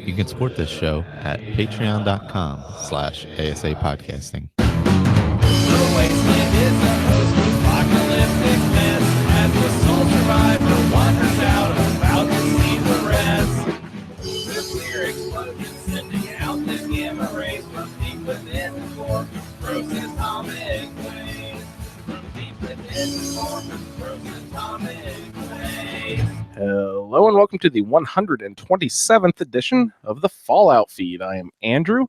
You can support this show at patreon.com/ASA podcasting. The wasteland is a post-apocalyptic mess as the sole survivor wanders out about to see the rest. Nuclear explosion sending out the gamma rays from deep within the core, gross atomic waste. From deep within the core, gross atomic waste. Hello and welcome to the 127th edition of the Fallout Feed. I am Andrew,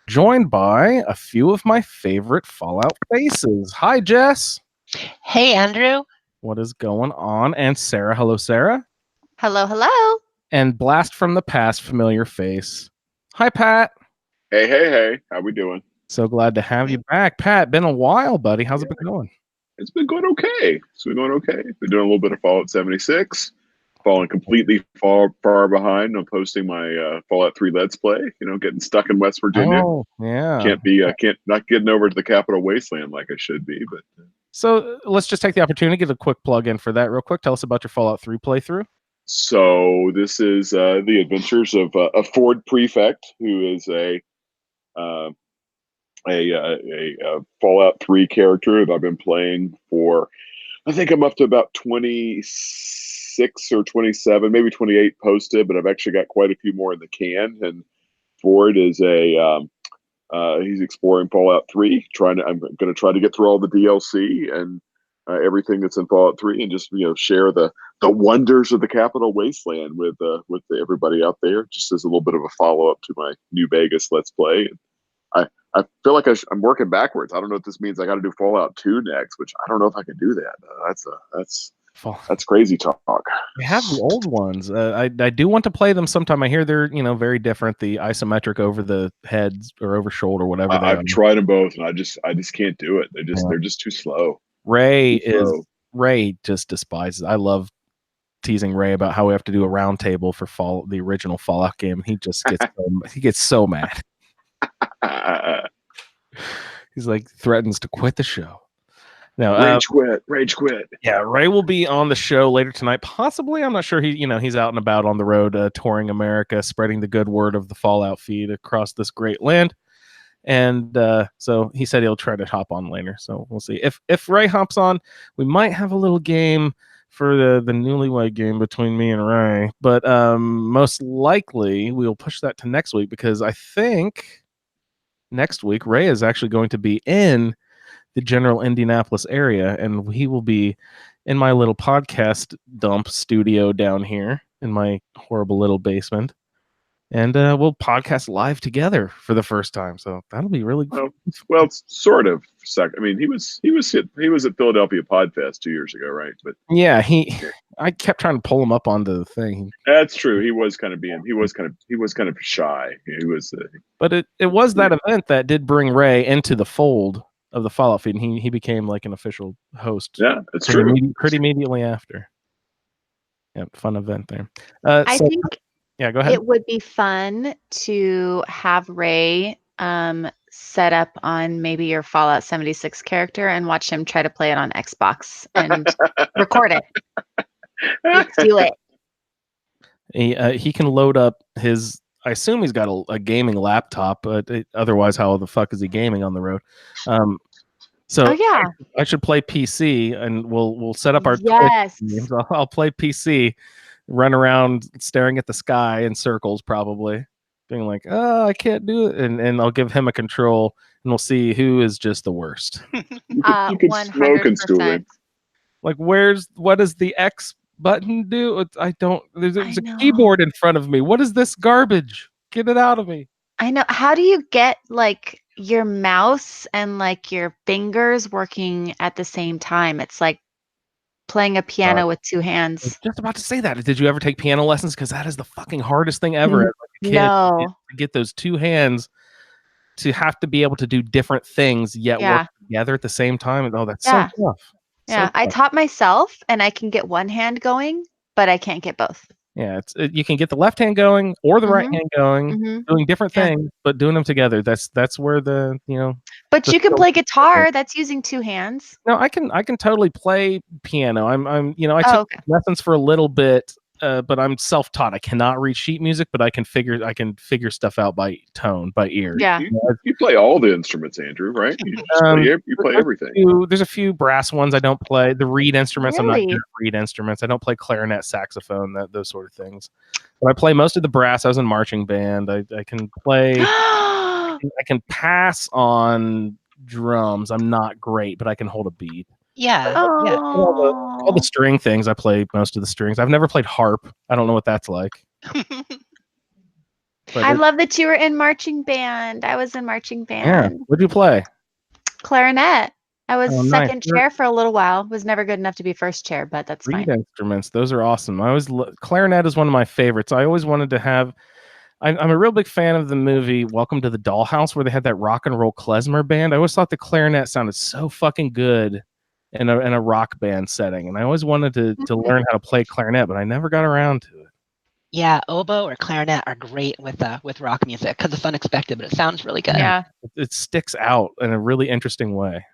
joined by a few of my favorite Fallout faces. Hi, Jess. Hey, Andrew. What is going on? And Sarah. Hello, Sarah. Hello, hello. And blast from the past, familiar face. Hi, Pat. Hey. How we doing? So glad to have you back. Pat, been a while, buddy. How's it been going? It's been going okay. Been doing a little bit of Fallout 76. Falling completely far behind. I'm posting my Fallout 3 Let's Play. Getting stuck in West Virginia. Oh, yeah. Not getting over to the Capital Wasteland like I should be. But So let's just take the opportunity to get a quick plug in for that real quick. Tell us about your Fallout 3 playthrough. So this is the adventures of Ford Prefect, who is a Fallout 3 character that I've been playing for. I think I'm up to about 26 or 27, maybe 28 posted, but I've actually got quite a few more in the can. And Ford is he's exploring Fallout 3. I'm going to try to get through all the DLC and everything that's in Fallout 3, and just share the wonders of the Capital Wasteland with everybody out there. Just as a little bit of a follow up to my New Vegas Let's Play. I feel like I'm working backwards. I don't know if this means I got to do Fallout 2 next, which I don't know if I can do that. That's crazy talk. I have the old ones. I do want to play them sometime. I hear they're very different. The isometric over the heads or over shoulder, whatever. I've tried them both, and I just can't do it. They're just too slow. Ray just despises. I love teasing Ray about how we have to do a round table for the original Fallout game. He just gets so mad. He's like threatens to quit the show. Now, rage quit. Yeah, Ray will be on the show later tonight. Possibly, I'm not sure. He's out and about on the road, touring America, spreading the good word of the Fallout Feed across this great land. And so he said he'll try to hop on later. So we'll see. If Ray hops on, we might have a little game for the newlywed game between me and Ray. But most likely we'll push that to next week, because I think next week Ray is actually going to be in the general Indianapolis area, and he will be in my little podcast dump studio down here in my horrible little basement, and we'll podcast live together for the first time. So that'll be really well, it's sort of. I mean, he was at Philadelphia Podfest 2 years ago, right? But yeah, I kept trying to pull him up onto the thing. That's true. He was kind of shy. But it was that event that did bring Ray into the fold of the Fallout Feed, and he became like an official host. Yeah, it's true. Pretty immediately after. Yeah, fun event there. I think yeah, go ahead. It would be fun to have Ray set up on maybe your Fallout 76 character and watch him try to play it on Xbox and record it. Let's do it. He can load up his. I assume he's got a gaming laptop, but otherwise, how the fuck is he gaming on the road? So yeah, I should play PC, and we'll set up our yes. Twitch games. I'll play PC, run around staring at the sky in circles, probably being like, "Oh, I can't do it," and I'll give him a control, and we'll see who is just the worst. You could smoke and stool it. Like, what does the X button do? I don't. There's a keyboard in front of me. What is this garbage? Get it out of me. I know. How do you get like your mouse and like your fingers working at the same time? It's like playing a piano with two hands. I was just about to say that. Did you ever take piano lessons? Because that is the fucking hardest thing ever. As like a kid, no. To get those two hands to have to be able to do different things yet work together at the same time. Oh, that's so tough. Yeah, I taught myself, and I can get one hand going, but I can't get both. Yeah, you can get the left hand going or the right hand going, doing different things, but doing them together. That's where the But you can play guitar. That's using two hands. No, I can totally play piano. I took lessons for a little bit but I'm self-taught. I cannot read sheet music, but I can figure stuff out by tone, by ear. Yeah. You play all the instruments, Andrew, right? You just play everything. There's a few brass ones I don't play. The reed instruments, I'm not good Really? at reed instruments. I don't play clarinet, saxophone, those sort of things. But I play most of the brass. I was in marching band. I can play. I can pass on drums. I'm not great, but I can hold a beat. Yeah. All the string things, I play most of the strings. I've never played harp. I don't know what that's like. But I love that you were in marching band. I was in marching yeah. band. What'd you play? Clarinet. I was Oh, nice. second chair for a little while. Was never good enough to be first chair, but that's Reed fine. instruments, those are awesome. Clarinet is one of my favorites. I always wanted to have. I'm a real big fan of the movie Welcome to the Dollhouse, where they had that rock and roll klezmer band. I always thought the clarinet sounded so fucking good in a rock band setting, and I always wanted to learn how to play clarinet, but I never got around to it. Yeah, oboe or clarinet are great with rock music because it's unexpected, but it sounds really good. Yeah. It sticks out in a really interesting way.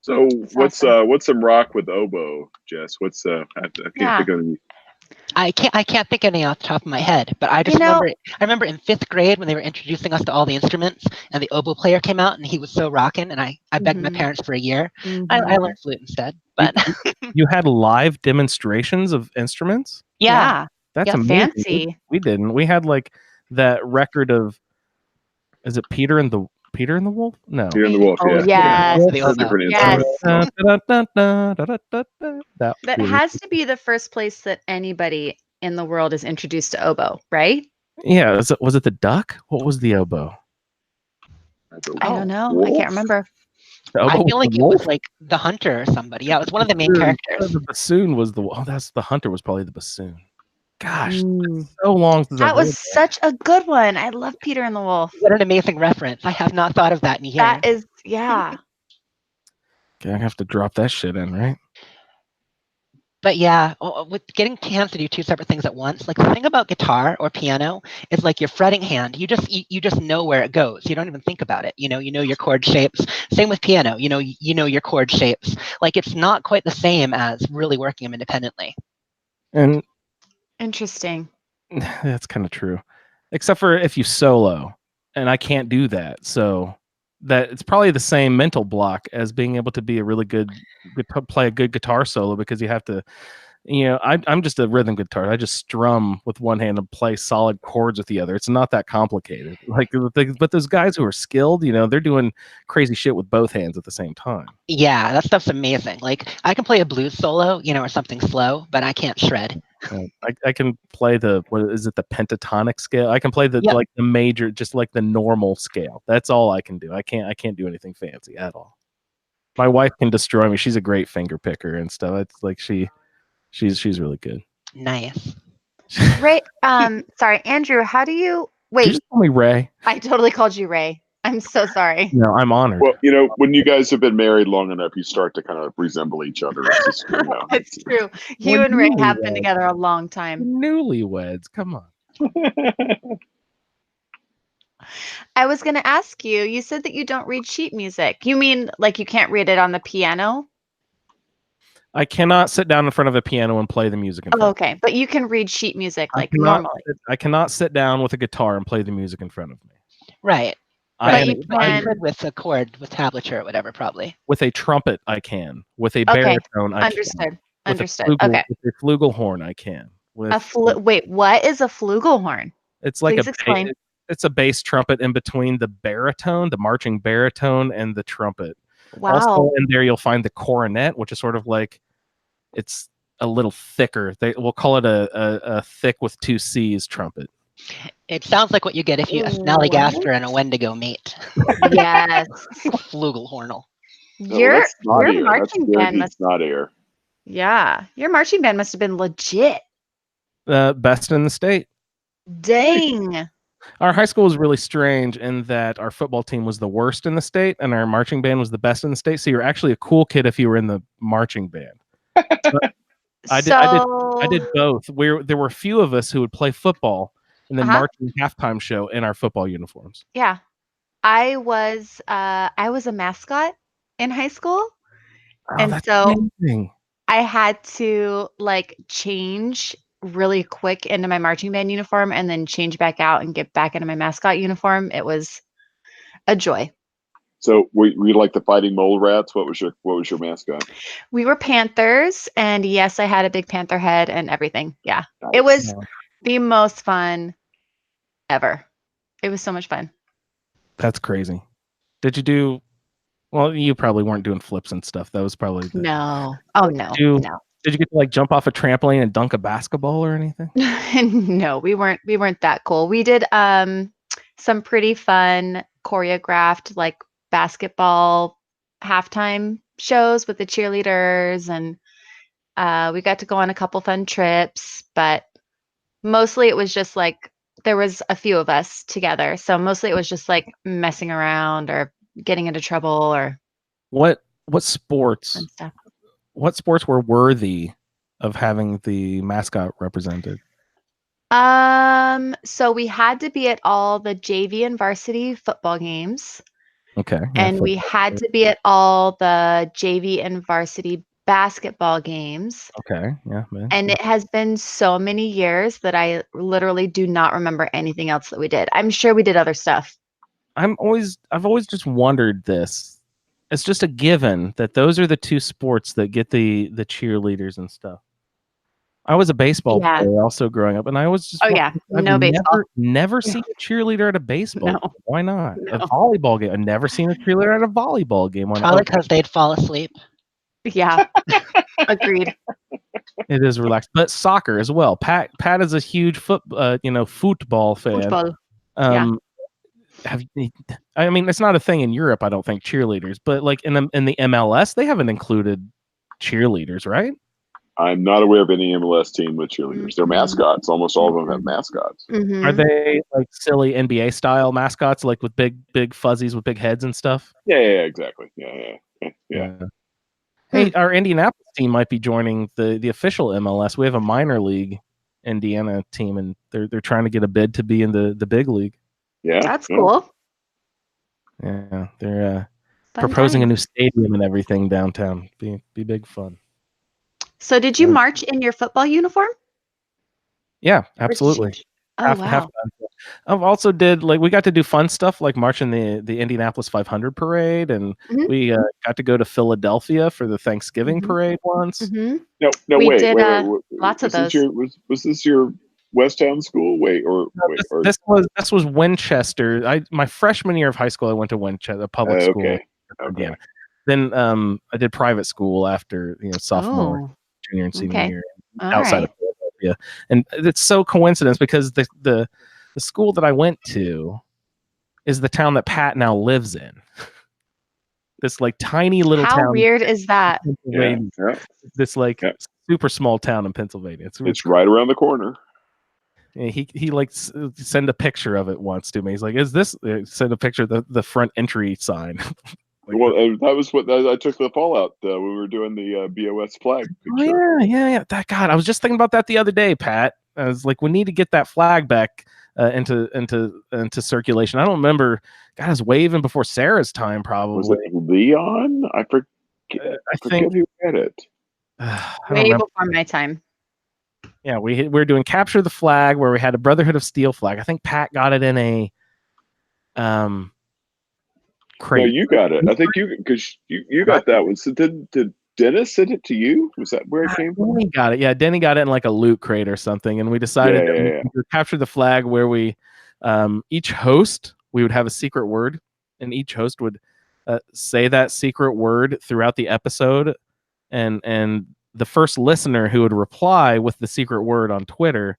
So what's awesome. what's some rock with oboe, Jess? I can't think of any. I can't think of any off the top of my head, but I just remember in 5th grade when they were introducing us to all the instruments and the oboe player came out and he was so rocking, and I begged my parents for a year. I learned flute instead. But you had live demonstrations of instruments? yeah. That's Yep. amazing. Fancy. We didn't. We had like that record of, is it Peter and the Wolf? No. Peter and the Wolf. Oh, yeah. yes. The Or oboe. different Yes. instruments. That has to be the first place that anybody in the world is introduced to oboe, right? Yeah. Was it the duck? What was the oboe? I don't know. Wolf? I can't remember. The I oboe feel like the it wolf? was like the hunter or somebody. Yeah, it was one of the main characters. The bassoon was that's the hunter was probably the bassoon. Gosh, Mm. so long since That I've was heard such a good one. I love Peter and the Wolf. What an amazing reference. I have not thought of that in years. That is, yeah. Okay, I have to drop that shit in, right? But yeah, with getting hands to do 2 separate things at once, like the thing about guitar or piano is like your fretting hand, you just know where it goes. You don't even think about it. You know your chord shapes. Same with piano. You know your chord shapes. Like it's not quite the same as really working them independently. And Interesting. that's kind of true, except for if you solo, and I can't do that. So that it's probably the same mental block as being able to be a really good play a good guitar solo, because you have to, I'm just a rhythm guitarist. I just strum with one hand and play solid chords with the other. It's not that complicated. But those guys who are skilled, they're doing crazy shit with both hands at the same time. Yeah, that stuff's amazing. Like I can play a blues solo, or something slow, but I can't shred. I can play the pentatonic scale. I can play the major, just like the normal scale. That's all I can do. I can't do anything fancy at all. My wife can destroy me. She's a great finger picker and stuff. It's like she's really good. Nice. Ray, sorry, Andrew, how do you wait? Did you just call me Ray? I totally called you Ray. I'm so sorry. No, I'm honored. Well, when you guys have been married long enough, you start to kind of resemble each other. It's just, It's true. You and Ray have been together a long time. Newlyweds, come on. I was going to ask you, you said that you don't read sheet music. You mean like you can't read it on the piano? I cannot sit down in front of a piano and play the music. Okay, but you can read sheet music normally. I cannot sit down with a guitar and play the music in front of me. Right. I could with a chord, with tablature or whatever, probably. With a trumpet, I can. With a baritone, I can. Understood. With a flugelhorn, I can. Wait, what is a flugelhorn? It's like it's a bass trumpet in between the baritone, the marching baritone, and the trumpet. Wow. Also in there, you'll find the cornet, which is sort of like, it's a little thicker. We'll call it a thick with 2 C's trumpet. It sounds like what you get if you a Snallygaster and a Wendigo mate. Yes. Flugelhornal. Your marching band must not air. Yeah, your marching band must have been legit. Best in the state. Dang. Our high school was really strange in that our football team was the worst in the state and our marching band was the best in the state. So you're actually a cool kid if you were in the marching band. I did both. There were a few of us who would play football and then marching halftime show in our football uniforms. Yeah. I was a mascot in high school. Oh, and so amazing. I had to change really quick into my marching band uniform and then change back out and get back into my mascot uniform, it was a joy. So were you like the fighting mole rats? What was your mascot? We were Panthers, and yes, I had a big panther head and everything. Yeah. Nice. It was Yeah. the most fun ever. It was so much fun. That's crazy. Did you do? Well, you probably weren't doing flips and stuff. That was probably No. Oh no. Did you, No. did you get to like jump off a trampoline and dunk a basketball or anything? No, we weren't that cool. We did some pretty fun choreographed like basketball halftime shows with the cheerleaders, and we got to go on a couple fun trips, but mostly it was just like there was a few of us together. So mostly it was just like messing around or getting into trouble or What sports? fun stuff. What sports were worthy of having the mascot represented? So we had to be at all the JV and varsity football games, Okay. and we had to be at all the JV and varsity basketball games. Okay. Yeah. Man. And it has been so many years that I literally do not remember anything else that we did. I'm sure we did other stuff. I've always just wondered this. It's just a given that those are the two sports that get the cheerleaders and stuff. I was a baseball Yeah. player also growing up, and I was just Oh yeah, I've no baseball. never seen a cheerleader at a baseball No. game. Why not? A No. volleyball game. I've never seen a cheerleader at a volleyball game. Why not? Probably because they'd fall asleep. Yeah. Agreed. It is relaxed, but soccer as well. Pat is a huge football fan. Football. I mean, it's not a thing in Europe, I don't think, cheerleaders, but like in the MLS, they haven't included cheerleaders, right? I'm not aware of any MLS team with cheerleaders. They're Mhm. mascots. Almost all of them have mascots. Mhm. Are they like silly NBA style mascots, like with big fuzzies with big heads and stuff? Yeah, exactly. Yeah. Hey, our Indianapolis team might be joining the official MLS. We have a minor league Indiana team, and they're trying to get a bid to be in the big league. Yeah. That's cool. Yeah, they're Fun proposing a times. new stadium and everything downtown. Be big fun. So did you Yeah. march in your football uniform? Yeah, Or did you absolutely. change? Oh wow. I've also did we got to do fun stuff like marching the Indianapolis 500 parade, and Mhm. we got to go to Philadelphia for the Thanksgiving Mhm. parade once. Mhm. No, We wait. did, lots of those. Was this your Westtown school? This was Winchester. My freshman year of high school, I went to Winchester, a public school in Okay. Indiana. Then I did private school after sophomore, Oh, junior, and senior okay. year All outside right. of Philadelphia. And it's so coincidence because the school that I went to is the town that Pat now lives in. This like tiny little How town weird is that? in Yeah. Pennsylvania. This like Yeah. super small town in Pennsylvania. It's right around the corner. Yeah, he like send a picture of it once to me. He's like, "Is this?" Send a picture of the front entry sign. Like, Well, that was what I took the Fallout. We were doing the BOS flag oh picture. yeah. That God, I was just thinking about that the other day, Pat. I was like, we need to get that flag back into circulation. I don't remember. God, I was waving before Sarah's time, Was probably. it Leon? I forget. I forget think who had it. I don't Way remember. before my time. Yeah, we were doing capture the flag where we had a Brotherhood of Steel flag. I think Pat got it in a crate. No, you got it. I think because you got that one. So did Dennis send it to you? Was that where it came from? Denny got it. Yeah, Denny got it in like a loot crate or something, and we decided that we would capture the flag where we each host we would have a secret word, and each host would say that secret word throughout the episode, and the first listener who would reply with the secret word on Twitter,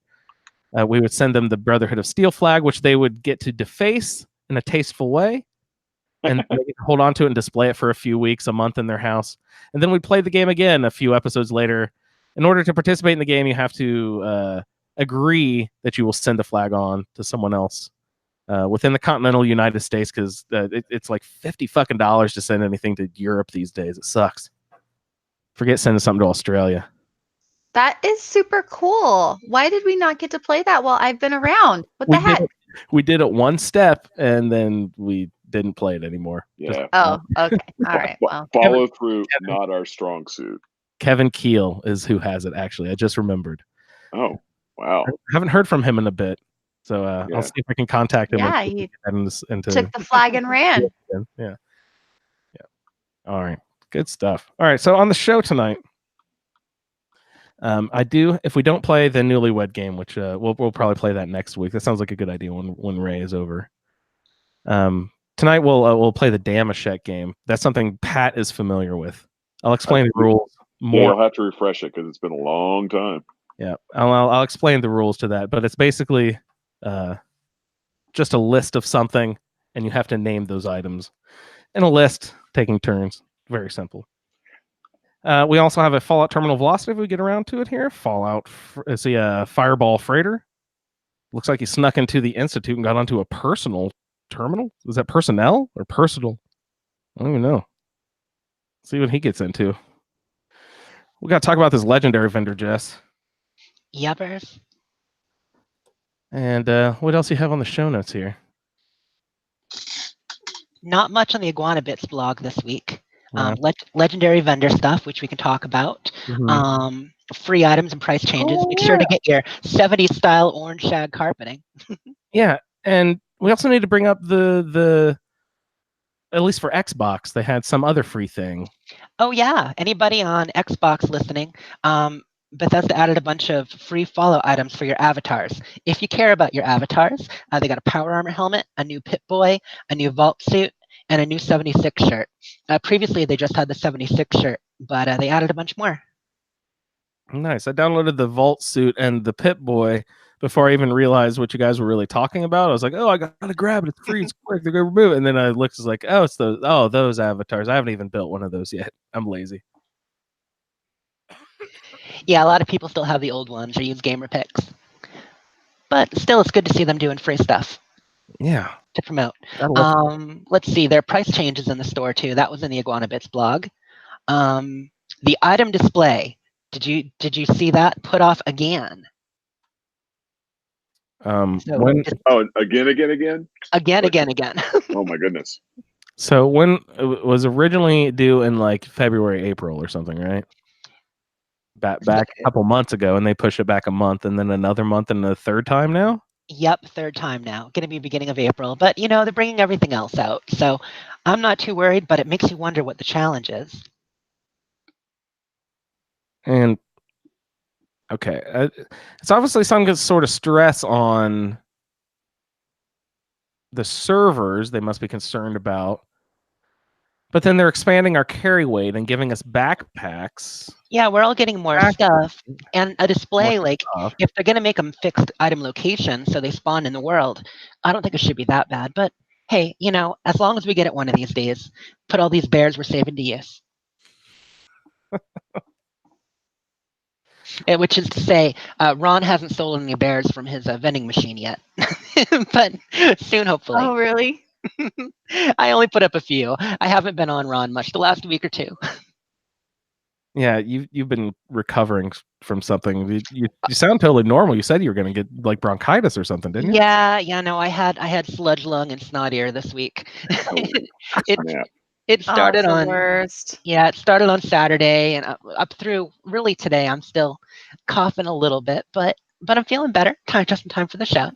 we would send them the Brotherhood of Steel flag, which they would get to deface in a tasteful way. And they could hold on to it and display it for a few weeks, a month in their house. And then we'd play the game again a few episodes later. In order to participate in the game, you have to agree that you will send the flag on to someone else within the continental United States, because it's like $50 to send anything to Europe these days. It sucks. Forget sending something to Australia. That is super cool. Why did we not get to play that while I've been around? What the heck? We did it one step, and then we didn't play it anymore. Yeah. Oh, okay. All right. Well, Follow through, not our strong suit. Kevin Keel is who has it, actually. I just remembered. Oh. Wow. I haven't heard from him in a bit, so Yeah. I'll see if I can contact him. Yeah, and he get that into took the flag and ran. yeah. All right, good stuff. All right, so on the show tonight, I do. If we don't play the Newlywed Game, which we'll probably play that next week. That sounds like a good idea when Ray is over. Tonight we'll play the Damashek game. That's something Pat is familiar with. I'll explain the rules Yeah, more. you'll have to refresh it because it's been a long time. Yeah, I'll explain the rules to that, but it's basically just a list of something, and you have to name those items in a list, taking turns. Very simple. We also have a Fallout Terminal Velocity if we get around to it here. Fallout is a Fireball Freighter. Looks like he snuck into the Institute and got onto a personal terminal. Is that personnel or personal? I don't even know. See what he gets into. We got to talk about this legendary vendor, Jess. Yuppers. And what else you have on the show notes here? Not much on the Iguana Bits blog this week. Yeah. Legendary vendor stuff, which we can talk about. Mhm. Free items and price changes. Oh, Make sure to get your 70s style orange shag carpeting. Yeah, and we also need to bring up the at least for Xbox, they had some other free thing. Oh yeah, anybody on Xbox listening, Bethesda added a bunch of free Fallout items for your avatars. If you care about your avatars, they got a power armor helmet, a new Pip-Boy, a new vault suit, and a new 76 shirt. Previously, they just had the 76 shirt, but they added a bunch more. Nice. I downloaded the Vault suit and the Pip-Boy before I even realized what you guys were really talking about. I was like, oh, I gotta grab it. It's free. It's quick. They're gonna remove it. And then I looked, it's like, oh, it's those avatars. I haven't even built one of those yet. I'm lazy. Yeah, a lot of people still have the old ones or use gamer picks. But still, it's good to see them doing free stuff Yeah. to promote. I love Let's see, there are price changes in the store too. That was in the Iguana Bits blog. The item display. Did you see that put off again? So when Oh, again. again. Oh my goodness. so when it was originally due in like February, April or something, right? Back a couple months ago, and they pushed it back a month, and then another month, and the third time now. Yep, third time now. Going to be beginning of April, but they're bringing everything else out, so I'm not too worried. But it makes you wonder what the challenge is. And okay, it's obviously some sort of stress on the servers they must be concerned about. But then they're expanding our carry weight and giving us backpacks. Yeah, we're all getting more stuff and a display. Like stuff. if they're going to make them fixed item location so they spawn in the world, I don't think it should be that bad. But hey, as long as we get it one of these days, put all these bears we're saving to use. Which is to say, Ron hasn't stolen any bears from his vending machine yet, but soon, hopefully. Oh, really? I only put up a few. I haven't been on Ron much the last week or two. Yeah, you've been recovering from something. You sound totally normal. You said you were going to get like bronchitis or something, didn't you? Yeah. No, I had sludge lung and snot ear this week. It started the on worst. Yeah, it started on Saturday and up through really today. I'm still coughing a little bit, but I'm feeling better. Just in time for the show.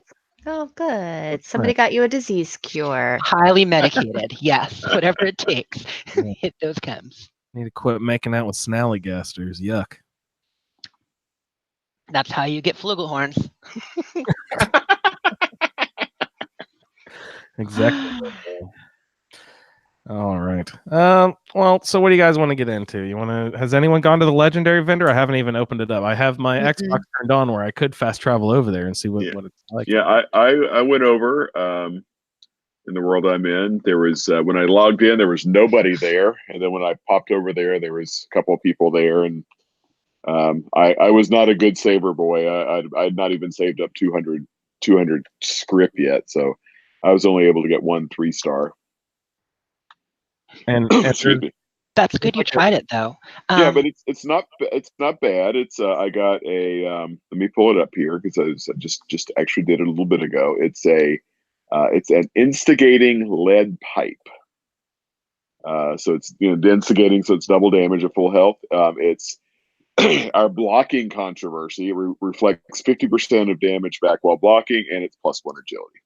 Oh, good. Somebody got you a disease cure. Highly medicated. Yes, whatever it takes. Hit those chems. Need to quit making out with snallygasters. Yuck. That's how you get flugelhorns. Exactly. All right. Well, so what do you guys want to get into? Has anyone gone to the legendary vendor? I haven't even opened it up. I have my Xbox turned on where I could fast travel over there and see what it's like. Yeah, I went over in the world I'm in. There was when I logged in, there was nobody there, and then when I popped over there was a couple of people there, and I was not a good saver boy. I'd not even saved up 200 script yet, so I was only able to get 1 3-star. And excuse me. That's good. You tried it though. Yeah, but it's not bad. It's I got a let me pull it up here because I just actually did it a little bit ago. It's an instigating lead pipe. So it's instigating, so it's double damage at full health. It's our blocking controversy reflects 50% of damage back while blocking, and it's +1 agility.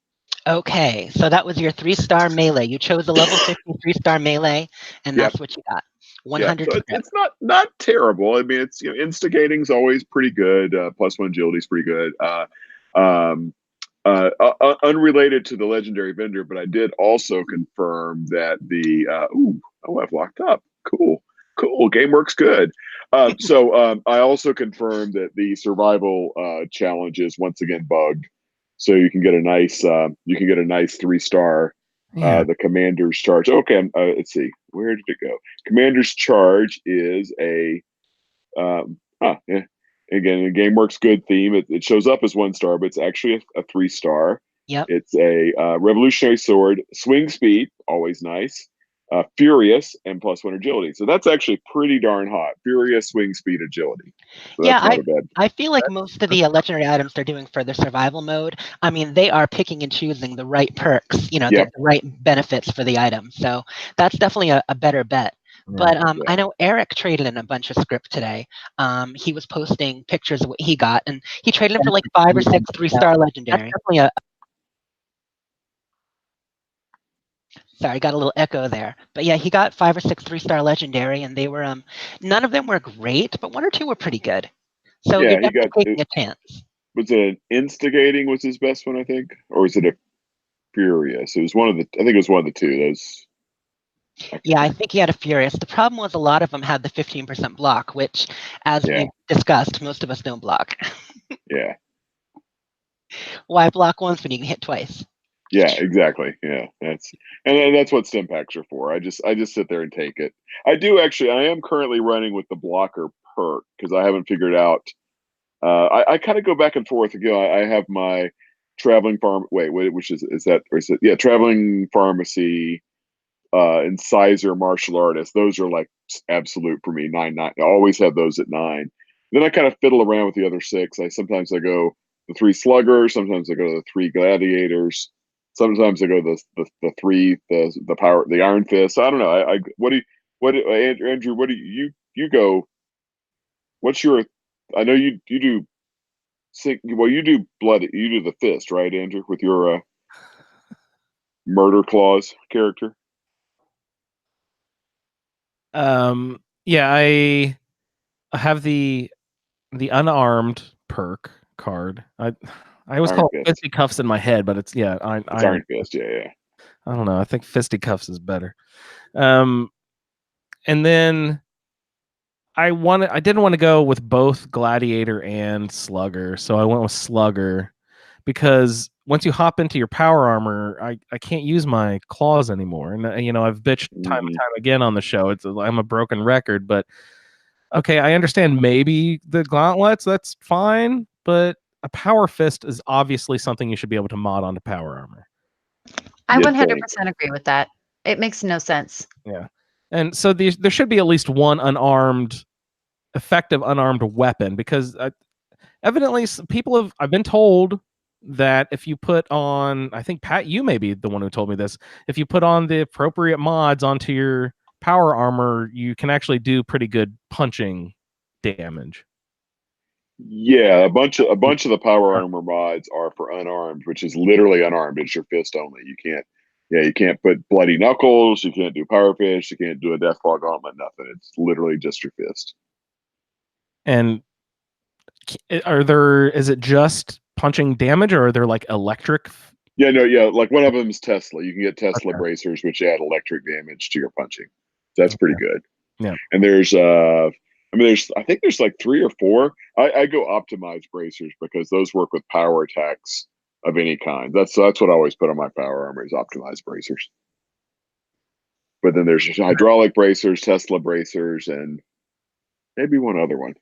Okay, so that was your 3-star melee. You chose a level 50 3-star melee, and Yep. that's what you got. Yeah, 100 so script. it's not terrible. I mean, it's instigating's always pretty good. +1 agility's pretty good. Unrelated to the legendary vendor, but I did also confirm that the I've locked up. Cool. Game works good. So I also confirmed that the survival challenge is once again bugged. So you can get a nice 3-star. Yeah. The commander's charge. Okay, let's see. Where did it go? Commander's charge is a yeah. Again, the game works good theme. It shows up as 1-star, but it's actually a 3-star. Yep. It's a revolutionary sword, swing speed, always nice, furious, and +1 agility. So that's actually pretty darn hot. Furious, swing speed, agility. So Yeah, that's not a bad. I feel like most of the legendary items they're doing for the survival mode, I mean, they are picking and choosing the right perks, Yep. the right benefits for the item. So that's definitely a better bet. But I know Eric traded in a bunch of script today. He was posting pictures of what he got, and he traded in for like 5 or 6 3-star legendary. Sorry, got a little echo there. But yeah, he got 5 or 6 3-star legendary, and they were none of them were great, but 1 or 2 were pretty good. So Yeah, they're he got definitely taking a chance. Was it an instigating was his best one, I think, or was it a furious? It was one of the. I think it was one of the two. Those. Yeah, I think he had a furious. The problem was a lot of them had the 15% block, which, as Yeah. we've discussed, most of us don't block. Yeah. Why block once when you can hit twice? Yeah, exactly. Yeah, that's what stim packs are for. I just sit there and take it. I do actually. I am currently running with the blocker perk because I haven't figured out. I kind of go back and forth. Again, I have my traveling farm. Wait, which is that? Or is it? Yeah, traveling pharmacy, incisor, martial artist. Those are like absolute for me. 9. I always have those at 9. Then I kind of fiddle around with the other 6. Sometimes I go the 3 sluggers. Sometimes I go to the 3 gladiators. Sometimes I go the 3 the power the iron fist. I don't know. Andrew? What do you go? What's your? I know you do. Well, you do blood. You do the fist, right, Andrew, with your murder clause character. Yeah, I have the unarmed perk card. I always Iron call it Fist. fisticuffs in my head, but it's It's Iron Fist. Yeah. I don't know. I think fisticuffs is better. And then I didn't want to go with both gladiator and slugger, so I went with slugger because once you hop into your power armor, I can't use my claws anymore. And I've bitched time and time again on the show. I'm a broken record, but okay, I understand maybe the gauntlets, that's fine, but a power fist is obviously something you should be able to mod onto power armor. I You'd 100% think. agree with that. It makes no sense. Yeah. And so there should be at least one effective unarmed weapon because evidently I've been told that if you put on, I think Pat, you may be the one who told me this, if you put on the appropriate mods onto your power armor, you can actually do pretty good punching damage. Yeah, a bunch of the power armor mods are for unarmed, which is literally unarmed. It's your fist only. You can't put bloody knuckles. You can't do power fist. You can't do a deathfall gauntlet. Nothing. It's literally just your fist. And is it just punching damage, or are there like electric? Yeah, no, yeah. Like one of them is Tesla. You can get Tesla Okay. bracers, which add electric damage to your punching. That's pretty good. Yeah. And there's I think there's like 3 or 4. I go optimized bracers because those work with power attacks of any kind. That's what I always put on my power armor is optimized bracers. But then there's hydraulic bracers, Tesla bracers, and maybe one other one.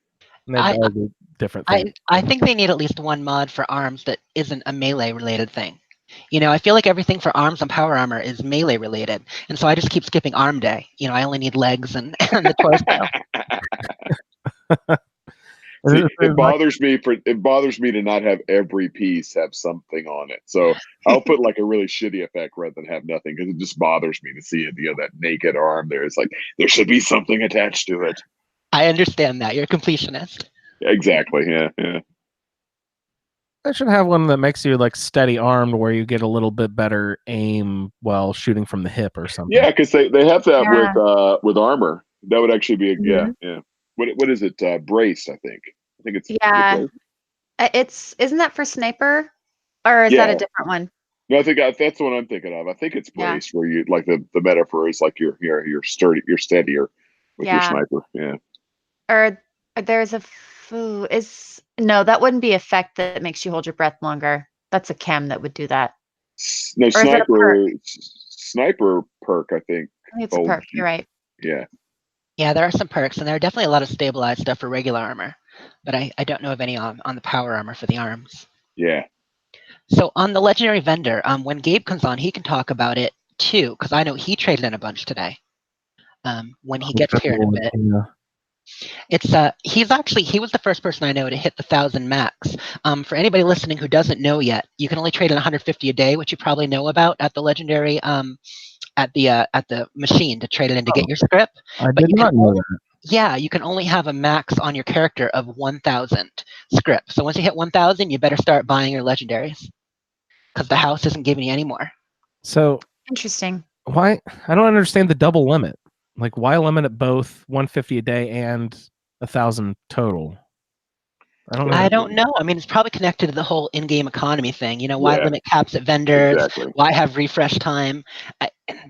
And they all do different things. I think they need at least one mod for arms that isn't a melee related thing. I feel like everything for arms and power armor is melee related, and so I just keep skipping arm day. I only need legs and the torso. See, it bothers me to not have every piece have something on it. So I'll put like a really shitty effect rather than have nothing because it just bothers me to see it. That naked arm there. It's like there should be something attached to it. I understand that. You're a completionist. Exactly. Yeah. Yeah. I should have one that makes you like steady armed, where you get a little bit better aim while shooting from the hip or something. Yeah, because they have that Yeah. with armor. That would actually be yeah, Mhm. yeah. What is it? Braced, I think. I think it's is it Yeah. braced? Isn't that for sniper? Or is that a Yeah. different one? No, I think that's the one I'm thinking of. I think it's Yeah. braced, where you like the metaphor is like you're sturdy, you're steadier with your Yeah. sniper. Yeah. Or there's a foo is no, that wouldn't be effect that makes you hold your breath longer. That's a chem that would do that. No, Or is it a perk? sniper perk, I think. I think it's a Oh, perk. You're right. yeah. Yeah, there are some perks, and there are definitely a lot of stabilized stuff for regular armor, but I don't know of any on the power armor for the arms. Yeah. So on the legendary vendor, when Gabe comes on, he can talk about it too, because I know he traded in a bunch today. When he gets here in a bit, it's he was the first person I know to hit the 1,000 max. For anybody listening who doesn't know yet, you can only trade in 150 a day, which you probably know about at the legendary at the machine to trade it in to get your script. I But did you can not know only, that. yeah, you can only have a max on your character of 1,000 script. So once you hit 1,000, you better start buying your legendaries because the house isn't giving you any more. So Interesting. why? I don't understand the double limit. Like, why limit it both 150 a day and 1,000 total? I don't know. I don't know. I mean, it's probably connected to the whole in-game economy thing. You know, why Yeah. limit caps at vendors? Exactly. Why have refresh time?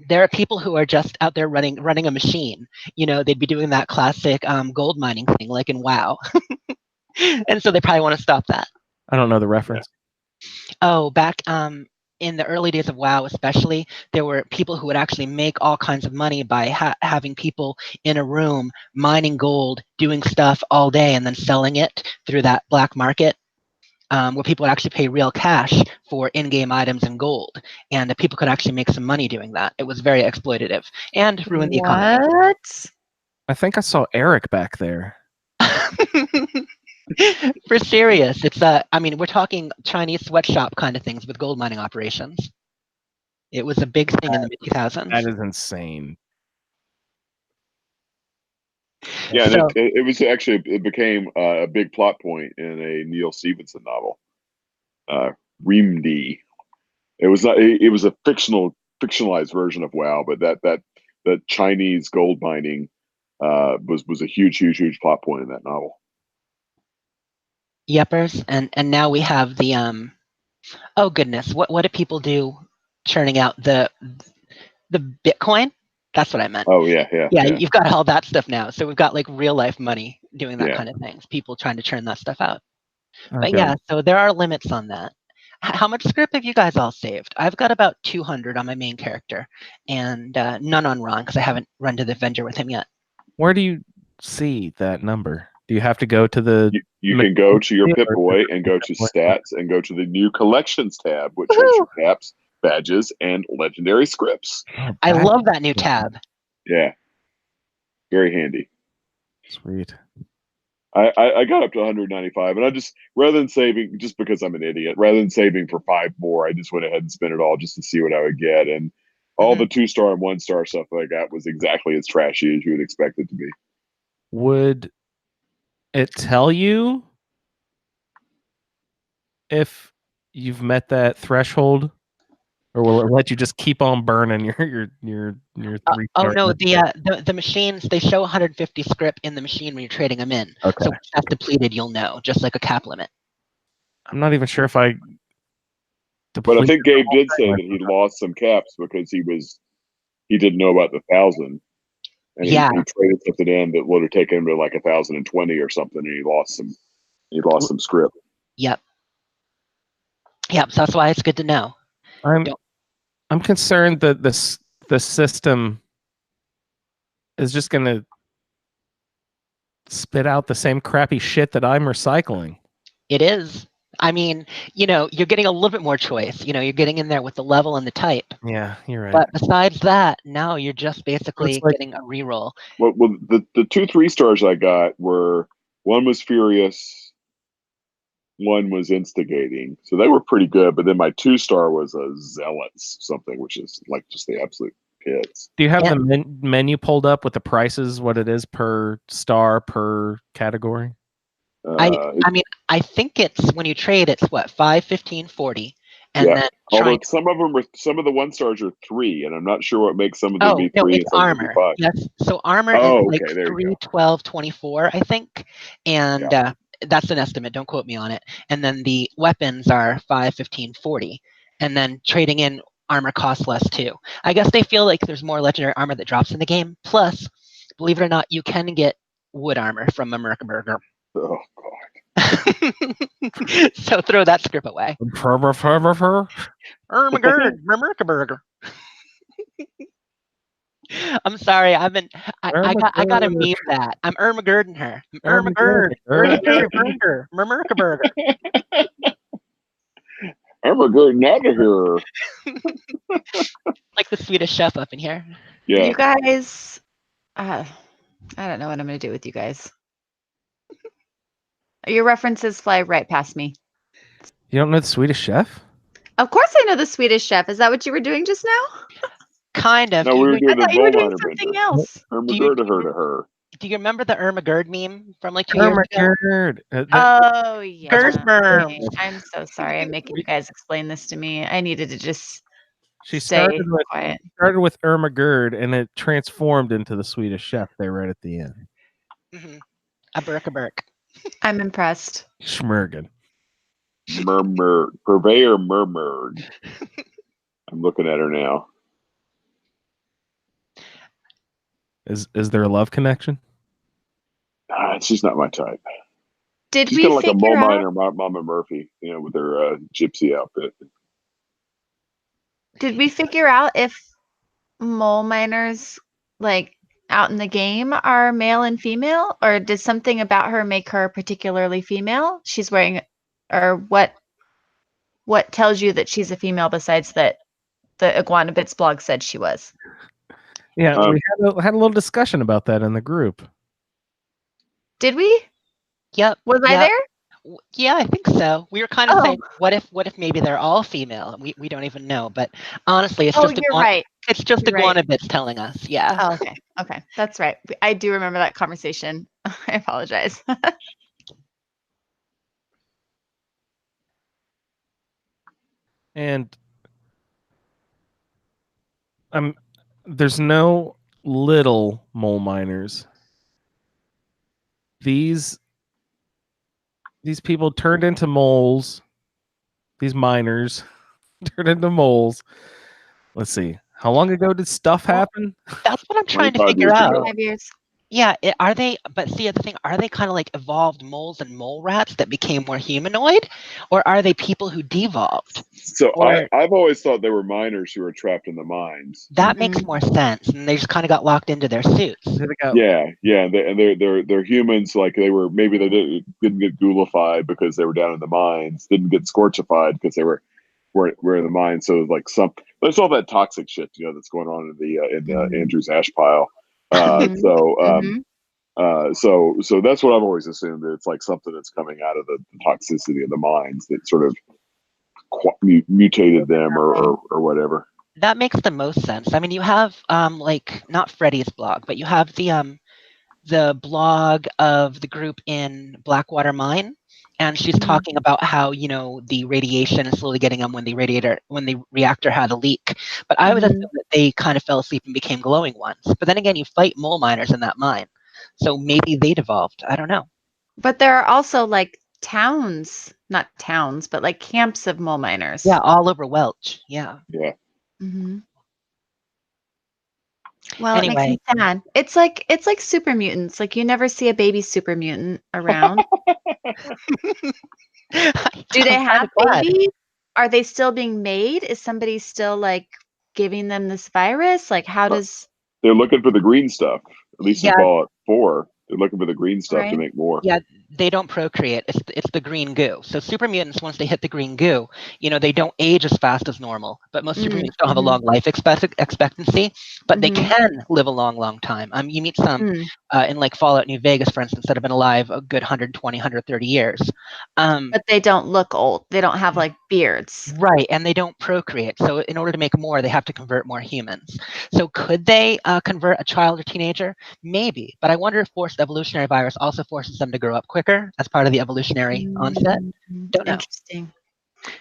There are people who are just out there running a machine. You know, they'd be doing that classic gold mining thing, like in WoW, and so they probably want to stop that. I don't know the reference. Oh, back in the early days of WoW, especially, there were people who would actually make all kinds of money by having people in a room mining gold, doing stuff all day, and then selling it through that black market. Where people would actually pay real cash for in-game items and gold, and people could actually make some money doing that. It was very exploitative and ruined the economy. What? I think I saw Eric back there. For serious, it's I mean, we're talking Chinese sweatshop kind of things with gold mining operations. It was a big thing in the mid 2000s. That is insane. Yeah, and So it was actually it became a big plot point in a Neil Stevenson novel, Reamd. It was not. It was a fictionalized version of WoW, but that Chinese gold mining was a huge plot point in that novel. Yepers, and now we have the oh goodness, what do people do churning out the Bitcoin? That's what I meant. Oh yeah, yeah, Yeah, yeah, you've got all that stuff now. So we've got like real life money doing that yeah. kind of things. People trying to churn that stuff out. But Okay. yeah, so there are limits on that. How much script have you guys all saved? I've got about 200 on my main character, and none on Ron because I haven't run to the Avenger with him yet. Where do you see that number? Do you have to go to the? You can go to your Pip-Boy and go to stats and go to the new collections tab, which shows Woohoo! your caps, badges, and legendary scripts. I love that new tab. Yeah, very handy. Sweet. I got up to 195, and I just rather than saving, just because I'm an idiot, rather than saving for 5 more, I just went ahead and spent it all just to see what I would get. And all the 2-star and 1-star stuff that I got was exactly as trashy as you would expect it to be. Would it tell you if you've met that threshold, or will it let you just keep on burning your 3 Oh star? no, the machines, they show 150 script in the machine when you're trading them in. Okay. So once that's depleted, you'll know, just like a cap limit. I'm not even sure if I. But I think Gabe did say thing. that he lost some caps because he didn't know about the 1,000, and Yeah. he traded something in that would have taken him to like 1,020 or something, and he lost some script. Yep. Yep. So that's why it's good to know. I'm concerned that the system is just going to spit out the same crappy shit that I'm recycling. It is. I mean, you know, you're getting a little bit more choice. You know, you're getting in there with the level and the type. Yeah, you're right. But besides that, now you're just basically like, getting a reroll. Well, the 2 3-stars I got were, one was furious, one was instigating, so they were pretty good. But then my 2-star was a zealots something, which is like just the absolute kits. Do you have Yeah. the menu pulled up with the prices, what it is per star per category? I mean, I think it's when you trade, it's what 5, 15, 40, and Yeah. then Although trying. some of the 1 stars are 3, and I'm not sure what makes some of them Oh be no, 3 it's and some of them be armor. 5. Yes, so armor is Oh, like okay, there you 3, go. 12, 24, I think, and Yeah. that's an estimate. Don't quote me on it. And then the weapons are 5, 15, 40, and then trading in armor costs less too. I guess they feel like there's more legendary armor that drops in the game. Plus, believe it or not, you can get wood armor from America Burger. Oh God. So throw that script away. Ermagerd, America Burger. I'm sorry. I gotta meme that. I'm Ermagerding her. I'm Ermagerd. Legendary burger. America Burger. I'm a good out of here. Like the Swedish chef up in here. Yeah. You guys, I don't know what I'm going to do with you guys. Your references fly right past me. You don't know the Swedish Chef? Of course, I know the Swedish Chef. Is that what you were doing just now? Kind of. No, we were I doing the thought you were doing Bullminer something bender. else. I'm a Do you- good to her. Do you remember the Ermagerd meme from like 2 years ago? Ermagerd. Oh, yeah. Gersberm. Okay. I'm so sorry. I'm making you guys explain this to me. I needed to just She stay started quiet. with Ermagerd, and it transformed into the Swedish Chef there right at the end. Mm-hmm. A Burke. I'm impressed. Schmergen. Purveyor murmured. I'm looking at her now. Is there a love connection? She's not my type. Did She's we kind of like a figure out? Bullminer Mama Murphy, with her gypsy outfit. Did we figure out if mole miners, like out in the game, are male and female, or does something about her make her particularly female? She's wearing, or what tells you that she's a female besides that the Iguana Bits blog said she was? Yeah, we had a little discussion about that in the group. Did we? Yep. Was I yep. there? Yeah, I think so. We were kind of Oh. saying, what if maybe they're all female? We don't even know. But honestly, it's Oh, just you're right. It's just You're right. Iguana Bits telling us. Yeah. Oh, okay, that's right. I do remember that conversation. I apologize. And there's no little mole miners. These people turned into moles. These miners turned into moles. Let's see. How long ago did stuff happen? That's what I'm trying to 25 figure years out. ago. 5 years. Yeah, are they? But see, the thing, are they kind of like evolved moles and mole rats that became more humanoid, or are they people who devolved? So Or- I've always thought they were miners who were trapped in the mines. That makes more sense, and they just kind of got locked into their suits. Yeah, they're humans. Like maybe they didn't get ghoulified because they were down in the mines. Didn't get scorchified because they were in the mines. So like there's all that toxic shit that's going on in the Andrew's ash pile. So that's what I've always assumed, that it's like something that's coming out of the toxicity of the mines that sort of mutated them or whatever. That makes the most sense. I mean, you have like not Freddie's blog, but you have the blog of the group in Blackwater Mine, and she's talking about how the radiation is slowly getting them when the reactor had a leak. But I would assume that they kind of fell asleep and became glowing ones. But then again, you fight mole miners in that mine, so maybe they devolved. I don't know. But there are also like not towns, but like camps of mole miners. Yeah, all over Welch. Yeah. Yeah. Mm-hmm. Well, Anyway. it makes me sad. It's like super mutants. Like you never see a baby super mutant around. Do they have babies? Are they still being made? Is somebody still like giving them this virus? Like how does They're looking for the green stuff. At least in Yeah. Fallout 4, they're looking for the green stuff to make more. Yeah, they don't procreate. It's the green goo. So super mutants, once they hit the green goo, they don't age as fast as normal. But most super mutants don't have a long life expectancy, but they can live a long time. You meet some in like Fallout New Vegas, for instance, that have been alive a good 120, 130 years. But they don't look old. They don't have like beards. Right, and they don't procreate. So in order to make more, they have to convert more humans. So could they convert a child or teenager? Maybe, but I wonder if forced evolutionary virus also forces them to grow up quicker as part of the evolutionary onset. Don't know. Interesting.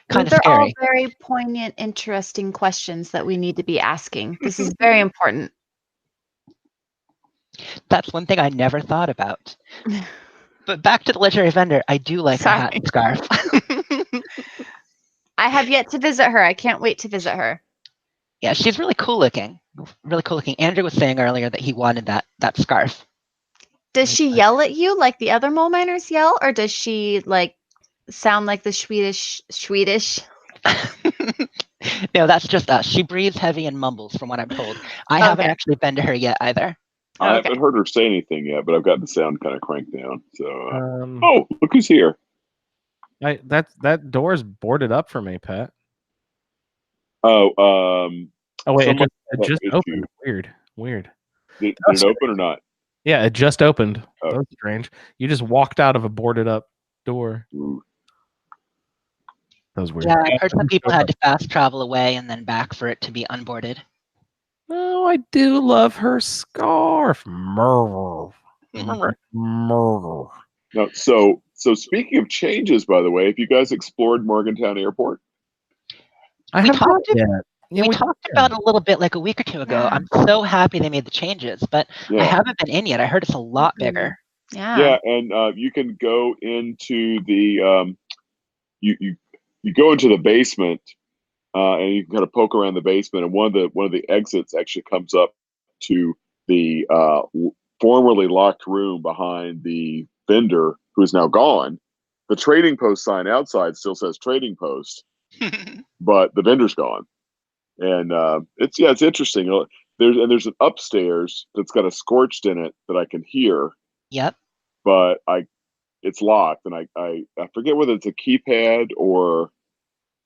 Kind of Those are all scary. very poignant, interesting questions that we need to be asking. This is very important. That's one thing I never thought about. But back to the legendary vendor, I do like her hat and scarf. I have yet to visit her. I can't wait to visit her. Yeah, she's really cool looking. Really cool looking. Andrew was saying earlier that he wanted that scarf. Does she yell at you like the other mole miners yell, or does she like sound like the Swedish? No, that's just us. She breathes heavy and mumbles, from what I'm told. I haven't actually been to her yet either. I haven't heard her say anything yet, but I've got the sound kind of cranked down. So, Um, oh, look who's here! that door is boarded up for me, Pat. Oh, Oh wait, it someone just issue. opened. Weird. Did it open or not? Yeah, it just opened. Oh. That was strange. You just walked out of a boarded up door. Ooh. That was weird. Yeah, I've heard some people had to fast travel away and then back for it to be unboarded. Oh, I do love her scarf. Merv. Merv. No, so speaking of changes, by the way, have you guys explored Morgantown Airport? We talked about it a little bit like a week or two ago. I'm so happy they made the changes, but I haven't been in yet. I heard it's a lot bigger. Yeah, and you can go into the you go into the basement, and you can kind of poke around the basement, and one of the exits actually comes up to the formerly locked room behind the vendor, who is now gone. The trading post sign outside still says trading post, but the vendor's gone. And it's interesting. There's an upstairs that's got a scorched in it that I can hear. Yep. But it's locked, and I forget whether it's a keypad or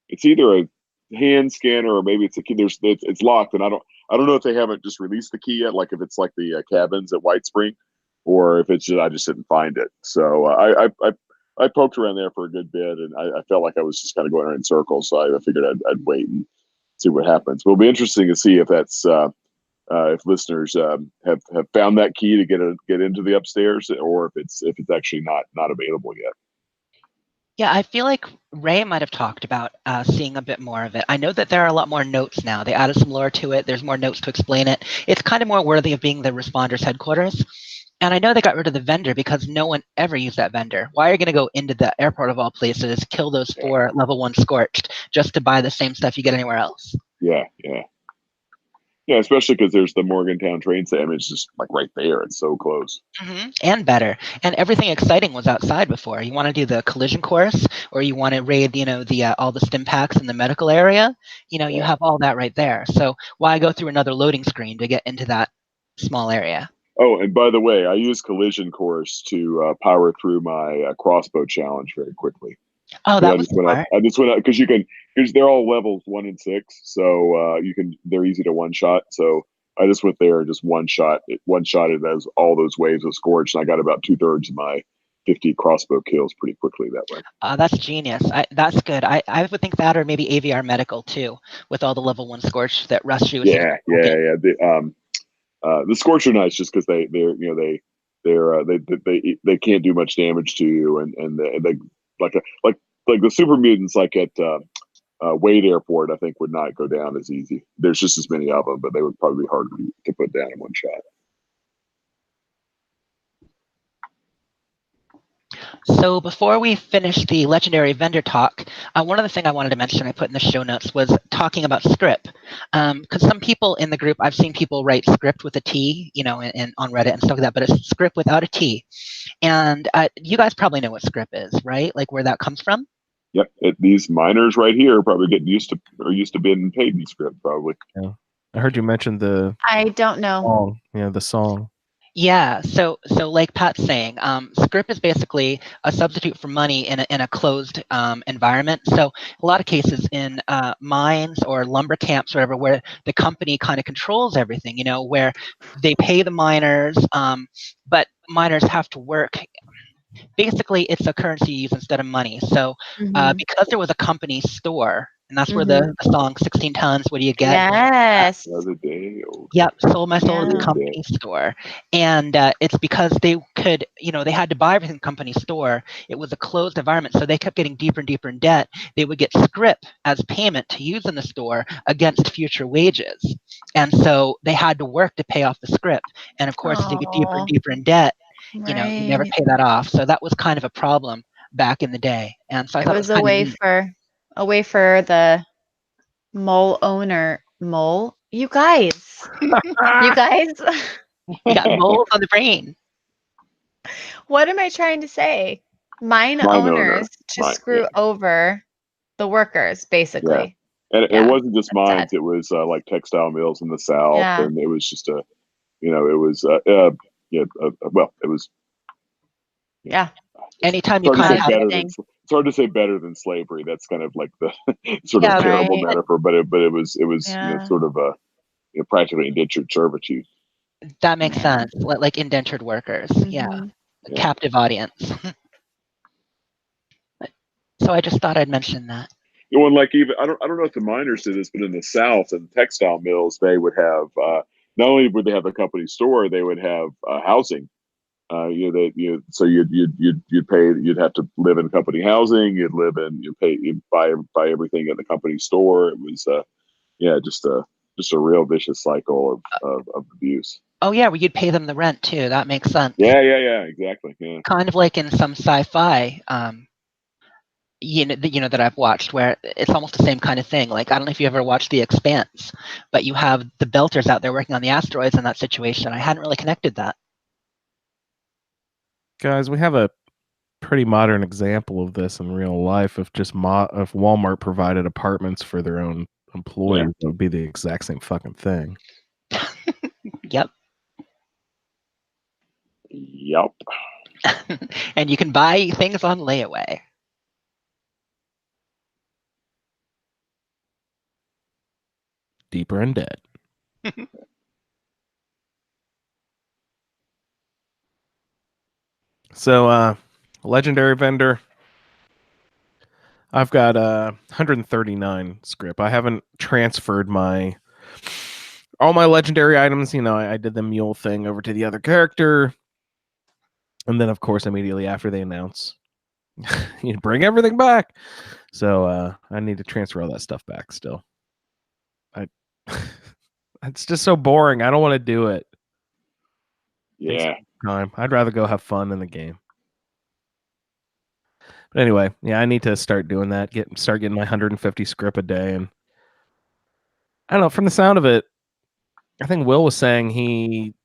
it's either a hand scanner or maybe it's a key. It's locked, and I don't know if they haven't just released the key yet, like if it's like the cabins at White Spring, or if it's just I just didn't find it. So I poked around there for a good bit, and I felt like I was just kind of going around in circles. So I figured I'd wait and see what happens. But it'll be interesting to see if that's if listeners have found that key to get into the upstairs, or if it's actually not available yet. Yeah, I feel like Ray might have talked about seeing a bit more of it. I know that there are a lot more notes now. They added some lore to it. There's more notes to explain it. It's kind of more worthy of being the responders' headquarters. And I know they got rid of the vendor because no one ever used that vendor. Why are you going to go into the airport of all places, kill those 4 level 1 scorched just to buy the same stuff you get anywhere else? Yeah, especially because there's the Morgantown train station. It's just like right there. It's so close. Mm-hmm. And better. And everything exciting was outside before. You want to do the collision course, or you want to raid, the all the stim packs in the medical area. You have all that right there. So why go through another loading screen to get into that small area? Oh, and by the way, I use collision course to power through my crossbow challenge very quickly. Oh, that was smart. I just went out because they're all levels 1 and 6, so they're easy to one shot. So I just went there, just one shot it as all those waves of scorch, and I got about 2/3 of my 50 crossbow kills pretty quickly that way. That's genius. That's good. I would think that, or maybe AVR medical too, with all the level 1 scorch that rush you. Yeah. The scorch are nice just because they can't do much damage to you, and they like the super mutants like at Wade Airport, I think would not go down as easy. There's just as many of them, but they would probably be harder to put down in one shot. So before we finish the legendary vendor talk, one of the things I wanted to mention I put in the show notes was talking about script. Because some people in the group, I've seen people write script with a T, and on Reddit and stuff like that, but it's script without a T. And you guys probably know what script is, right? Like where that comes from? Yep. These miners right here probably getting used to being paid in script, probably. Yeah. I heard you mention the I don't know. song. Yeah, the song. Yeah, so like Pat's saying, script is basically a substitute for money in a closed environment. So a lot of cases in mines or lumber camps, or whatever, where the company kind of controls everything, where they pay the miners, but miners have to work. Basically, it's a currency used instead of money. So Mhm. because there was a company store, and that's where Mhm. the song 16 tons, what do you get? Yes. Another day, old Yep, sold my soul to the Yeah. company store. And it's because they could, they had to buy everything in the company store. It was a closed environment, so they kept getting deeper and deeper in debt. They would get scrip as payment to use in the store against future wages. And so they had to work to pay off the scrip. And of course, as you get deeper and Oh, deeper in debt, you never right. pay that off. So that was kind of a problem back in the day. And so I It thought it was was a kind of way neat. for the mole owner mole. You guys. You guys. You got moles on the brain. What am I trying to say? Mine mine owners owner. to Mine, yeah, screw over the workers, yeah. basically. And it Yeah, wasn't just that's sad. mines; it was like textile mills in the South, Yeah. and it was just it was yeah, well, it was. Yeah. Anytime It's you hard to kind Not of say a have, good better than thing. it's hard to say better than slavery. That's kind of like the sort of yeah, terrible Right. metaphor, but it was Yeah. sort of a practically indentured servitude. that makes Yeah. sense. Like indentured workers. Yeah, Mhm. Yeah. captive audience. So I just thought I'd mention that. Well, and like even I don't know if the miners did this, but in the South and textile mills, they would have not only would they have a company store, they would have housing. So you'd pay, you'd have to live in company housing, you'd buy everything in the company store. It was just a real vicious cycle of abuse. Oh yeah, well, you'd pay them the rent too. That makes sense. Yeah, exactly. Yeah. Kind of like in some sci-fi, that I've watched, where it's almost the same kind of thing. Like I don't know if you ever watched The Expanse, but you have the Belters out there working on the asteroids in that situation. I hadn't really connected that. Guys, we have a pretty modern example of this in real life. If just if Walmart provided apartments for their own employees, it would be the exact same fucking thing. Yep. Yep. And you can buy things on layaway. Deeper in debt. So, legendary vendor. I've got 139 script. I haven't transferred all my legendary items. I did the mule thing over to the other character, and then of course immediately after they announce, you bring everything back. So I need to transfer all that stuff back still. It's just so boring. I don't want to do it. Yeah. Time. I'd rather go have fun in the game. But anyway, yeah, I need to start doing that. Start getting my 150 script a day, and I don't know. From the sound of it, I think Will was saying he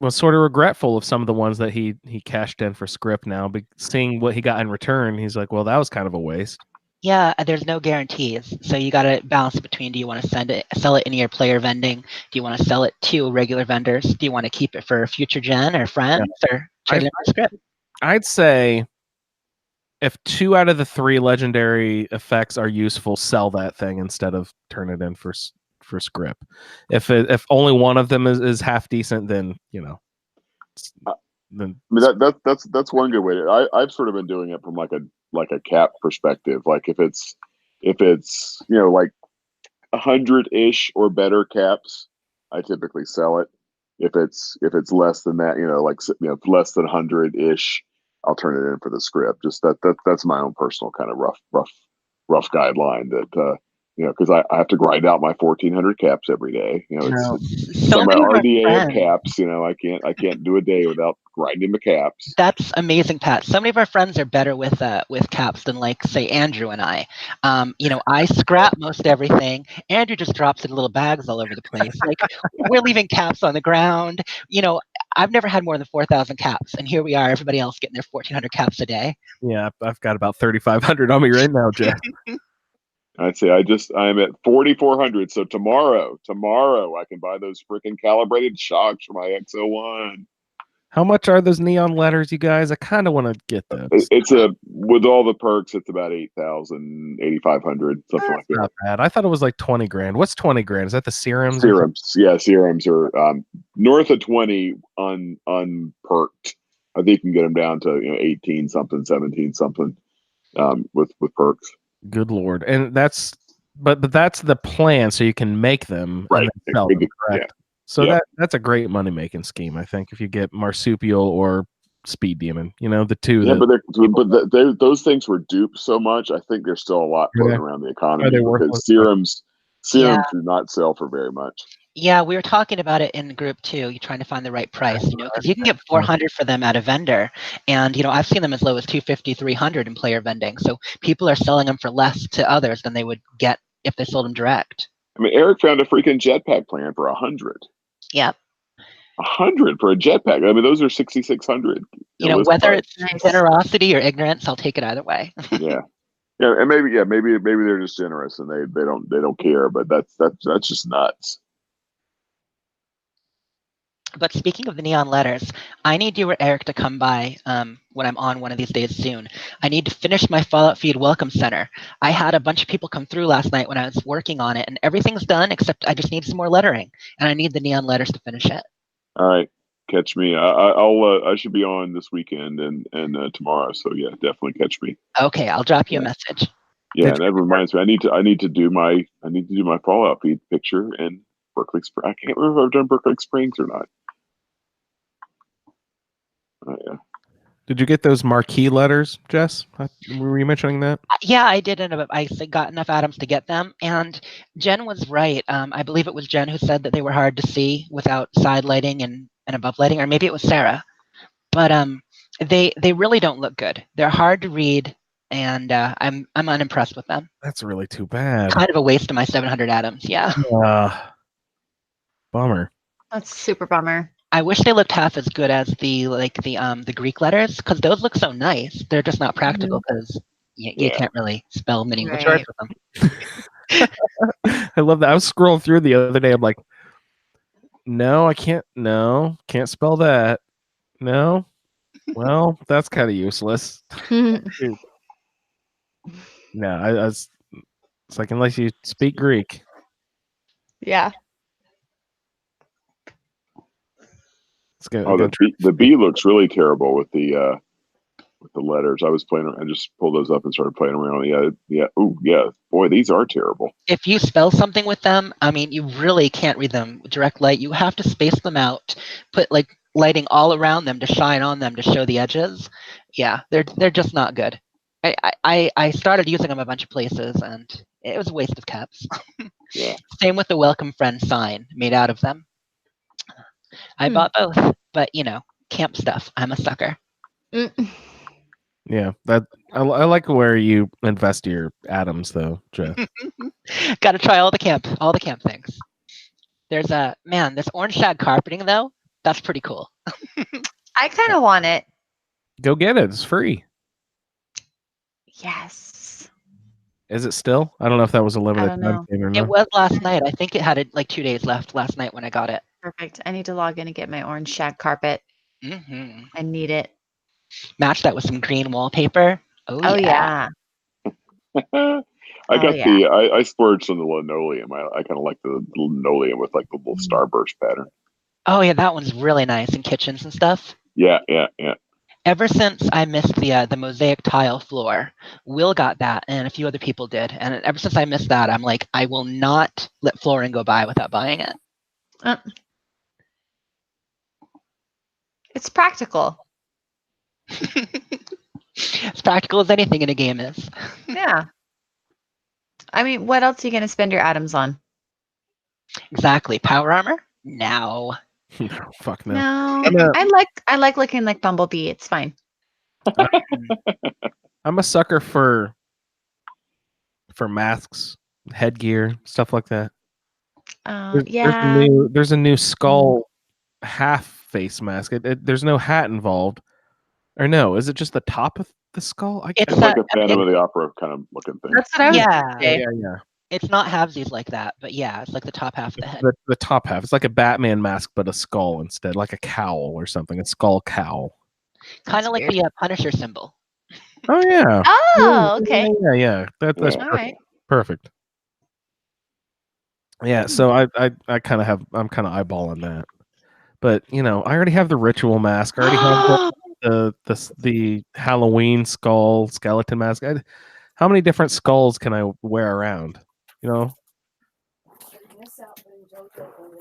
was sort of regretful of some of the ones that he cashed in for script now, but seeing what he got in return, he's like, well, that was kind of a waste. Yeah, there's no guarantees. So you got to balance between, do you want to sell it in your player vending? Do you want to sell it to regular vendors? Do you want to keep it for future gen or friends or trade it in for script? I'd say if 2 out of the 3 legendary effects are useful, sell that thing instead of turn it in for script. If only one of them is half decent, then then I mean that's one good way to. I've sort of been doing it from like a cap perspective. Like if it's like 100-ish or better caps, I typically sell it. If it's less than that, less than 100-ish, I'll turn it in for the script. Just that's my own personal kind of rough guideline that because I have to grind out my 1,400 caps every day. It's So some of my many of our RDA of friends, caps. I can't do a day without grinding the caps. that's amazing, Pat. So many of our friends are better with caps than, like, say, Andrew and I. I scrap most everything. Andrew just drops it in little bags all over the place. Like, we're leaving caps on the ground. I've never had more than 4,000 caps, and here we are, everybody else getting their 1,400 caps a day. yeah, I've got about 3,500 on me right now, Jeff. I'd say I'm at 4,400. So tomorrow I can buy those freaking calibrated shocks for my XO1. How much are those neon letters, you guys? I kind of want to get those. It's with all the perks, it's about 8,000, 8,500, something like that. Not bad. I thought it was like 20 grand. What's 20 grand? Is that the serums? Serums, yeah, serums are north of 20 unperked. I think you can get them down to 18 something, 17 something with perks. Good Lord. And that's that's the plan, so you can make them Right. and then sell them, correct? Yeah. So Yeah. that's a great money making scheme, I think, if you get marsupial or speed demon, the two. Yeah, that, but those things were duped so much. I think there's still a lot Are they? floating around the economy they because worthless? serums Yeah. do not sell for very much. Yeah, we were talking about it in the group too. You're trying to find the right price, because you can get 400 for them at a vendor, and I've seen them as low as 250, 300 in player vending. So people are selling them for less to others than they would get if they sold them direct. I mean, Eric found a freaking jetpack plan for 100. Yep. 100 for a jetpack. I mean, those are 6,600. Whether price. it's generosity or ignorance, I'll take it either way. Yeah, and maybe they're just generous and they don't care. But that's just nuts. But speaking of the neon letters, I need you or Eric to come by when I'm on one of these days soon. I need to finish my Fallout Feed Welcome Center. I had a bunch of people come through last night when I was working on it, and everything's done except I just need some more lettering, and I need the neon letters to finish it. All right, catch me. I should be on this weekend and tomorrow. So yeah, definitely catch me. Okay, I'll drop you a message. Yeah, and that reminds me, I need to do my Fallout Feed picture in Berkeley Springs. I can't remember if I've done Berkeley Springs or not. Yeah. Did you get those marquee letters, Jess? Were you mentioning that? Yeah, I did. I got enough atoms to get them, and Jen was right. I believe it was Jen who said that they were hard to see without side lighting and above lighting, or maybe it was Sarah. But they really don't look good. They're hard to read, and I'm unimpressed with them. That's really too bad. Kind of a waste of my 700 atoms. Yeah. Bummer. That's super bummer. I wish they looked half as good as the Greek letters, because those look so nice. They're just not practical because you can't really spell medieval charts with them. I love that. I was scrolling through the other day. I'm like, no, I can't. No, can't spell that. No. Well, that's kind of useless. No, it's like unless you speak Greek. Yeah. It's good. Oh, the B looks really terrible with the letters. I was playing. I just pulled those up and started playing around. Yeah. Oh, yeah. Boy, these are terrible. If you spell something with them, I mean, you really can't read them direct light. You have to space them out, put lighting all around them to shine on them to show the edges. Yeah, they're just not good. I started using them a bunch of places, and it was a waste of caps. Yeah. Same with the welcome friend sign made out of them. I bought both, but camp stuff. I'm a sucker. Yeah, that I like where you invest your atoms, though, Jeff. Got to try all the camp things. There's this orange shag carpeting though. That's pretty cool. I kind of want it. Go get it. It's free. Yes. Is it still? I don't know if that was a limited don't time know. thing or It not. was last night. I think it had 2 days left last night when I got it. Perfect. I need to log in and get my orange shag carpet. Mm-hmm. I need it. Match that with some green wallpaper. Oh yeah. I splurged on the linoleum. I kind of like the linoleum with the little starburst pattern. Oh yeah, that one's really nice in kitchens and stuff. Yeah. Ever since I missed the mosaic tile floor, Will got that, and a few other people did. And ever since I missed that, I'm like, I will not let flooring go by without buying it. It's practical. As practical as anything in a game is. Yeah. I mean, what else are you going to spend your atoms on? Exactly. Power armor? No. Fuck no. No. I like looking like Bumblebee. It's fine. I'm a sucker for masks, headgear, stuff like that. Yeah. There's a new skull half face mask. There's no hat involved. Or no, is it just the top of the skull. It's It's like a it- Phantom of the Opera kind of looking thing. That's what I was Yeah. gonna say. yeah. it's not halvesies like that, but yeah, it's like the top half of the head. The top half. It's like a Batman mask, but a skull instead, like a cowl or something. A skull cowl. Kind of like weird. the Punisher symbol. Oh yeah. Oh, okay. Yeah. That's Yeah. All right. perfect. Yeah. So I kind of have. I'm kind of eyeballing that. But I already have the ritual mask. I already have the Halloween skeleton mask. How many different skulls can I wear around?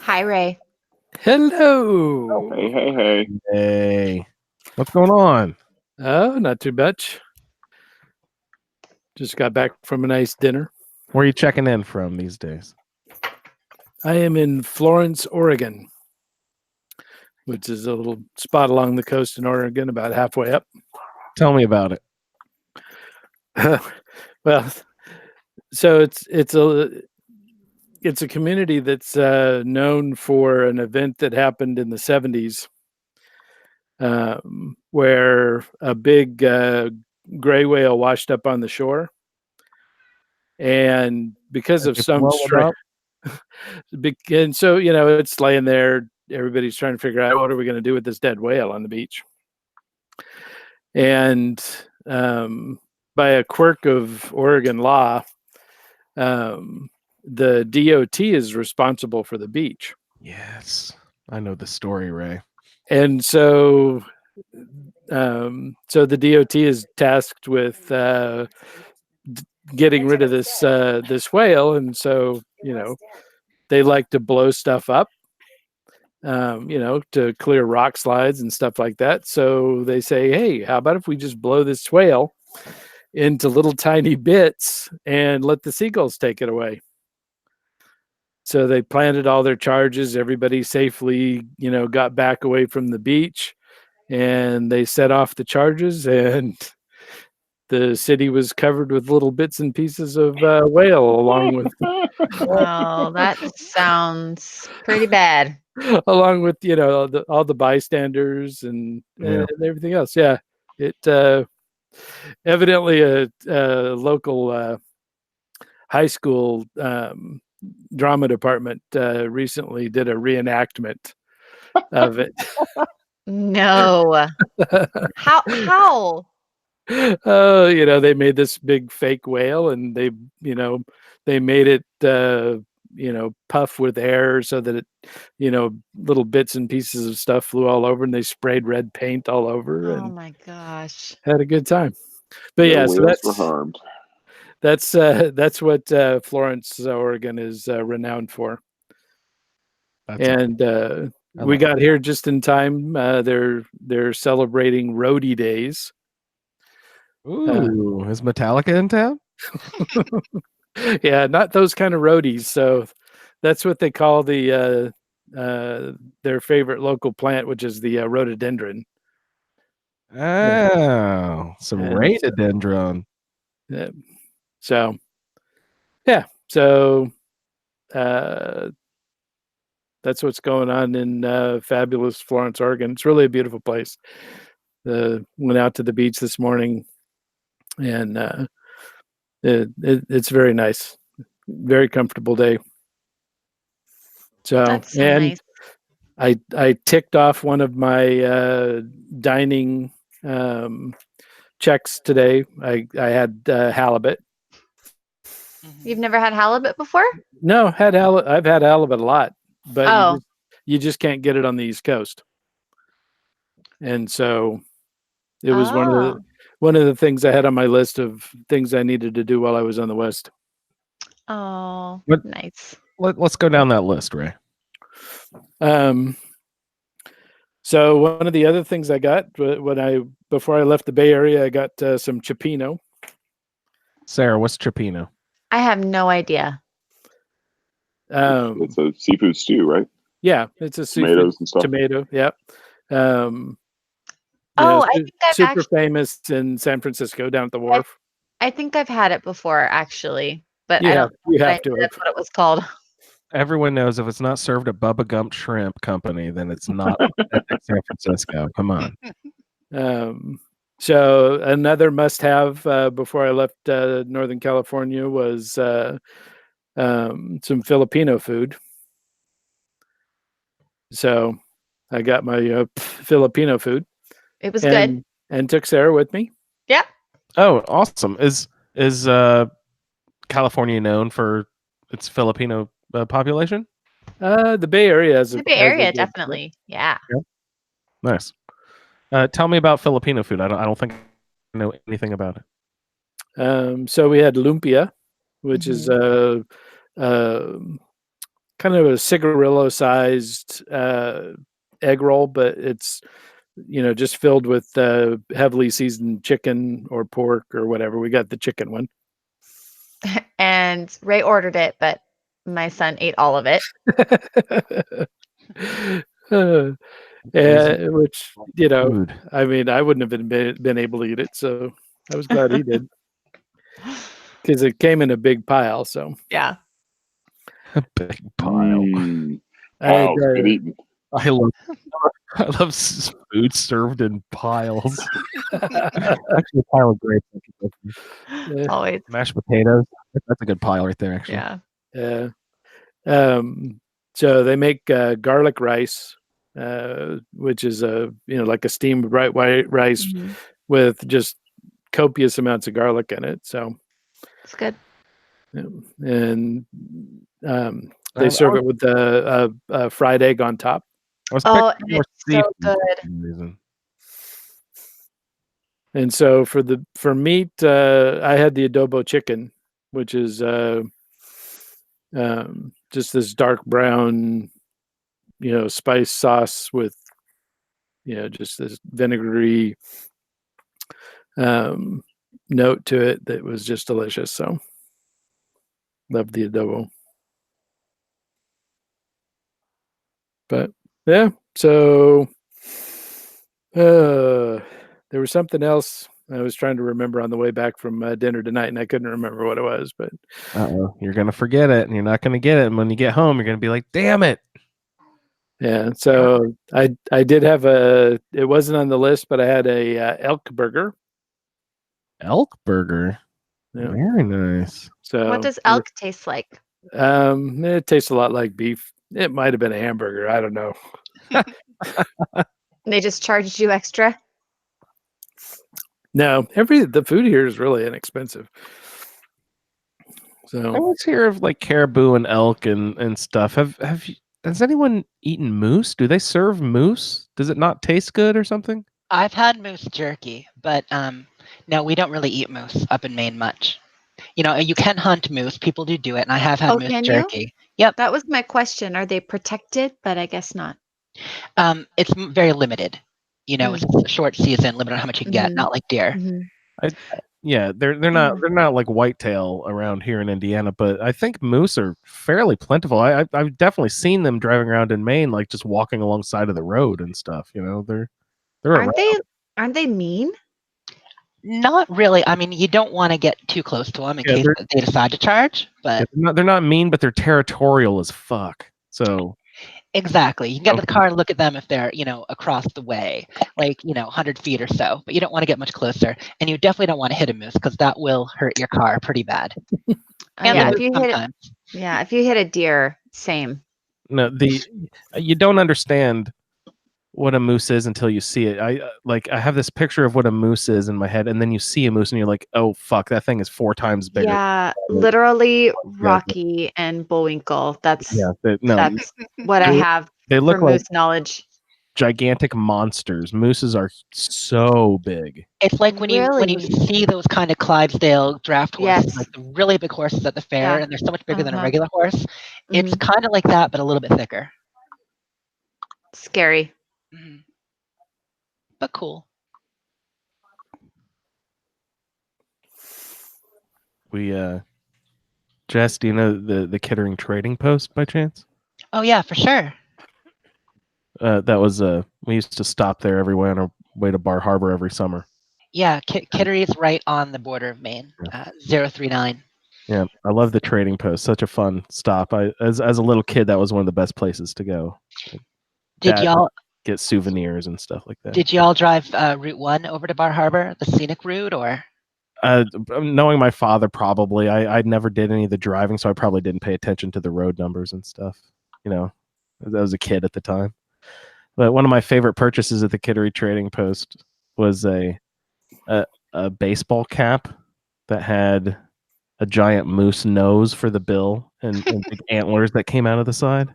Hi, Ray. Hello. Hey. Hey, what's going on? Oh, not too much. Just got back from a nice dinner. Where are you checking in from these days? I am in Florence, Oregon, which is a little spot along the coast in Oregon, about halfway up. Tell me about it. Well, so it's a community that's known for an event that happened in the 70s, where a big gray whale washed up on the shore, and because Did of they some blow it up? and so it's laying there. Everybody's trying to figure out what are we going to do with this dead whale on the beach. And by a quirk of Oregon law, the DOT is responsible for the beach. Yes, I know the story, Ray. And so the DOT is tasked with getting rid of this whale, and so they like to blow stuff up, to clear rock slides and stuff like that. So they say, hey, how about if we just blow this whale into little tiny bits and let the seagulls take it away? So they planted all their charges. Everybody safely, got back away from the beach, and they set off the charges, and the city was covered with little bits and pieces of whale, along with Oh, that sounds pretty bad. along with all the bystanders and everything else. Yeah, it evidently a local high school drama department recently did a reenactment of it. No. How? Oh, they made this big fake whale, and they made it puff with air so that it little bits and pieces of stuff flew all over, and they sprayed red paint all over Oh and my gosh. had a good time. But No yeah, so whales were harmed. that's what Florence, Oregon is renowned for. That's And I we love got here just in time. They're celebrating Roadie Days. Ooh, is Metallica in town? Yeah, not those kind of roadies. So that's what they call their favorite local plant, which is the rhododendron. Oh, some And rhododendron. so yeah, so that's what's going on in fabulous Florence, Oregon. It's really a beautiful place. Went out to the beach this morning, and it's very nice, very comfortable day. So That's so and nice. I ticked off one of my dining checks today. I had halibut. You've never had halibut before? No, I've had halibut a lot, but Oh. you just can't get it on the East Coast. And so it was one of the things I had on my list of things I needed to do while I was on the West. Oh, What- nice. Let's go down that list, Ray. So one of the other things I got before I left the Bay Area, I got some cioppino. Sarah, what's Cioppino? I have no idea. It's a seafood stew, right? Yeah, it's a Tomatoes and stuff. tomato. Yeah. I think I've super famous in San Francisco down at the wharf. I think I've had it before, actually, but You I have- don't you know have that to that's have. what it was called. Everyone knows if it's not served at Bubba Gump Shrimp Company, then it's not authentic San Francisco. Come on. So another must-have before I left Northern California was some Filipino food. So I got my Filipino food It was good. and took Sarah with me. Yeah. Oh, awesome! Is California known for its Filipino population? The Bay Area has The a, Bay has a Area, good- definitely. Yeah. Nice. Tell me about Filipino food. I don't think I know anything about it. So we had lumpia, which is Mhm. kind of a cigarillo-sized egg roll, but it's just filled with heavily seasoned chicken or pork or whatever. We got the chicken one. And Ray ordered it, but my son ate all of it. Which Food. I mean, I wouldn't have been able to eat it, so I was glad he did because it came in a big pile. So Yeah. A big pile. I had, Piles, good eating. I love food served in piles. Actually, a pile of grapes. I could go for. Always. Mashed potatoes. That's a good pile right there. Actually. Yeah. Yeah. So they make garlic rice, which is like a steamed white rice Mhm. with just copious amounts of garlic in it. So It's good. and they I serve was- it with a fried egg on top. I was Oh, picturing and more it's so seafood for good. some reason. And so for meat, I had the adobo chicken, which is just this dark brown, spice sauce with, just this vinegary note to it that was just delicious. So loved the adobo. But yeah, so there was something else I was trying to remember on the way back from dinner tonight, and I couldn't remember what it was. But You're gonna forget it, and you're not gonna get it. And when you get home, you're gonna be like, "Damn it!" yeah, so I did have it wasn't on the list, but I had a elk burger. Elk burger. Yeah. Very nice. So What does elk taste like? It tastes a lot like beef. It might have been a hamburger. I don't know. They just charged you extra? No, the food here is really inexpensive. I So always hear of like caribou and elk and stuff. Has anyone eaten moose? Do they serve moose? Does it not taste good or something? I've had moose jerky, but no, we don't really eat moose up in Maine much. You can hunt moose. People do it, and I have had Oh, moose can you? jerky. Yep. That was my question. Are they protected? But I guess not. It's very limited. It's a short season, limited on how much you can get. Mhm. Not like deer. Mhm. Yeah, they're not like whitetail around here in Indiana, but I think moose are fairly plentiful. I've definitely seen them driving around in Maine, like just walking alongside of the road and stuff. They're around. Aren't they mean? Not really. I mean, you don't want to get too close to them in Yeah, case they decide to charge. But They're not mean, but they're territorial as fuck. So exactly, you can get in the car and look at them if they're across the way, like 100 feet or so. But you don't want to get much closer, and you definitely don't want to hit a moose because that will hurt your car pretty bad. And Yeah, the if you moose hit it, sometimes. yeah, if you hit a deer, same. no, you don't understand what a moose is until you see it. I have this picture of what a moose is in my head, and then you see a moose, and you're like, "Oh fuck, that thing is 4 times bigger." Yeah, literally Rocky and Bullwinkle. That's that's what I have They for look like moose knowledge. gigantic monsters. Mooses are so big. It's like when you Really? see those kind of Clydesdale draft horses, Yes. like the really big horses at the fair, Yeah. and they're so much bigger than a Uh-huh. regular horse. It's Mhm. kind of like that, but a little bit thicker. Scary. Mhm. But cool. We Jess, do you know the Kittering Trading Post by chance? Oh yeah, for sure. That was we used to stop there every way on our way to Bar Harbor every summer. Yeah, Kittery is right on the border of Maine. 039. Yeah, I love the Trading Post. Such a fun stop. As a little kid, that was one of the best places to go. Did Dad- y'all get souvenirs and stuff like that. Did you all drive Route 1 over to Bar Harbor, the scenic route, or? Knowing my father, probably. I never did any of the driving, so I probably didn't pay attention to the road numbers and stuff. You know, I was a kid at the time. But one of my favorite purchases at the Kittery Trading Post was a baseball cap that had a giant moose nose for the bill and big antlers that came out of the side.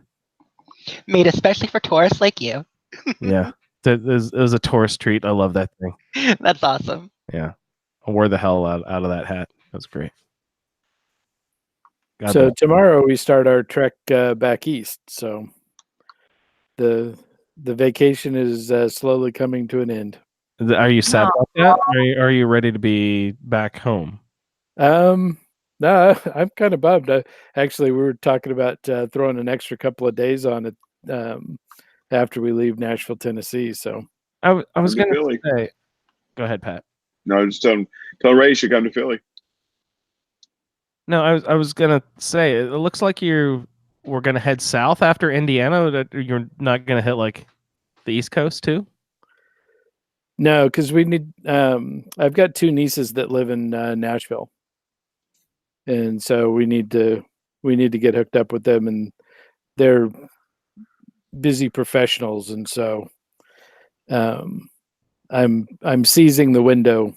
Made especially for tourists like you. Yeah, it was a tourist treat. I love that thing. That's awesome. Yeah, I wore the hell out of that hat. That's great. God So bless. tomorrow we start our trek back east. So the vacation is slowly coming to an end. Are you sad about that? Are you ready to be back home? No, I'm kind of bummed. Actually, we were talking about throwing an extra couple of days on it after we leave Nashville, Tennessee. So I was Come going to to Philly. say, go ahead, Pat. No, just tell Ray you should come to Philly. No, I was going to say, it looks like we're going to head south after Indiana. That you're not going to hit like the East Coast too? no, because we need. I've got two nieces that live in Nashville, and so we need to get hooked up with them, and they're busy professionals, and so I'm seizing the window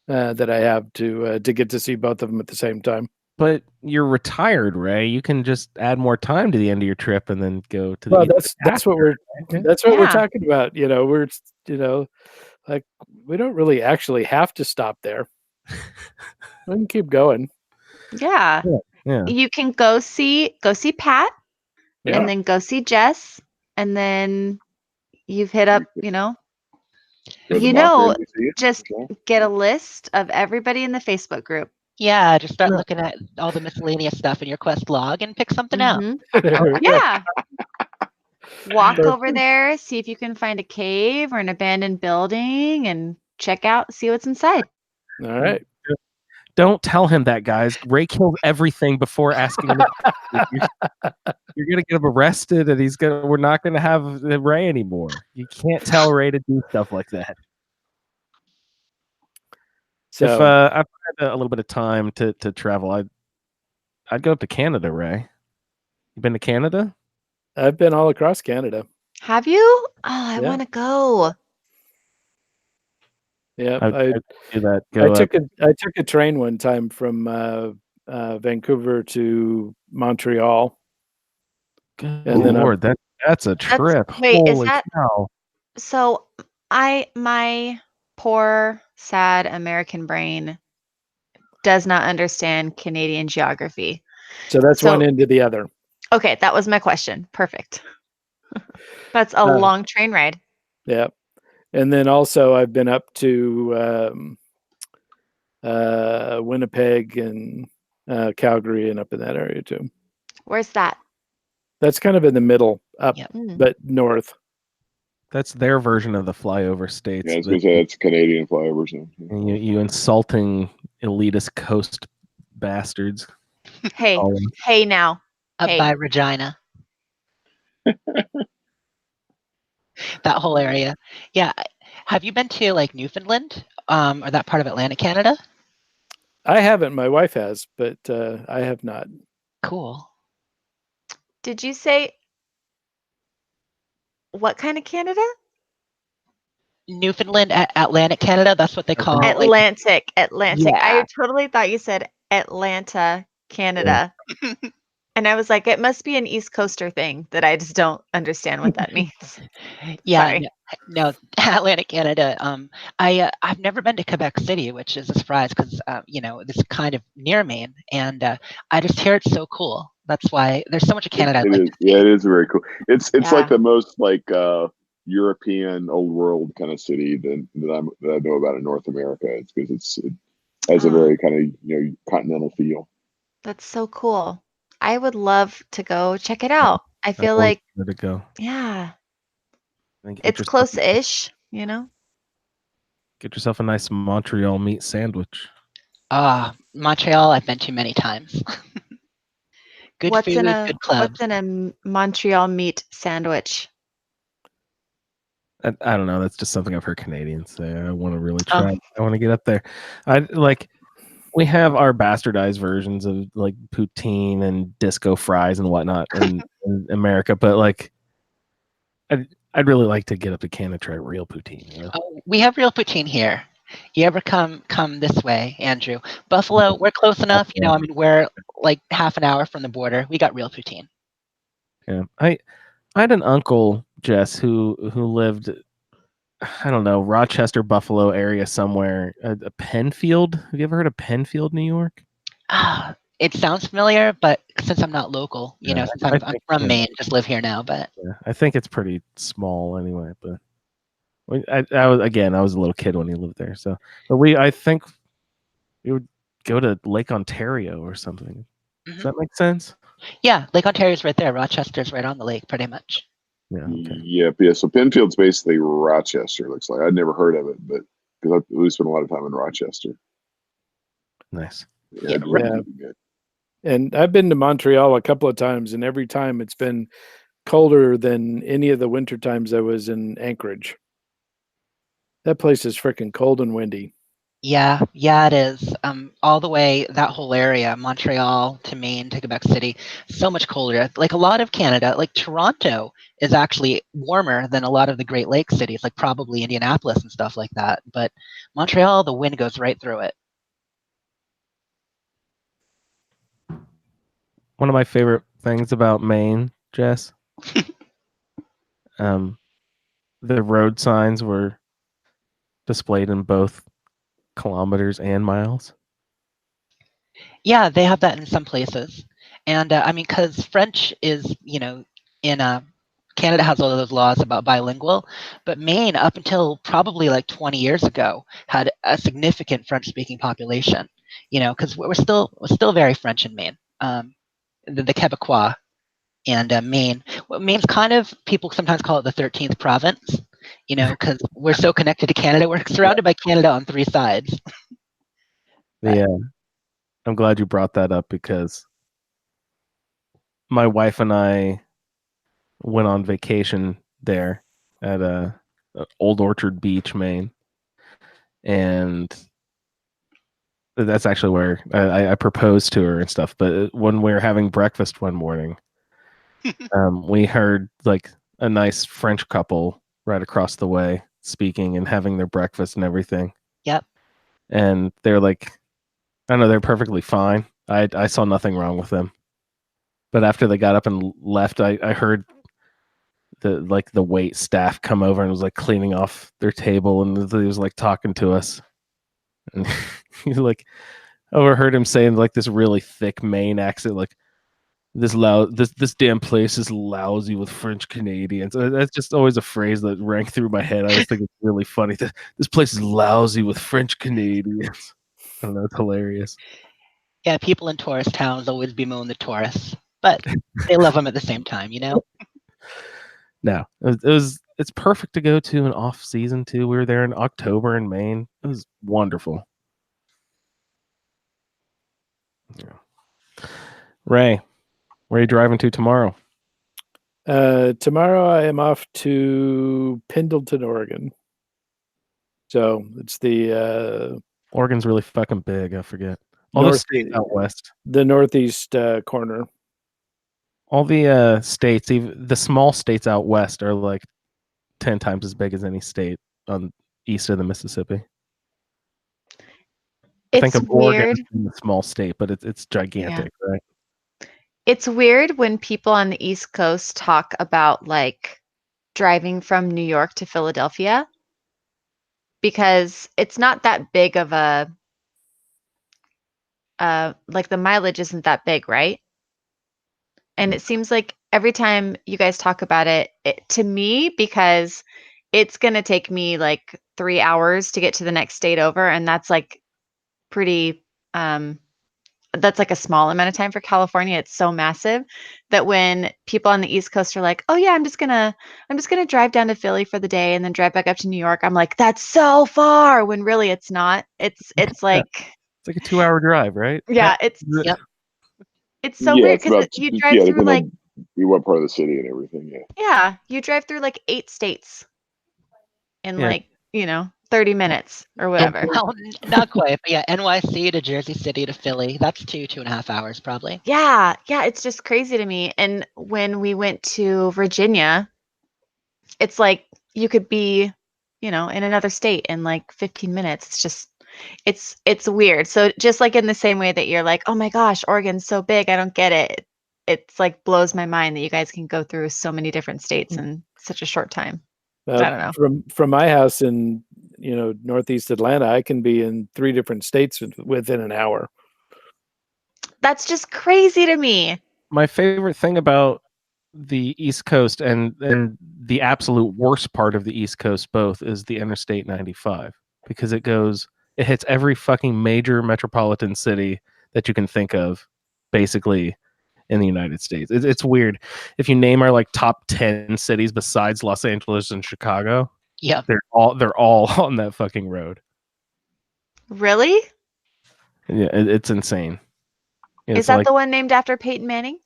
that I have to get to see both of them at the same time. But you're retired, Ray. You can just add more time to the end of your trip and then go to the. Well, East that's what we're Okay. that's what we're Yeah. talking about. We're like we don't really actually have to stop there. We can keep going. Yeah. Yeah. You can go see Pat Yeah. and then go see Jess, and then you've hit up, Go to the You Mothman know, Museum just as well. get a list of everybody in the Facebook group. Yeah, just start looking at all the miscellaneous stuff in your Quest log and pick something out. Mhm. Yeah. Walk Perfect. over there, see if you can find a cave or an abandoned building and check out, see what's inside. All right. Don't tell him that, guys. Ray killed everything before asking him. You're gonna get him arrested, and we're not gonna have Ray anymore. You can't tell Ray to do stuff like that. So If I've had a little bit of time to travel, I'd go up to Canada, Ray. You been to Canada? I've been all across Canada. Have you? Oh, I Yeah. want to go. Yeah, I'd do that. I took a train one time from Vancouver to Montreal. Good and then Lord, that's a trip. Wait, is Holy that- cow. So my poor, sad American brain does not understand Canadian geography. So that's So- one end to the other. Okay, that was my question. Perfect. That's a long train ride. Yeah. And then also I've been up to Winnipeg and Calgary and up in that area too. Where's that? That's kind of in the middle, up, Yep. but north. That's their version of the flyover states. Yeah, I was going to say that's Canadian flyover zone. And you insulting elitist coast bastards. Hey, Oh, hey now. Up Hey. by Regina. That whole area. Yeah. Have you been to like Newfoundland or that part of Atlantic Canada? I haven't. My wife has, but I have not. Cool. Did you say what kind of Canada? Newfoundland, Atlantic Canada. That's what they call like, Atlantic. I Yeah. totally thought you said Atlanta, Canada. And I was like, it must be an East Coaster thing that I just don't understand what that means. yeah. Sorry. No, Atlantic Canada. I've never been to Quebec City, which is a surprise because this is kind of near Maine, and I just hear it's so cool. That's why there's so much of Canada. I'd It like is. to see. Yeah, it is very cool. It's Yeah. like the most like European old world kind of city that I know about in North America. It's because it has a very kind of continental feel. That's so cool. I would love to go check it out. I feel like, where to go. yeah, And get it's yourself- close-ish, Get yourself a nice Montreal meat sandwich. Montreal, I've been to many times. Good What's food, good clubs. What's in a Montreal meat sandwich? I don't know. That's just something I've heard Canadians say. I want to really Oh. try. I want to get up there. I like. We have our bastardized versions of like poutine and disco fries and whatnot in America, but like, I'd really like to get up to Canada, try real poutine. You know? Oh, we have real poutine here. You ever come this way, Andrew? Buffalo, we're close enough. You know, I mean, we're like half an hour from the border. We got real poutine. Yeah, I had an uncle, Jess, who lived, I don't know, Rochester, Buffalo area somewhere. A Penfield. Have you ever heard of Penfield, New York? Ah, it sounds familiar, but since I'm not local, you know, Yeah, since I I'm think, from yeah, Maine, just live here now. But yeah, I think it's pretty small anyway. But I was a little kid when he lived there. So, but I think we would go to Lake Ontario or something. Does Mhm. that make sense? Yeah, Lake Ontario's right there. Rochester's right on the lake, pretty much. Yeah. Okay. Yep, yeah. So Penfield's basically Rochester. Looks like I'd never heard of it, but because we spent a lot of time in Rochester. Nice. Yeah, Yeah, it'd be Yeah. good. And I've been to Montreal a couple of times, and every time it's been colder than any of the winter times I was in Anchorage. That place is freaking cold and windy. Yeah, it is. All the way that whole area, Montreal to Maine to Quebec City, so much colder. Like a lot of Canada, like Toronto is actually warmer than a lot of the Great Lakes cities, like probably Indianapolis and stuff like that. But Montreal, the wind goes right through it. One of my favorite things about Maine, Jess, um, the road signs were displayed in both kilometers and miles. Yeah, they have that in some places. And I mean, because French is, you know, in Canada has all of those laws about bilingual, but Maine, up until probably like 20 years ago, had a significant French-speaking population. You know, because we're still very French in Maine. The Quebecois and Maine. Well, Maine's kind of people sometimes call it the 13th province. You know, because we're so connected to Canada. We're surrounded by Canada on three sides. Yeah, I'm glad you brought that up because my wife and I went on vacation there at Old Orchard Beach, Maine, and that's actually where I proposed to her and stuff. But when we were having breakfast one morning, we heard like a nice French couple right across the way speaking and having their breakfast and everything. Yep. And they're like, I don't know, they're perfectly fine. I saw nothing wrong with them. But after they got up and left, I heard the wait staff come over and was like cleaning off their table, and he was like talking to us, and he like overheard him saying like this really thick Maine accent, like this damn place is lousy with French Canadians. That's just always a phrase that rang through my head. I always think it's really funny that this place is lousy with French Canadians. I don't know, it's hilarious. Yeah, people in tourist towns always bemoan the tourists, but they love them at the same time, you know? No, it's perfect to go to an off season too. We were there in October in Maine. It was wonderful. Yeah. Ray, where are you driving to tomorrow? Tomorrow I am off to Pendleton, Oregon. So it's the Oregon's really fucking big. I forget. All the states out west. the northeast corner. All the states, even the small states out west, are like 10 times as big as any state on east of the Mississippi. I think It's of Oregon weird. as a small state, but it's gigantic, right? It's weird when people on the East Coast talk about like driving from New York to Philadelphia because it's not that big of a like the mileage isn't that big, right? And it seems like every time you guys talk about it, to me, because it's going to take me like 3 hours to get to the next state over, and that's like pretty that's like a small amount of time for California. It's so massive that when people on the East Coast are like, "Oh yeah, I'm just gonna drive down to Philly for the day and then drive back up to New York," I'm like, "That's so far." When really it's not. It's like, It's like a 2-hour drive, right? yeah, Yep. it's so Yeah, weird it's because about you drive through depending like on what part of the city and everything. Yeah. yeah, you drive through like 8 states in Yeah. like, 30 minutes or whatever. Well, not quite, but yeah, NYC to Jersey City to Philly. That's 2.5 hours probably. Yeah, it's just crazy to me. And when we went to Virginia, it's like you could be, in another state in like 15 minutes. It's just it's weird. So just like in the same way that you're like, "Oh my gosh, Oregon's so big, I don't get it." It's like blows my mind that you guys can go through so many different states in such a short time. I don't know. From my house in Northeast Atlanta, I can be in 3 different states within an hour. That's just crazy to me. My favorite thing about the East Coast and the absolute worst part of the East Coast both is the Interstate 95, because it hits every fucking major metropolitan city that you can think of, basically, in the United States. It's weird. If you name our like top 10 cities besides Los Angeles and Chicago, Yeah. they're all on that fucking road. Really? Yeah, it's insane. Is It's that like the one named after Peyton Manning?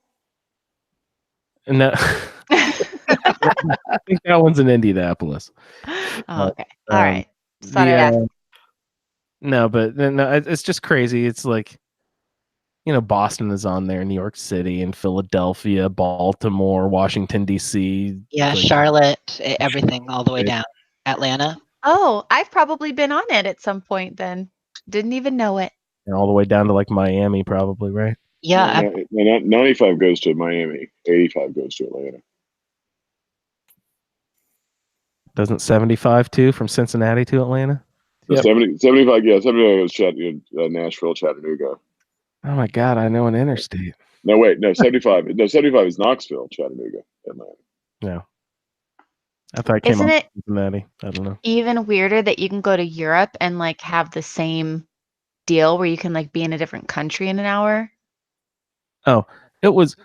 no, I think that one's in Indianapolis. Oh, okay. All right. Just thought The I'd ask. no, but no, it's just crazy. It's like, Boston is on there, New York City, and Philadelphia, Baltimore, Washington D.C. Yeah, like, Charlotte, everything all the way down. Atlanta. Oh, I've probably been on it at some point then. Didn't even know it. and all the way down to like Miami, probably, right? Yeah, 95 goes to Miami. 85 goes to Atlanta. Doesn't 75 too from Cincinnati to Atlanta? So Yep. 75, yeah, 75 goes Nashville, Chattanooga. Oh my God, I know an interstate. No, wait, no, 75. No, 75 is Knoxville, Chattanooga, Atlanta. No. I thought it came Isn't on it Cincinnati. I don't know. even weirder that you can go to Europe and like have the same deal where you can like be in a different country in an hour? Oh, it was.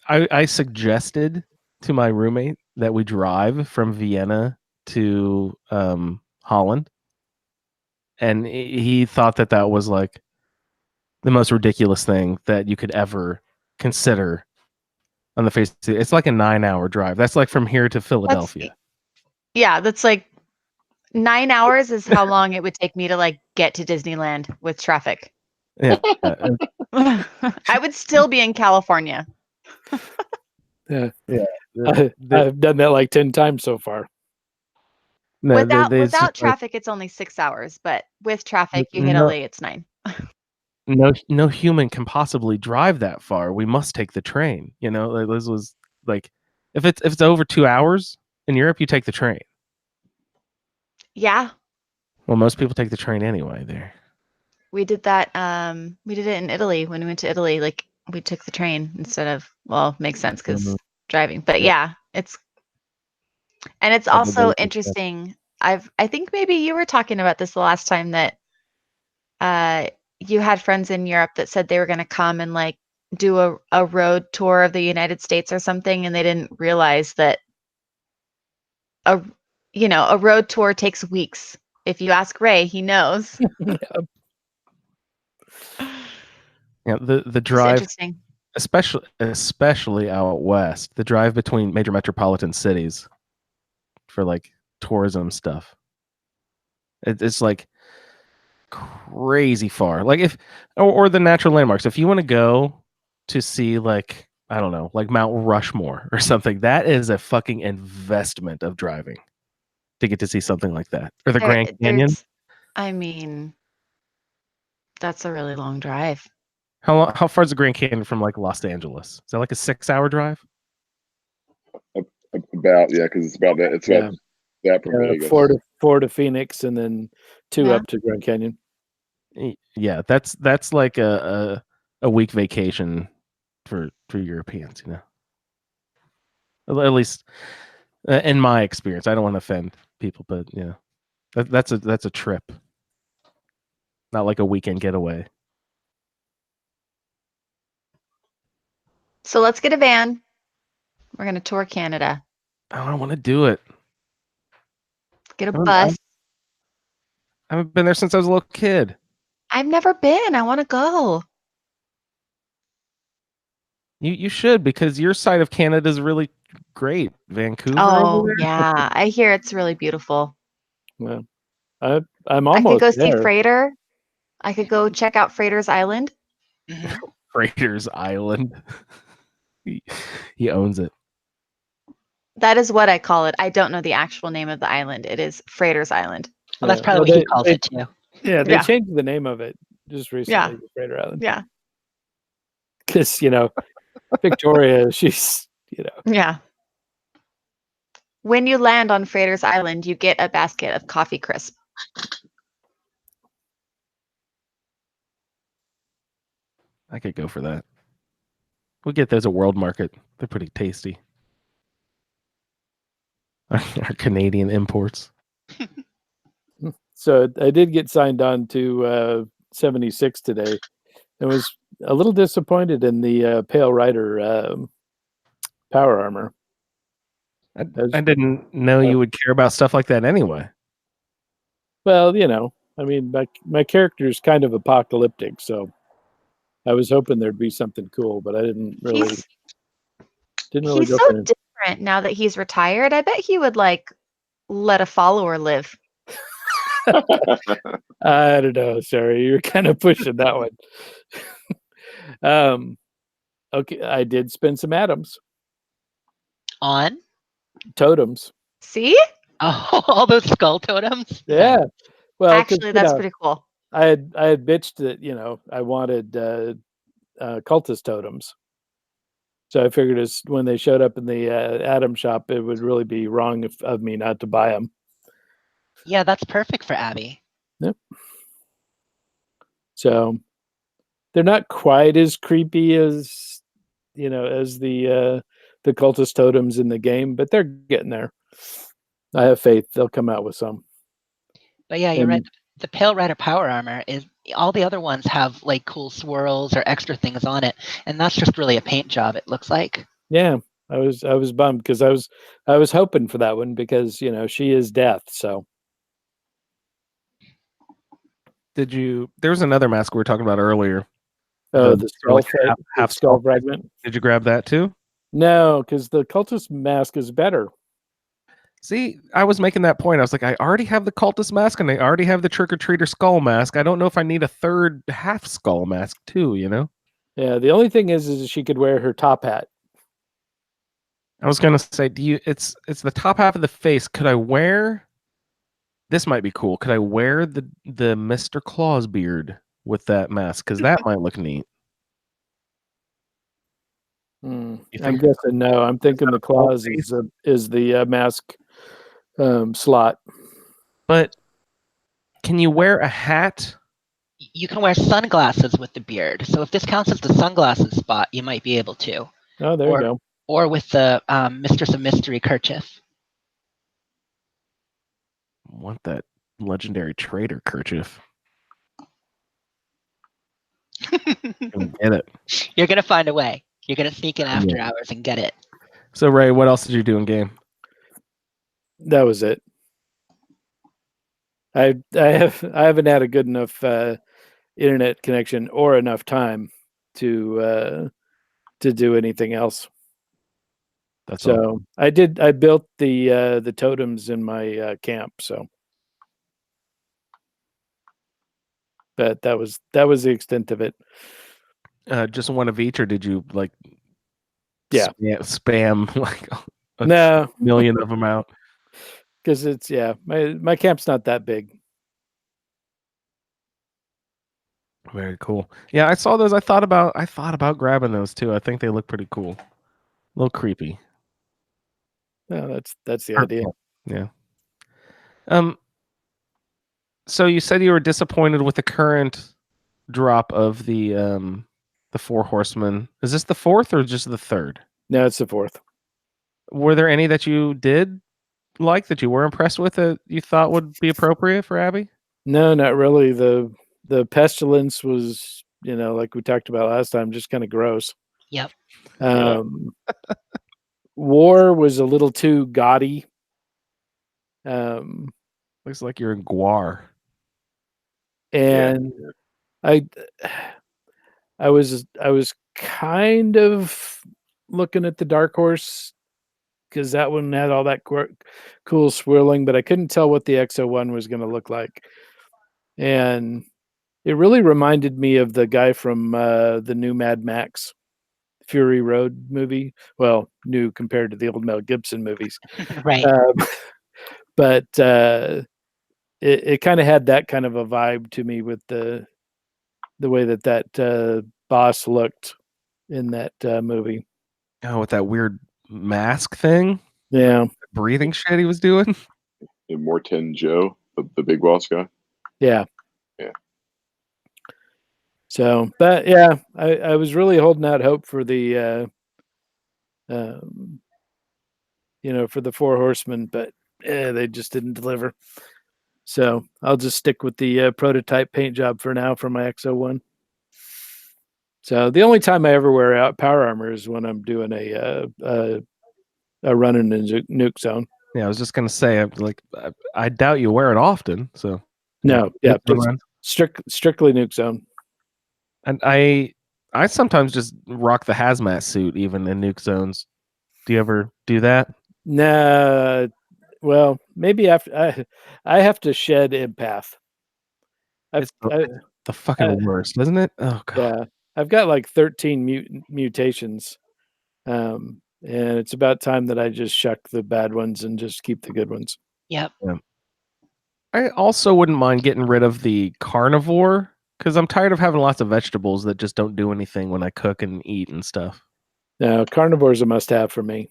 I suggested to my roommate that we drive from Vienna to Holland, and he thought that was like the most ridiculous thing that you could ever consider on the face of it. It's like a 9-hour drive. That's like from here to Philadelphia. That's like 9 hours is how long it would take me to like get to Disneyland with traffic. Yeah. I would still be in California. I've done that like 10 times so far. No, Without traffic, it's only 6 hours, but with traffic, you hit No. LA, it's 9. No human can possibly drive that far. We must take the train. This was like, if it's over 2 hours in Europe, you take the train. Yeah, Well, most people take the train anyway there. we did that. We did it in Italy when we went to Italy. Like we took the train instead of, well, makes sense because driving. But yeah, it's also interesting. I think maybe you were talking about this the last time that you had friends in Europe that said they were going to come and like do a road tour of the United States or something, and they didn't realize that a road tour takes weeks. If you ask Ray, he knows. Yeah, the It's drive, interesting. especially out west, the drive between major metropolitan cities for like tourism stuff. It's like crazy far. Like if or the natural landmarks. If you want to go to see like, I don't know, like Mount Rushmore or something, that is a fucking investment of driving to get to see something like that. Or the Grand Canyon. I mean, that's a really long drive. How far is the Grand Canyon from like Los Angeles? Is that like a 6-hour drive? About, yeah, because it's about that. It's about that from Vegas. 4 to Phoenix, and then 2 up to Grand Canyon. Yeah, that's like a week vacation for Europeans, At least in my experience. I don't want to offend people, but that's a trip, not like a weekend getaway. So let's get a van. We're going to tour Canada. I don't want to do it. Get a bus. I haven't been there since I was a little kid. I've never been. I want to go. You should, because your side of Canada is really great. Vancouver Oh, over there. yeah. I hear it's really beautiful. Well, I'm I could almost go see there. Freighter. I could go check out Freighter's Island. Mhm. Raiders Island. he owns it. That is what I call it. I don't know the actual name of the island. It is Freighter's Island. Well, that's Yeah. probably Well, what he calls it too. Yeah, they Yeah. changed the name of it just recently to Freighter Island. Yeah. Because, Victoria, she's, Yeah. When you land on Freighter's Island, you get a basket of coffee crisp. I could go for that. We'll get those at World Market. They're pretty tasty. Our Canadian imports. so I did get signed on to 76 today. I was a little disappointed in the Pale Rider power armor. I didn't know you would care about stuff like that anyway. Well, I mean, my character is kind of apocalyptic, so I was hoping there'd be something cool, but I didn't really He's go so for it. different now that he's retired. I bet he would let a follower live. I don't know. Sorry, you're kind of pushing that one. Okay, I did spend some atoms, On totems. See? all those skull totems. Yeah. Well, 'cause, Actually, that's pretty cool. I had bitched that I wanted cultist totems. So I figured when they showed up in the atom shop, it would really be wrong of me not to buy them. Yeah, that's perfect for Abby. Yep. So they're not quite as creepy as as the cultist totems in the game, but they're getting there. I have faith they'll come out with some. But yeah, you're right. The Pale Rider power armor is all the other ones have like cool swirls or extra things on it, and that's just really a paint job. It looks like. Yeah, I was bummed because I was hoping for that one because she is death. So There was another mask we were talking about earlier. the skull, like half skull fragment. Did you grab that too? No, because the cultist mask is better. See, I was making that point. I was like, I already have the cultist mask and I already have the trick-or-treater skull mask. I don't know if I need a third half skull mask too, Yeah, the only thing is she could wear her top hat. I was gonna say, it's the top half of the face. Could I wear this might be cool. Could I wear the Mr. Claus beard with that mask? Because that might look neat. I'm think- guessing no. I'm thinking the claws is the mask slot. But can you wear a hat? You can wear sunglasses with the beard. So if this counts as the sunglasses spot, you might be able to. Oh, there you go. Or with the Mistress of Mystery kerchief. I want that legendary trader kerchief. Get it. You're gonna find a way. You're gonna sneak in after hours and get it. So Ray, what else did you do in game? That was it. I haven't had a good enough internet connection or enough time to do anything else. That's so all. I built the totems in my camp. So, but that was the extent of it. Just one of each, or did you spam like no million of them out? Because it's my camp's not that big. Very cool. Yeah, I saw those. I thought about grabbing those too. I think they look pretty cool. A little creepy. No, that's the idea. Yeah. So you said you were disappointed with the current drop of the Four Horsemen. Is this the fourth or just the third? No, it's the fourth. Were there any that you did like that you were impressed with that you thought would be appropriate for Abby? No, not really. The pestilence was, like we talked about last time, just kind of gross. Yep. War was a little too gaudy. Looks like you're in Guar. And I was kind of looking at the Dark Horse because that one had all that cool swirling, but I couldn't tell what the XO1 was going to look like. And it really reminded me of the guy from the new Mad Max Fury Road movie. Well, new compared to the old Mel Gibson movies. Right. But it kind of had that kind of a vibe to me with the way that boss looked in that movie. Oh, with that weird mask thing, Yeah, breathing shit he was doing. Immortan Joe, the big boss guy. yeah. Yeah. So, but yeah, I was really holding out hope for the for the Four Horsemen, but they just didn't deliver. So I'll just stick with the prototype paint job for now for my XO1. So the only time I ever wear out power armor is when I'm doing a run in the nuke zone. Yeah, I was just gonna say, I doubt you wear it often. So No, yeah, nuke zone run. strictly nuke zone. And I sometimes just rock the hazmat suit even in nuke zones. Do you ever do that? Nah, well, maybe after I have to shed empath. It's the fucking worst, isn't it? Oh god. Yeah, I've got like 13 mutations, and it's about time that I just shuck the bad ones and just keep the good ones. Yep. Yeah. I also wouldn't mind getting rid of the carnivore because I'm tired of having lots of vegetables that just don't do anything when I cook and eat and stuff. Now, carnivore's a must-have for me.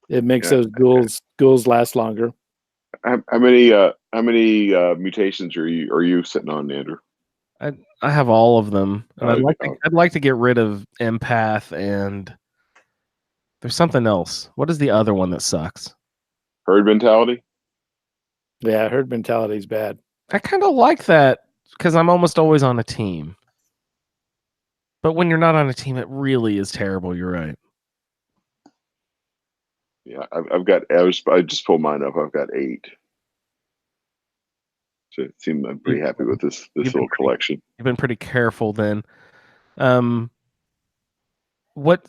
It makes Yeah. those ghouls last longer. How many mutations are you sitting on, Andrew? I have all of them, and Oh, I'd like to get rid of empath and there's something else. What is the other one that sucks? herd mentality. Yeah, herd mentality is bad. I kind of like that because I'm almost always on a team. But when you're not on a team, it really is terrible. You're right. Yeah, I've got. I just pulled mine up. I've got 8. So it seems I'm pretty happy with this little collection. You've been pretty careful then. What?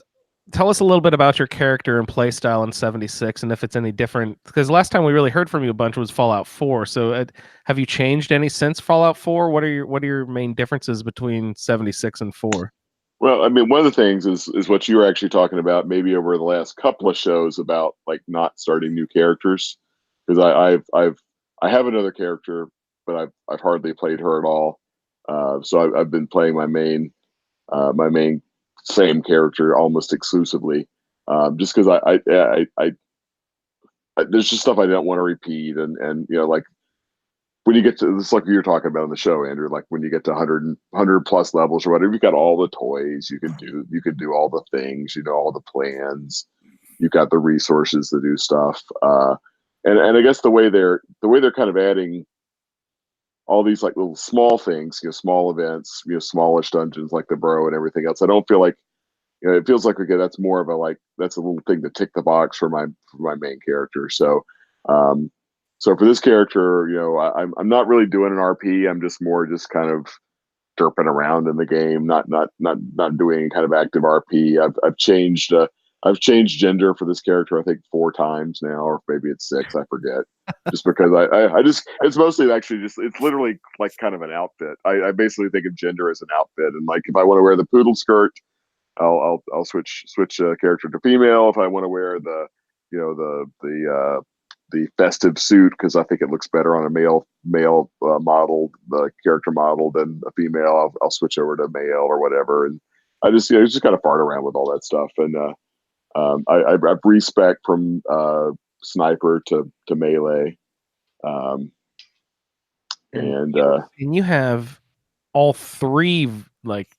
Tell us a little bit about your character and play style in 76, and if it's any different. Because last time we really heard from you a bunch was Fallout 4. So have you changed any since Fallout 4? What are your main differences between 76 and 4? Well, I mean, one of the things is what you were actually talking about maybe over the last couple of shows about like not starting new characters, because I have another character, but I've hardly played her at all. So I've been playing my main same character almost exclusively, just because I there's just stuff I don't want to repeat, and like when you get to this, like you were talking about on the show, Andrew, like when you get to 100 plus levels or whatever, you've got all the toys you can do all the things, all the plans, you've got the resources to do stuff. And I guess the way they're kind of adding all these like little small things, small events, smallish dungeons like the Bro and everything else. I don't feel like, it feels like, okay, that's more of that's a little thing to tick the box for my main character. Um, so for this character, I'm not really doing an RP. I'm just kind of derping around in the game, not doing any kind of active RP. I've changed gender for this character, I think 4 times now, or maybe it's 6, I forget. Just because I just, it's mostly actually just, it's literally like kind of an outfit. I basically think of gender as an outfit, and like if I want to wear the poodle skirt, I'll switch character to female. If I want to wear the the festive suit because I think it looks better on a male model, the character model, than a female, I'll switch over to male or whatever. And I just just kind of fart around with all that stuff. And I respec from sniper to melee. And you have all 3 like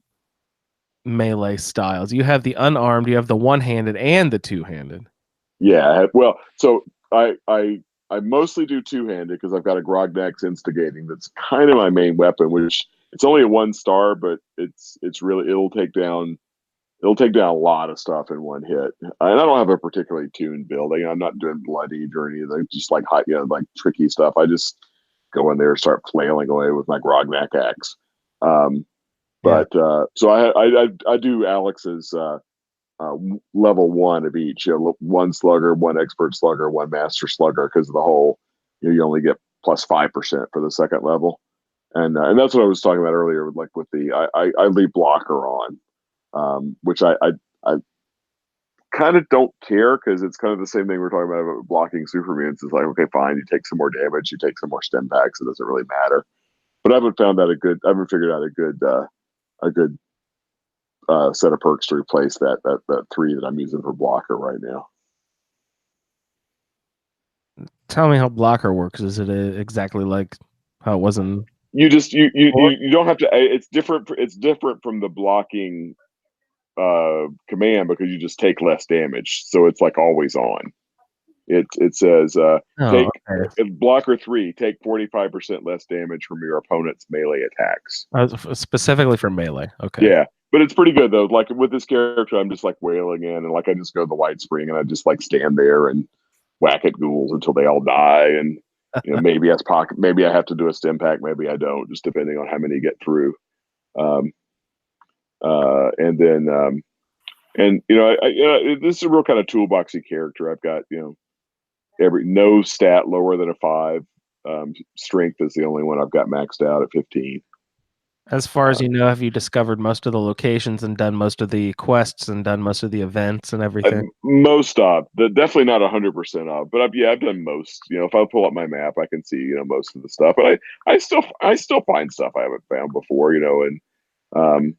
melee styles. You have the unarmed, you have the one-handed, and the two-handed. Yeah, well, so I mostly do two-handed because I've got a Grognax instigating that's kind of my main weapon, which it's only a 1 star, but it's really it'll take down a lot of stuff in 1 hit. And I don't have a particularly tuned build. I'm not doing bloodied or anything, just like like tricky stuff. I just go in there and start flailing away with my Grognak axe. But so I do Alex's level 1 of each. One slugger, one expert slugger, one master slugger, because of the whole. You only get plus 5% for the second level, and that's what I was talking about earlier. With the I leave blocker on, which I kind of don't care, because it's kind of the same thing we're talking about blocking supermutants. It's like, okay, fine, you take some more damage, you take some more stem packs, it doesn't really matter. But I haven't figured out a good set of perks to replace that 3 that I'm using for blocker right now. Tell me how blocker works. Is it exactly like how it was in? You just you don't have to. It's different. It's different from the blocking command, because you just take less damage, so it's like always on. It says take blocker 3, take 45% less damage from your opponent's melee attacks. Specifically for melee. Okay. Yeah, but it's pretty good though. Like with this character, I'm just like wailing in, and like I just go to the White Spring, and I just like stand there and whack at ghouls until they all die. And maybe maybe I have to do a stem pack, maybe I don't, just depending on how many get through. And then this is a real kind of toolboxy character. I've got no stat lower than a 5. Strength is the only one I've got maxed out at 15. As far as you know, have you discovered most of the locations and done most of the quests and done most of the events and everything? Most of, definitely not 100% of, but I've done most. If I pull up my map, I can see most of the stuff. But I still find stuff I haven't found before. And I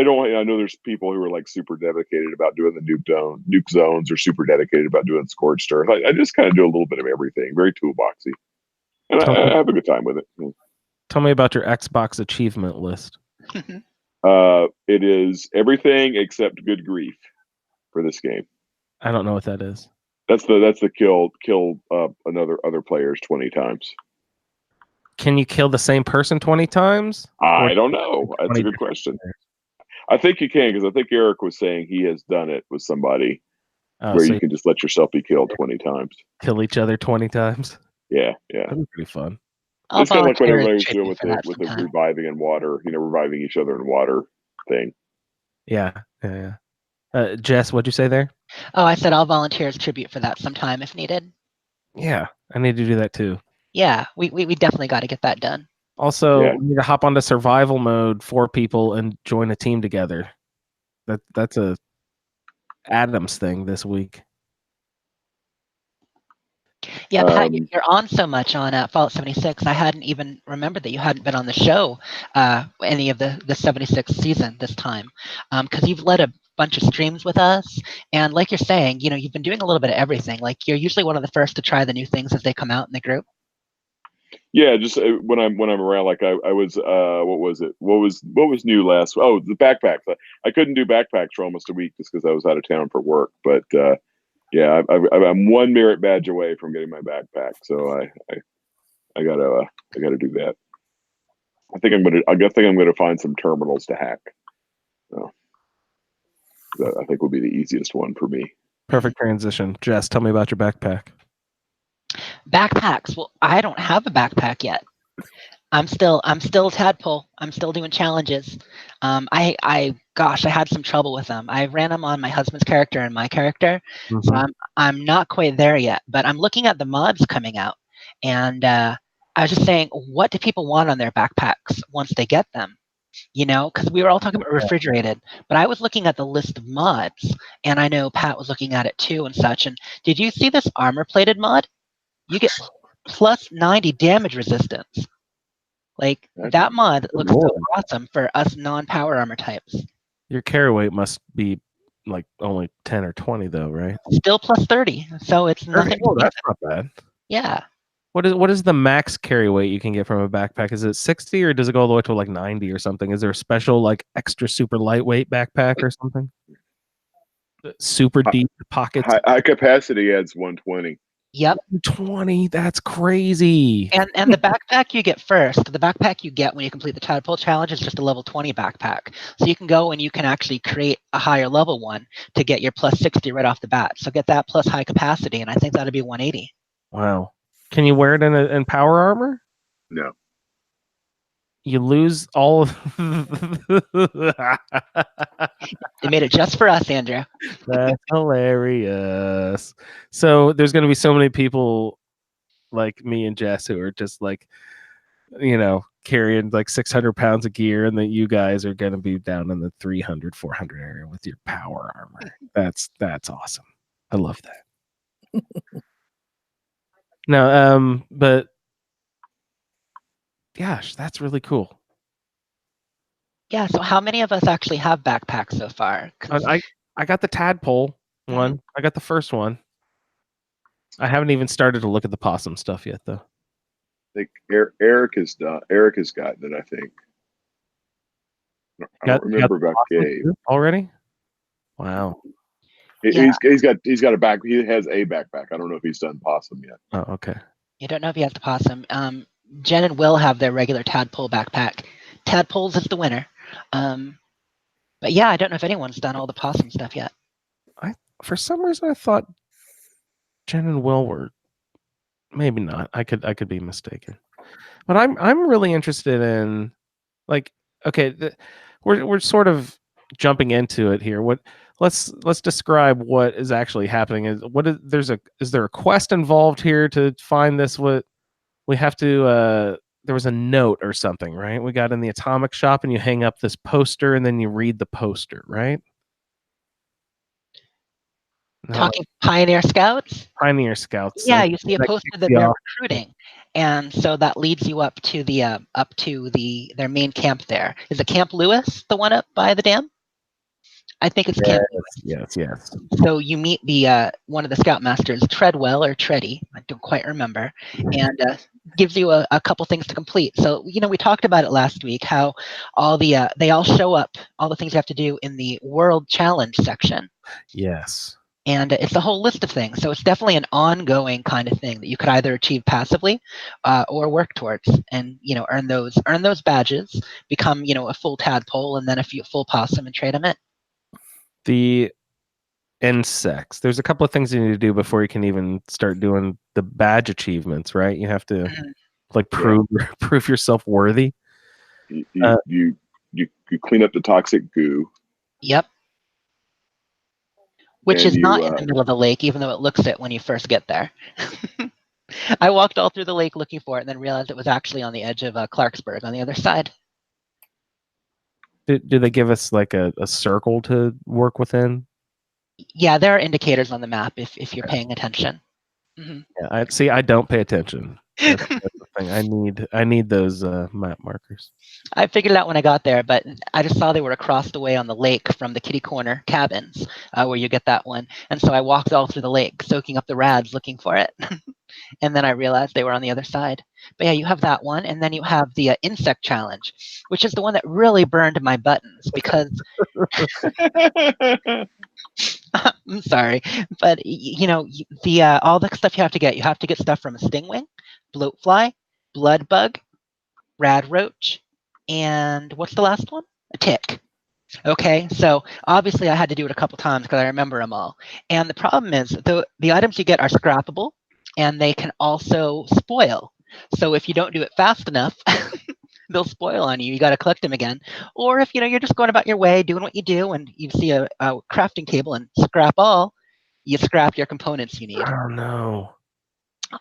don't. I know there's people who are like super dedicated about doing the nuke zones, or super dedicated about doing scorched earth. I just kind of do a little bit of everything, very toolboxy, and I have a good time with it. Tell me about your Xbox achievement list. It is everything except good grief for this game. I don't know what that is. That's the kill other players 20 times. Can you kill the same person 20 times? I don't know. That's a good question. I think you can, because I think Eric was saying he has done it with somebody where you can just let yourself be killed 20 times. Kill each other 20 times? Yeah. That'd be pretty fun. It's kind of like what everybody was doing with the reviving in water, reviving each other in water thing. Yeah. Jess, what'd you say there? Oh, I said I'll volunteer as tribute for that sometime if needed. Yeah, I need to do that too. Yeah, we definitely got to get that done. Also, we need to hop onto survival mode, 4 people, and join a team together. That's a Adams thing this week. Yeah, Pat, you're on so much on Fallout 76. I hadn't even remembered that you hadn't been on the show any of the 76 season this time, because you've led a bunch of streams with us, and like you're saying, you've been doing a little bit of everything. Like you're usually one of the first to try the new things as they come out in the group. Yeah, just when I'm around, like I was what was it? What was new last? Oh, the backpacks. I couldn't do backpacks for almost a week just because I was out of town for work, but. Yeah, I'm 1 merit badge away from getting my backpack, so I gotta do that. I think I'm gonna find some terminals to hack. So that I think will be the easiest one for me. Perfect transition. Jess, tell me about your backpack. Backpacks. Well, I don't have a backpack yet. I'm still tadpole. I'm still doing challenges. I had some trouble with them. I ran them on my husband's character and my character, so I'm not quite there yet. But I'm looking at the mods coming out, and I was just saying, what do people want on their backpacks once they get them? Because we were all talking about refrigerated, but I was looking at the list of mods, and I know Pat was looking at it too and such. And did you see this armor plated mod? You get plus 90 damage resistance. Like that mod looks so awesome for us non-power armor types. Your carry weight must be like only 10 or 20 though, right? Still plus 30, so it's nothing. Oh, that's not bad. Yeah. What is the max carry weight you can get from a backpack? Is it 60 or does it go all the way to like 90 or something? Is there a special like extra super lightweight backpack or something? Super deep pockets. High capacity adds 120. Yep. 20, that's crazy. And the backpack you get first, the backpack you get when you complete the tadpole challenge is just a level 20 backpack. So you can go and you can actually create a higher level one to get your plus 60 right off the bat. So get that plus high capacity, and I think that'd be 180. Wow. Can you wear it in power armor? No. you lose all of They made it just for us, Andrew. That's hilarious. So there's going to be so many people like me and Jess who are just like, carrying like 600 pounds of gear, and that you guys are going to be down in the 300, 400 area with your power armor. That's awesome. I love that. No, but gosh, that's really cool. Yeah. So how many of us actually have backpacks so far? 'Cause I got the tadpole one. I got the first one. I haven't even started to look at the possum stuff yet, though. I think Eric has done. Eric has gotten it. I think. I don't remember about Gabe already. Wow. Yeah. He's got a back. He has a backpack. I don't know if he's done possum yet. Oh, okay. You don't know if he has the possum. Jen and Will have their regular tadpole backpack. Tadpoles is the winner. But yeah, I don't know if anyone's done all the possum stuff yet. For some reason, I thought Jen and Will were. Maybe not. I could be mistaken. But I'm really interested in, like, okay, we're sort of jumping into it here. Let's describe what is actually happening. Is there a quest involved here to find this? What we have to there was a note or something, right? We got in the atomic shop and you hang up this poster and then you read the poster, right? Talking Pioneer Scouts? Pioneer Scouts. Yeah, you see a poster that they're recruiting, and so that leads you up to their main camp there. Is it Camp Lewis, the one up by the dam? I think it's Camp Lewis. Yes. So you meet the one of the scoutmasters, Treadwell or Treddy, I don't quite remember, and gives you a couple things to complete. So we talked about it last week, how all they all show up, all the things you have to do in the World Challenge section. Yes. And it's a whole list of things. So it's definitely an ongoing kind of thing that you could either achieve passively or work towards, and earn those badges, become a full tadpole, and then a full possum, and trade them in. The insects. There's a couple of things you need to do before you can even start doing the badge achievements, right? You have to prove yourself worthy. You clean up the toxic goo. Yep. Which is not in the middle of the lake, even though it looks it when you first get there. I walked all through the lake looking for it, and then realized it was actually on the edge of Clarksburg on the other side. Do they give us like a circle to work within? Yeah, there are indicators on the map if you're paying attention. Mm-hmm. Yeah, I don't pay attention. That's the thing. I need those map markers. I figured it out when I got there, but I just saw they were across the way on the lake from the kitty corner cabins, where you get that one. And so I walked all through the lake, soaking up the rads, looking for it. And then I realized they were on the other side. But yeah, you have that one, and then you have the insect challenge, which is the one that really burned my buttons because I'm sorry, but the all the stuff you have to get stuff from a stingwing, bloatfly, blood bug, rad roach, and what's the last one? A tick. Okay, so obviously I had to do it a couple times because I remember them all. And the problem is the items you get are scrappable, and they can also spoil. So if you don't do it fast enough, they'll spoil on you. You got to collect them again. Or if you're just going about your way, doing what you do, and you see a crafting table and scrap all, you scrap your components you need. Oh no!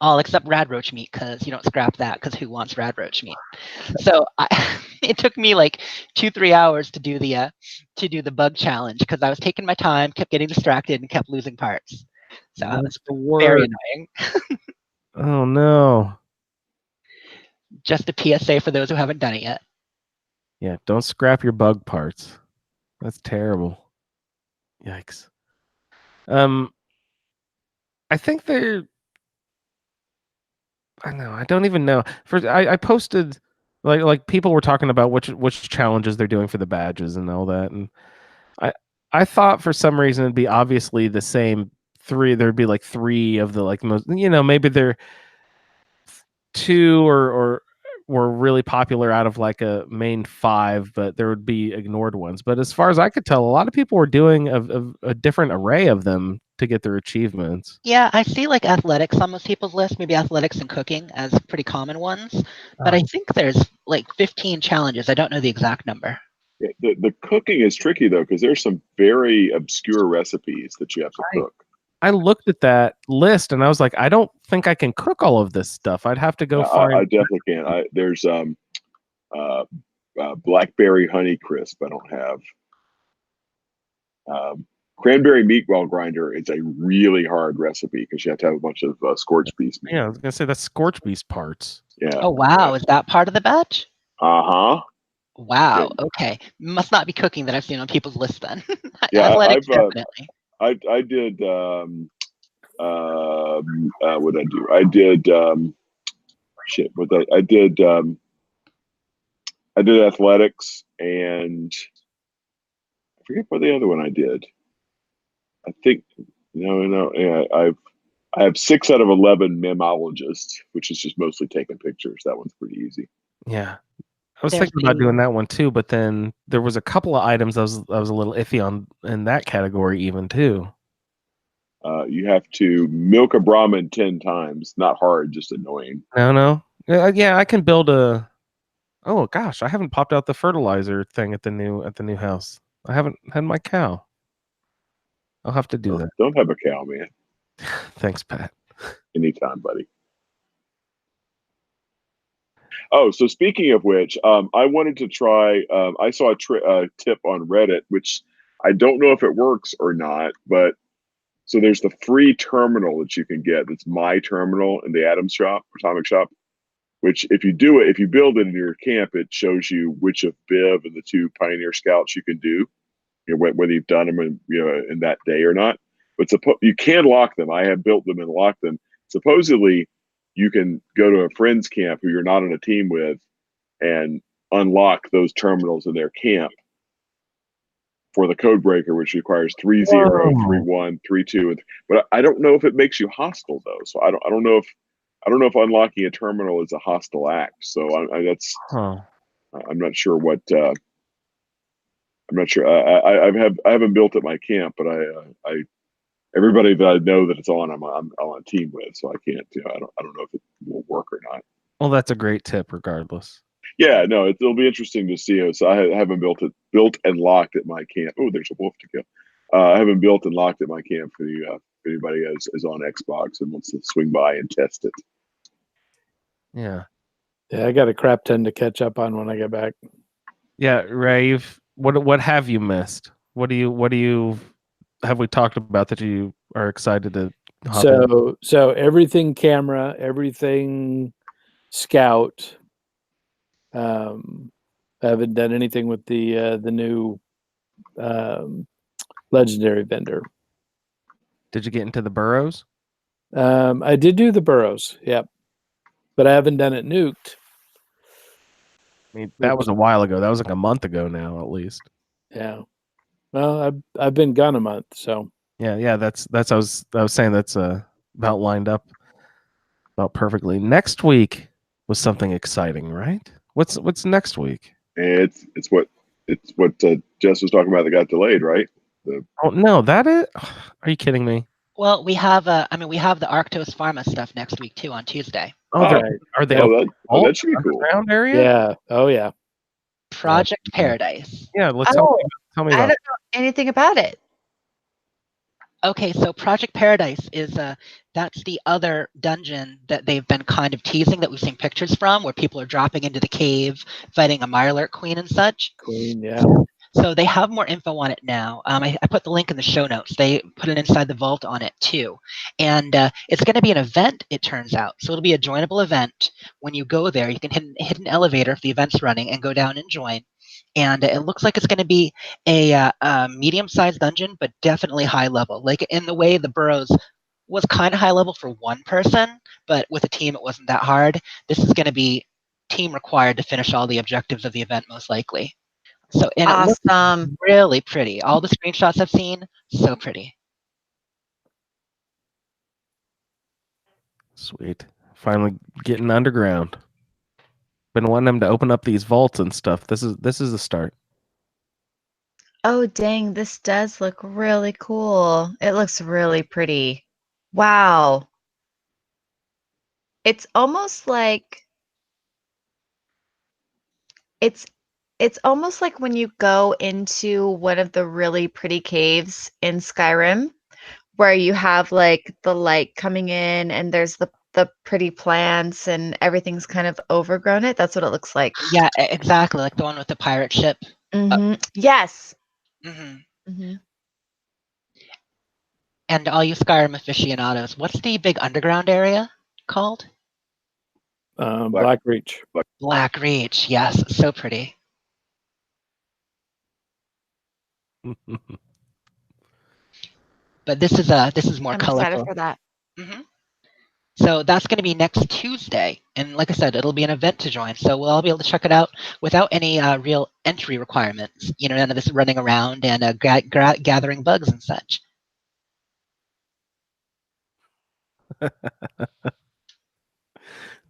All except rad roach meat, because you don't scrap that, because who wants rad roach meat? So it took me like 2-3 hours to do the bug challenge, because I was taking my time, kept getting distracted, and kept losing parts. So that was very annoying. Oh no! Just a PSA for those who haven't done it yet. Yeah, don't scrap your bug parts. That's terrible. Yikes. I think they're. I know. I don't even know. I posted like people were talking about which challenges they're doing for the badges and all that, and I thought for some reason it'd be obviously the same three. There'd be like three of the like most. Maybe they're two or were really popular out of like a main 5, but there would be ignored ones. But as far as I could tell, a lot of people were doing a different array of them to get their achievements. Yeah, I see like athletics on most people's list, maybe athletics and cooking as pretty common ones. But I think there's like 15 challenges. I don't know the exact number. Yeah, the cooking is tricky though, because there's some very obscure recipes that you have to cook. I looked at that list and I was like, I don't think I can cook all of this stuff. I'd have to go find. I definitely can. There's blackberry honey crisp. I don't have. Cranberry meatball grinder is a really hard recipe because you have to have a bunch of scorched beef meat. Yeah, I was gonna say that's scorched beef parts. Yeah. Oh wow, is that part of the batch? Uh-huh. Wow. Yeah. Okay, must not be cooking that I've seen on people's list then. Yeah, Athletics definitely. I did what did I do? I did I did athletics, and I forget what the other one I did. I think yeah, I have 6 out of 11 memologists, which is just mostly taking pictures. That one's pretty easy. Yeah. I was There's thinking about the- doing that one too, but then there was a couple of items I was a little iffy on in that category even too. You have to milk a Brahmin 10 times. Not hard, just annoying. No. Yeah, I can build a. Oh gosh, I haven't popped out the fertilizer thing at the new house. I haven't had my cow. I'll have to do that. Don't have a cow, man. Thanks, Pat. Anytime, buddy. Oh, so speaking of which, I wanted to try. I saw a tip on Reddit, which I don't know if it works or not, but so there's the free terminal that you can get. That's My Terminal in the Atomic Shop. Which, if you build it in your camp, it shows you which of Biv and the 2 Pioneer Scouts you can do, whether you've done them in that day or not. But you can lock them. I have built them and locked them. Supposedly, you can go to a friend's camp who you're not on a team with and unlock those terminals in their camp for the code breaker, which requires 3-0, 3-1, 3-2. But I don't know if it makes you hostile though. So I don't know if unlocking a terminal is a hostile act. So I'm not sure what. I'm not sure. I haven't built at my camp, but I everybody that I know that it's on, I'm on a team with, so I can't. I don't know if it will work or not. Well, that's a great tip, regardless. Yeah, no, it'll be interesting to see. So I haven't built and locked at my camp. Oh, there's a wolf to kill. I haven't built and locked at my camp for the if anybody is on Xbox and wants to swing by and test it. Yeah. Yeah, I got a crap ton to catch up on when I get back. Yeah, Ray, what have you missed? What do you have we talked about that you are excited to hop in? So everything camera, everything scout. I haven't done anything with the new legendary vendor. Did you get into the burrows? I did do the burrows, yep. But I haven't done it nuked. I mean, that was a while ago. That was like a month ago now, at least. Yeah. Well, I've been gone a month, so Yeah. That's I was saying that's about lined up about perfectly. Next week was something exciting, right? What's next week? It's what Jess was talking about that got delayed, right? Oh no, that is. Are you kidding me? Well, we have the Arctos Pharma stuff next week too on Tuesday. Oh, are they? That should be cool. Underground area? yeah. Oh yeah. Project Paradise. Yeah. Let's Oh, tell me I about. don't know anything about it. Okay, so Project Paradise is that's the other dungeon that they've been kind of teasing that we've seen pictures from, where people are dropping into the cave, fighting a Mirelurk queen and such. Queen, yeah. So they have more info on it now. I put the link in the show notes. They put it inside the vault on it too. And it's going to be an event, it turns out. So it'll be a joinable event. When you go there, you can hit an elevator if the event's running and go down and join. And it looks like it's going to be a medium-sized dungeon, but definitely high level. Like in the way the Burrows was kind of high level for one person, but with a team it wasn't that hard. This is going to be team required to finish all the objectives of the event, most likely. So, and it looks Awesome. really pretty. All the screenshots I've seen, so pretty. Sweet. Finally getting underground. Been wanting them to open up these vaults and stuff. This is the start. Oh, dang, this does look really cool. It looks really pretty. Wow. It's almost like it's it's almost like when you go into one of the really pretty caves in Skyrim where you have like the light coming in and there's the pretty plants and everything's kind of overgrown it. That's what it looks like. Yeah, exactly, like the one with the pirate ship. Yes. hmm hmm And all you Skyrim aficionados, what's the big underground area called? Black Reach. Black Reach. Yes, so pretty. But this is more I'm excited colorful. for that. hmm So that's going to be next Tuesday, and like I said, it'll be an event to join. So we'll all be able to check it out without any real entry requirements. You know, none of this running around and gathering bugs and such.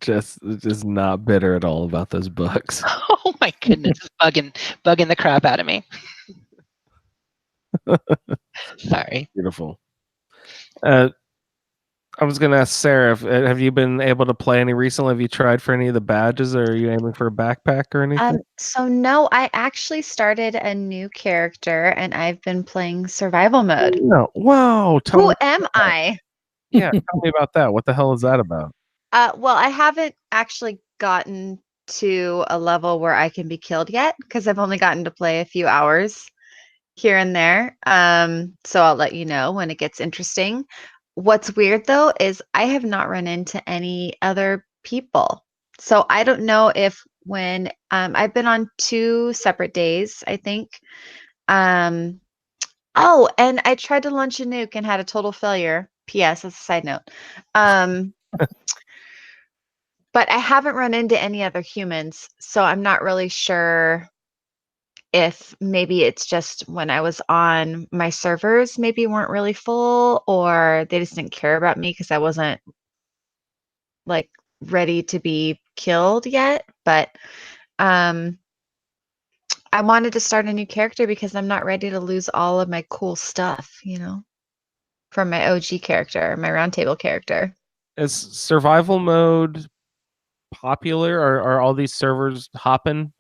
Just not bitter at all about those books. Oh my goodness, it's bugging the crap out of me. Sorry. Beautiful. I was gonna ask Sarah, have you been able to play any recently? Have you tried for any of the badges, or are you aiming for a backpack or anything? So no, I actually started a new character and I've been playing survival mode. No. Wow. Tell Who me. am I? Yeah, tell me about that. What the hell is that about? Well, I haven't actually gotten to a level where I can be killed yet because I've only gotten to play a few hours here and there. So I'll let you know when it gets interesting. What's weird though is I have not run into any other people. So I don't know if when I've been on 2 separate days, I think. Um, oh, and I tried to launch a nuke and had a total failure. P.S. As a side note. Um, but I haven't run into any other humans, so I'm not really sure if maybe it's just when I was on my servers maybe weren't really full or they just didn't care about me because I wasn't like ready to be killed yet. But um I wanted to start a new character because I'm not ready to lose all of my cool stuff, from my OG character, my roundtable character. Is survival mode popular? Are all these servers hopping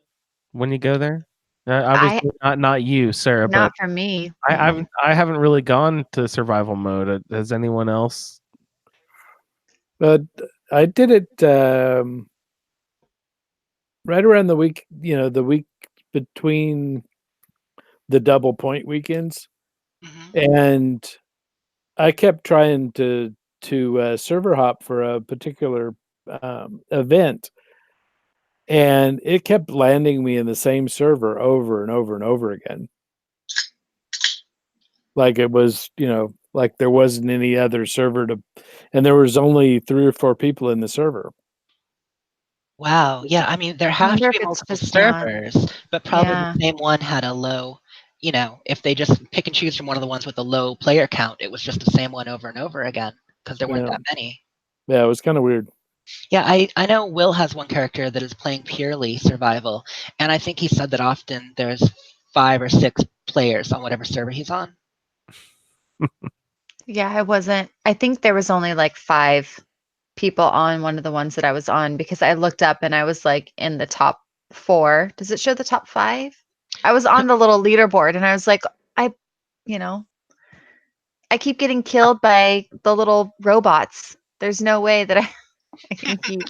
when you go there? I Obviously not you, Sarah, but Not for me. I haven't really gone to survival mode. Has anyone else? But I did it right around the week, the week between the double point weekends, hmm and I kept trying to server hop for a particular event, and it kept landing me in the same server over and over and over again. Like it was, like there wasn't any other server and there was only 3 or 4 people in the server. Wow. Yeah. I mean, there I have to wonder be if it's multiple just not. servers, but probably the Yeah. same one had a low, if they just pick and choose from one of the ones with a low player count, it was just the same one over and over again because there weren't Yeah, that many. yeah, it was kind of weird. Yeah, I know Will has one character that is playing purely survival, and I think he said that often there's 5 or 6 players on whatever server he's on. Yeah, I think there was only like 5 people on one of the ones that I was on because I looked up and I was like in the top 4. Does it show the top 5? I was on the little leaderboard and I was like, I, you know, I keep getting killed by the little robots. There's no way that I can keep,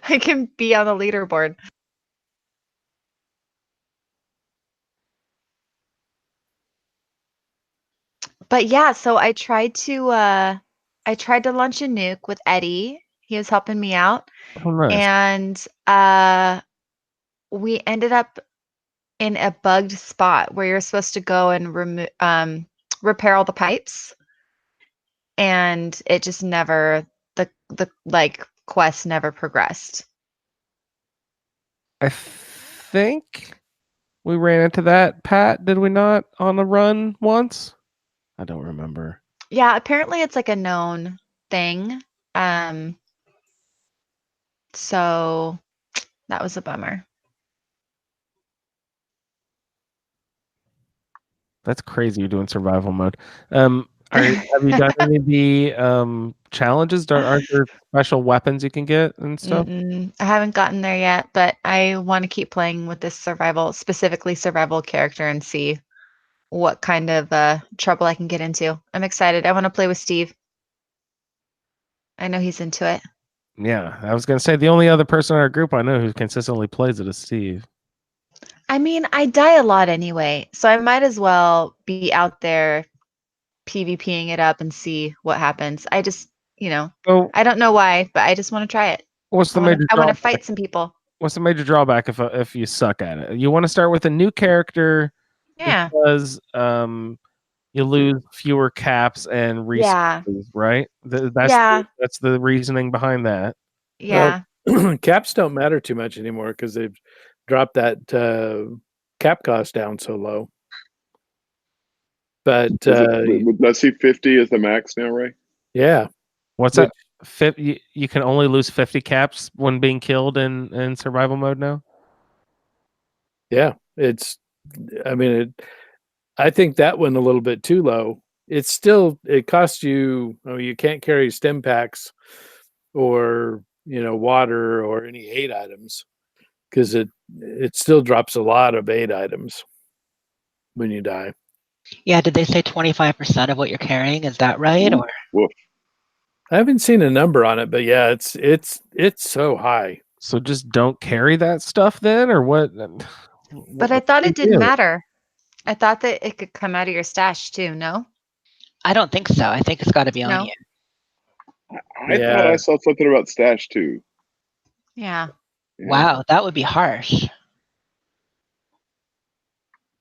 I can be on the leaderboard. But yeah, so I tried to launch a nuke with Eddie. He was helping me out. Oh, nice. And we ended up in a bugged spot where you're supposed to go and repair all the pipes, and it just never the like quest never progressed. I think we ran into that, Pat, did we not, on a run once? I don't remember. Yeah, apparently it's like a known thing. Um, so that was a bummer. That's crazy. You're doing survival mode. Have you done any of the challenges? Aren't there special weapons you can get and stuff? I haven't gotten there yet, but I want to keep playing with this specifically survival character and see what kind of trouble I can get into. I'm excited. I want to play with Steve. I know he's into it. Yeah, I was gonna say the only other person in our group I know who consistently plays it is Steve. I mean, I die a lot anyway, so I might as well be out there PvPing it up and see what happens. I just, So, I don't know why, but I just want to try it. what's the I want major to. I want to drawback? fight some people. What's the major drawback if you suck at it? You want to start with a new character Yeah. because you lose fewer caps and Yeah. resources, right? Yeah. That's the reasoning behind that. Yeah. Caps don't matter too much anymore because they've dropped that cap cost down so low. But I see 50 as the max now, Ray? yeah, What's Which- that? You can only lose 50 caps when being killed in survival mode now. yeah, I think that went a little bit too low. It costs you. Oh, you can't carry stim packs or water or any aid items because it still drops a lot of aid items when you die. Yeah, did they say 25% of what you're carrying? Is that right? Or Woof. I haven't seen a number on it, but yeah, it's so high. So just don't carry that stuff then, or what? But I thought it didn't matter. I thought that it could come out of your stash too. No. I don't think so. I think it's got to be on No. you. I thought I saw something about stash too. Yeah. Yeah. Wow, that would be harsh.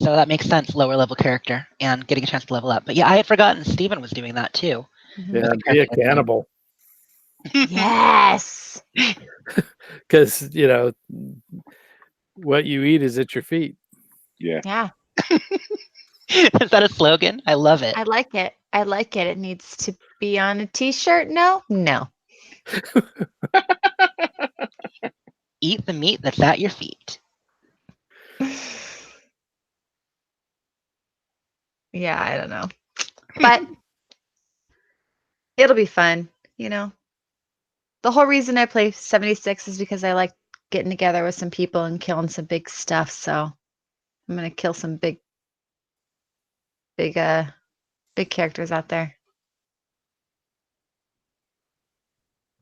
So that makes sense, lower level character and getting a chance to level up. But yeah, I had forgotten Steven was doing that too. Yeah, be a cannibal. Yes. Because what you eat is at your feet. Yeah. Yeah. Is that a slogan? I love it. I like it. I like it. It needs to be on a t-shirt. No. No. Eat the meat that's at your feet. Yeah, I don't know. But it'll be fun, The whole reason I play 76 is because I like getting together with some people and killing some big stuff. So I'm gonna kill some big characters out there.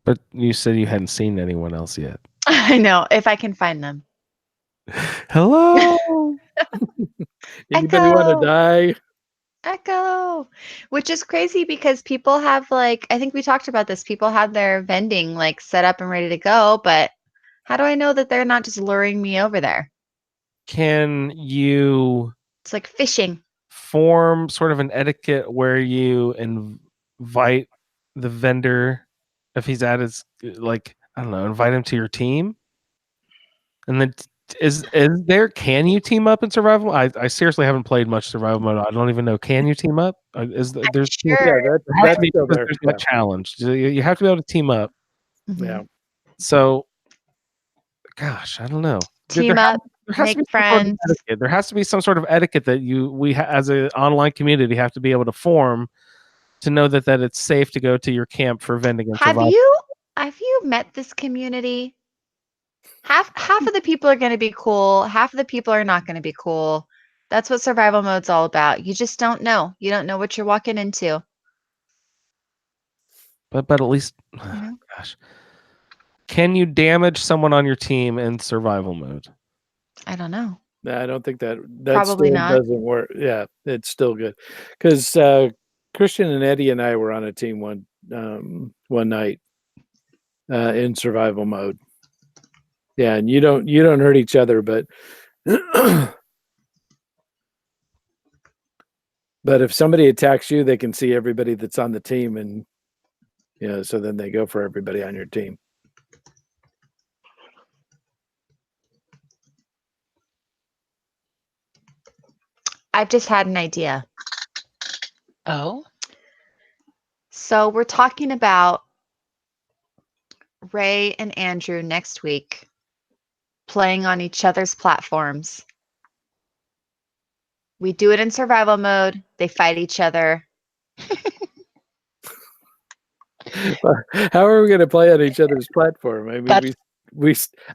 But you said you hadn't seen anyone else yet. I know, if I can find them. Hello. Anybody want to Echo! die? Echo, which is crazy because people have I think we talked about this. People have their vending set up and ready to go, but how do I know that they're not just luring me over there? Can you It's like fishing. form sort of an etiquette where you invite the vendor if he's at his I don't know, invite him to your team? And then can you team up in survival? I seriously haven't played much survival mode. I don't even know. Can you team up? There's Sure. Yeah, that's still there. there's no challenge. You have to be able to team up. Mhm. Yeah. So, gosh, I don't know. Team up, There has make to be some sort of friends. etiquette. There has to be some sort of etiquette that as an online community have to be able to form to know that it's safe to go to your camp for vending and Have survival. you met this community? Half of the people are going to be cool. Half of the people are not going to be cool. That's what survival mode's all about. You just don't know. You don't know what you're walking into. But at least, gosh, can you damage someone on your team in survival mode? I don't know. No, I don't think that Probably still not. doesn't work. Yeah, it's still good because Christian and Eddie and I were on a team one night in survival mode. Yeah, and you don't hurt each other, but but if somebody attacks you, they can see everybody that's on the team, and so then they go for everybody on your team. I've just had an idea. Oh? So we're talking about Ray and Andrew next week playing on each other's platforms. We do it in survival mode. They fight each other. How are we going to play on each other's platform? I mean, That's-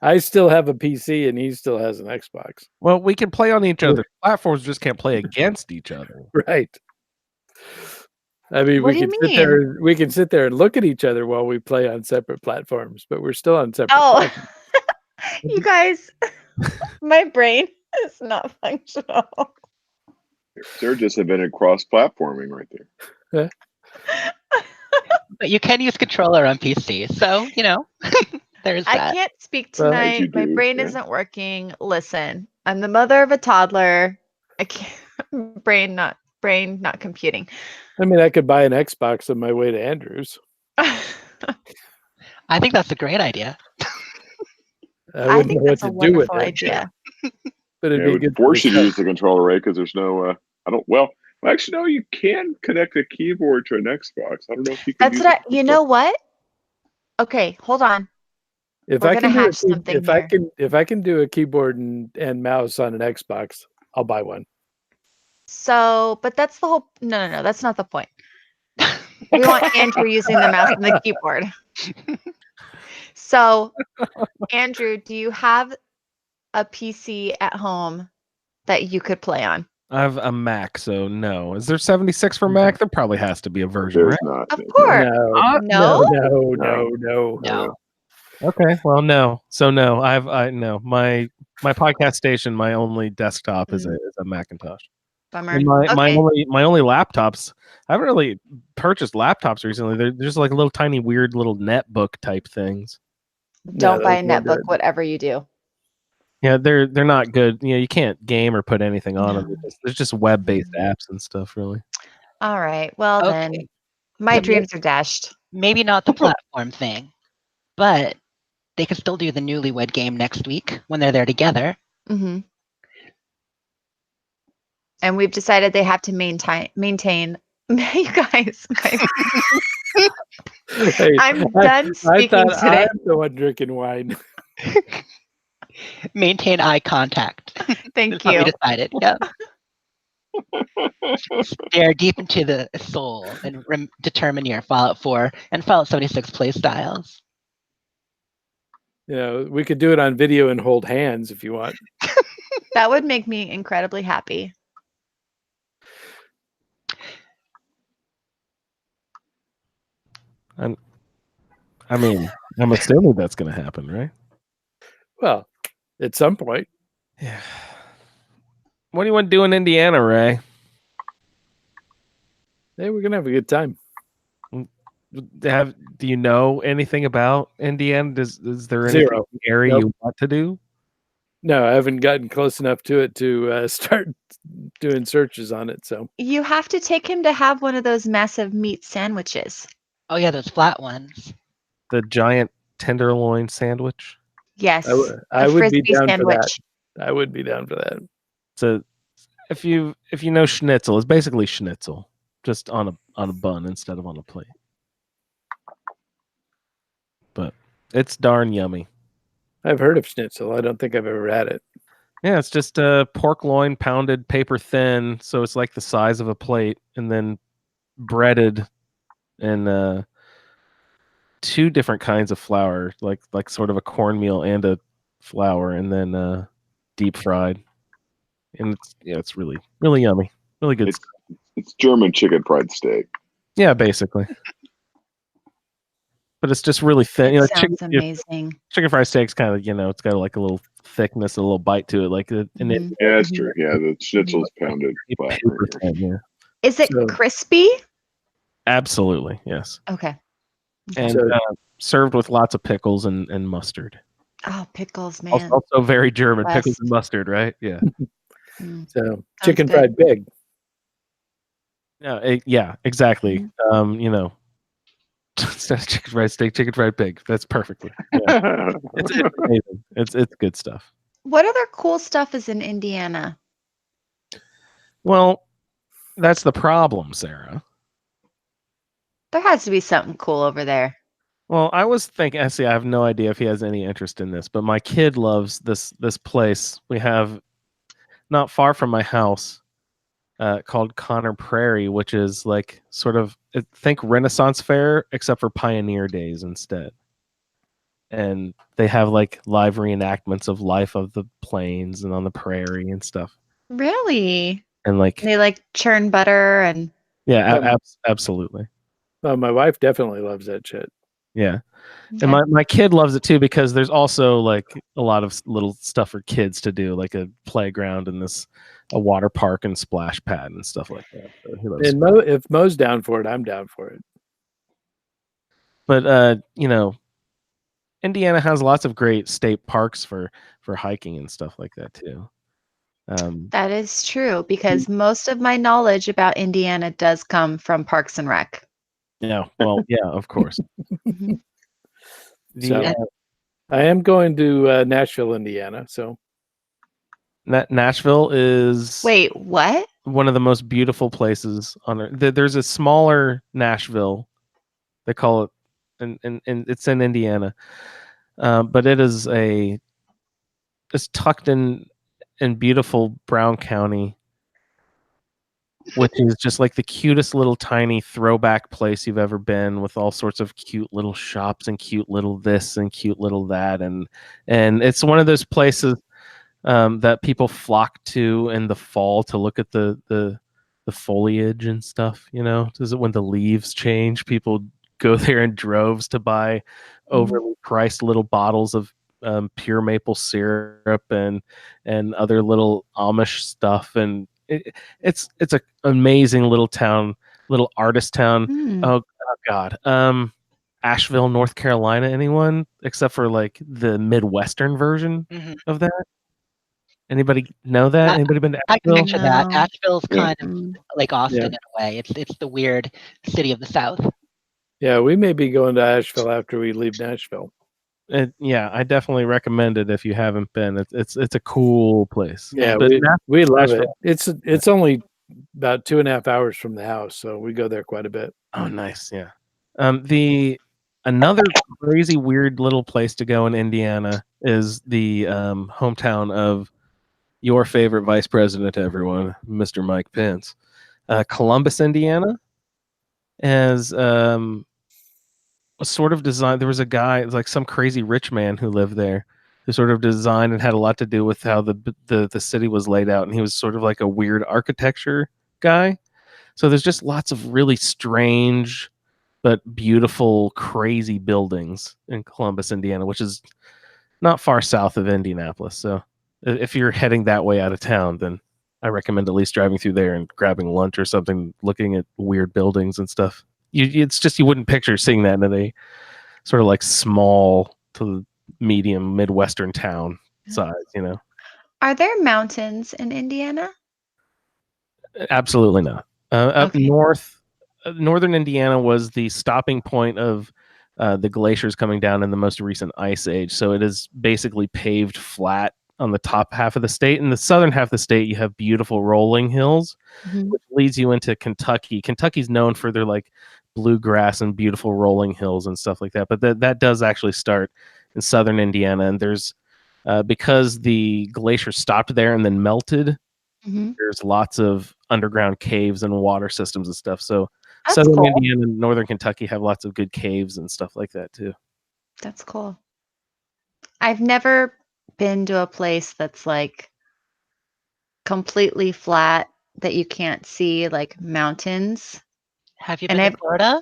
I still have a PC and he still has an Xbox. Well, we can play on each other's platforms, just can't play against each other. Right. I mean, What we do you can sit there. We can sit there and look at each other while we play on separate platforms, but we're still on separate. Oh, platforms. you guys, my brain is not functional. Sarah just invented cross-platforming right there. But you can use controller on PC, so there's I that. can't speak Well, as tonight. you My do, brain yeah. isn't working. Listen, I'm the mother of a toddler. I can't brain not computing. I mean, I could buy an Xbox on my way to Andrews. I think that's a great idea. I I wouldn't think know what that's a to do with wonderful it, idea. but it'd Yeah, it be would good. force for you the to show. use the controller, right? Because there's no. I don't. Well, actually, no. You can connect a keyboard to an Xbox. I don't know if you can. That's use what it you know what? Okay, hold on. If We're I gonna can do hatch something here. if I can do a keyboard and mouse on an Xbox, I'll buy one. So, but that's the whole. No. That's not the point. We want Andrew using the mouse and the keyboard. So, Andrew, do you have a PC at home that you could play on? I have a Mac, so no. Is there 76 for Mac? There probably has to be a version, There's right? not. Of There's course. Uh, No? No. No. Okay, well, no. So no, I no. My podcast station, my only desktop is a Macintosh. Bummer. And my Okay. only laptops. I haven't really purchased laptops recently. They're just like little tiny weird little netbook type things. Don't buy a that's no netbook, good. whatever you do. Yeah, they're not good. You can't game or put anything on them. No. There's just web-based Mhm. apps and stuff, really. All right. Well, then, Okay. my So dreams are dashed. Maybe not the platform thing, but they could still do the newlywed game next week when they're there together. Hmm. And we've decided they have to maintain. You guys. Hey, I'm done I speaking thought today. I'm the one drinking wine. Maintain eye contact. Thank That's what we you. decided. Yeah. Stare deep into the soul and determine your Fallout 4 and Fallout 76 play styles. We could do it on video and hold hands if you want. That would make me incredibly happy. I mean, I'm assuming that's going to happen, right? Well, at some point. Yeah. What do you want to do in Indiana, Ray? Hey, we're gonna have a good time. Do you know anything about Indiana? Is there any Zero. area Nope. you want to do? No, I haven't gotten close enough to it to start doing searches on it. So You have to take him to have one of those massive meat sandwiches. Oh yeah, those flat ones. The giant tenderloin sandwich. Yes. I a would be Frisbee down sandwich. for that. I would be down for that. So if you know schnitzel, it's basically schnitzel, just on a bun instead of on a plate. But it's darn yummy. I've heard of schnitzel. I don't think I've ever had it. Yeah, it's just a pork loin pounded paper thin, so it's like the size of a plate, and then breaded in two different kinds of flour, like sort of a cornmeal and a flour, and then deep fried. And it's really really yummy, really good. It's German chicken fried steak. Yeah, basically. But it's just really thin. It Like sounds amazing. chicken fried steak's kind of it's got like a little thickness, a little bite to it, like an Mhm. Yeah, that's true. Yeah, the schnitzel's pounded flat. paper Right here. thin, yeah. Is it So- crispy? Absolutely, yes. Okay. And So- served with lots of pickles and mustard. Oh, pickles, man. Also very German, pickles Best. and mustard, right? Yeah. Mm. So chicken good. fried pig. Yeah, exactly. Mm-hmm. Instead of chicken fried steak, chicken fried pig. That's perfectly. Yeah. It's amazing. It's good stuff. What other cool stuff is in Indiana? Well, that's the problem, Sarah. There has to be something cool over there. Well, I was thinking. I have no idea if he has any interest in this, but my kid loves this place we have not far from my house. called Connor Prairie, which is like sort of think Renaissance Fair except for Pioneer Days instead. And they have like live reenactments of life of the plains and on the prairie and stuff. Really? And like They like churn butter and yeah, absolutely. My wife definitely loves that shit. Yeah. And my kid loves it too because there's also like a lot of little stuff for kids to do, like a playground and a water park and splash pad and stuff like that. So he loves And if Mo's down for it, I'm down for it. But Indiana has lots of great state parks for hiking and stuff like that too. that is true because most of my knowledge about Indiana does come from Parks and Rec. Yeah, well, yeah, of course. Mhm. So I am going to Nashville, Indiana. So Nashville is Wait, what? one of the most beautiful places on earth. There's a smaller Nashville. They call it, and it's in Indiana, but it's tucked in beautiful Brown County, which is just like the cutest little tiny throwback place you've ever been, with all sorts of cute little shops and cute little this and cute little that, and it's one of those places that people flock to in the fall to look at the foliage and stuff. Is it when the leaves change? People go there in droves to buy overly priced little bottles of pure maple syrup and other little Amish stuff, and it's an amazing little town, little artist town. Hmm. Oh God. Asheville, North Carolina. Anyone except for like the Midwestern version of that? Anybody know that? Anybody been to I can Asheville? picture that. No. Asheville's kind of Mm. like Austin Yeah. in a way. It's the weird city of the South. yeah, we may be going to Asheville after we leave Nashville. Yeah, I definitely recommend it if you haven't been. It's a cool place. Yeah, But we love it. Nashville- It's only about 2.5 hours from the house, so we go there quite a bit. Oh, nice. Yeah. Another crazy weird little place to go in Indiana is the hometown of your favorite vice president, everyone, Mr. Mike Pence. Columbus, Indiana, has was sort of designed. There was a guy, like some crazy rich man who lived there, who sort of designed and had a lot to do with how the city was laid out, and he was sort of like a weird architecture guy. So there's just lots of really strange but beautiful, crazy buildings in Columbus, Indiana, which is not far south of Indianapolis. So if you're heading that way out of town, then I recommend at least driving through there and grabbing lunch or something, looking at weird buildings and stuff. It's just you wouldn't picture seeing that in a sort of like small to medium Midwestern town size, Are there mountains in Indiana? Absolutely not. Up Okay. northern Indiana was the stopping point of the glaciers coming down in the most recent ice age. So it is basically paved flat on the top half of the state. In the southern half of the state, you have beautiful rolling hills, Mhm. which leads you into Kentucky. Kentucky's known for their like bluegrass and beautiful rolling hills and stuff like that. But that does actually start in southern Indiana, and there's because the glacier stopped there and then melted. Mhm. There's lots of underground caves and water systems and stuff. So That's southern cool. Indiana and northern Kentucky have lots of good caves and stuff like that too. That's cool. I've never been to a place that's like completely flat that you can't see like mountains. Have you And been in I've- Florida?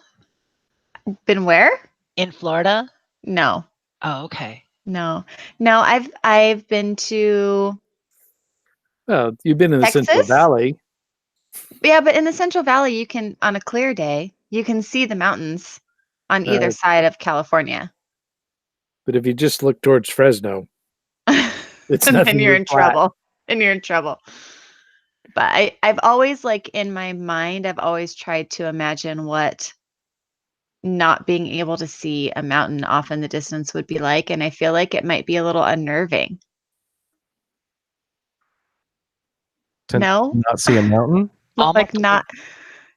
Been where? In Florida? No. Oh, okay. No. I've been to Well, you've been in the Central Texas? Valley. Yeah, but in the Central Valley you can on a clear day, you can see the mountains on either side of California. But if you just look towards Fresno, it's and then nothing you're but in flat. trouble. And you're in trouble. But I've always like in my mind, I've always tried to imagine what not being able to see a mountain off in the distance would be like, and I feel like it might be a little unnerving. To No? not see a mountain. Like Almost not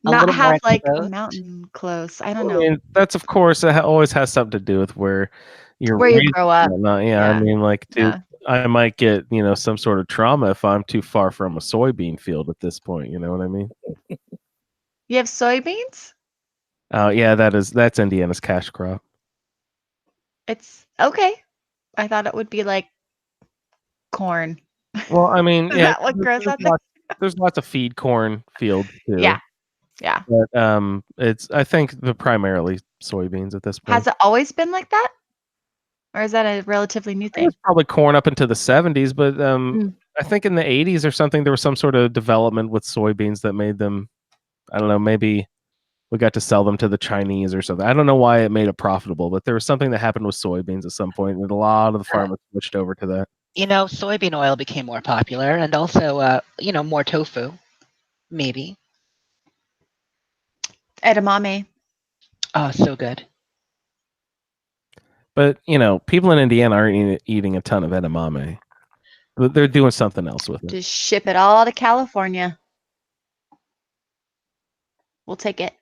a little more have like a exposed. mountain close. I I don't know. mean, that's of course it always has something to do with where you're Where you raised grow up. and whatnot. Yeah, Yeah. I mean, like, Yeah. I might get, some sort of trauma if I'm too far from a soybean field at this point. You know what I mean? You have soybeans? Yeah, that's Indiana's cash crop. It's okay. I thought it would be like corn. Well, I mean, Is yeah, that what grows out there? there's lots of feed corn fields too. Yeah. Yeah. But it's I think the primarily soybeans at this point. Has it always been like that? Or is that a relatively new It thing? was probably corn up into the 70s, but Mm. I think in the 80s or something there was some sort of development with soybeans that made them, I don't know, maybe we got to sell them to the Chinese or something. I don't know why it made it profitable, but there was something that happened with soybeans at some point, and a lot of the farmers switched over to that. Soybean oil became more popular, and also, more tofu, maybe. Edamame. Oh, so good. But people in Indiana aren't eating a ton of edamame. They're doing something else with it. Just ship it all to California. We'll take it.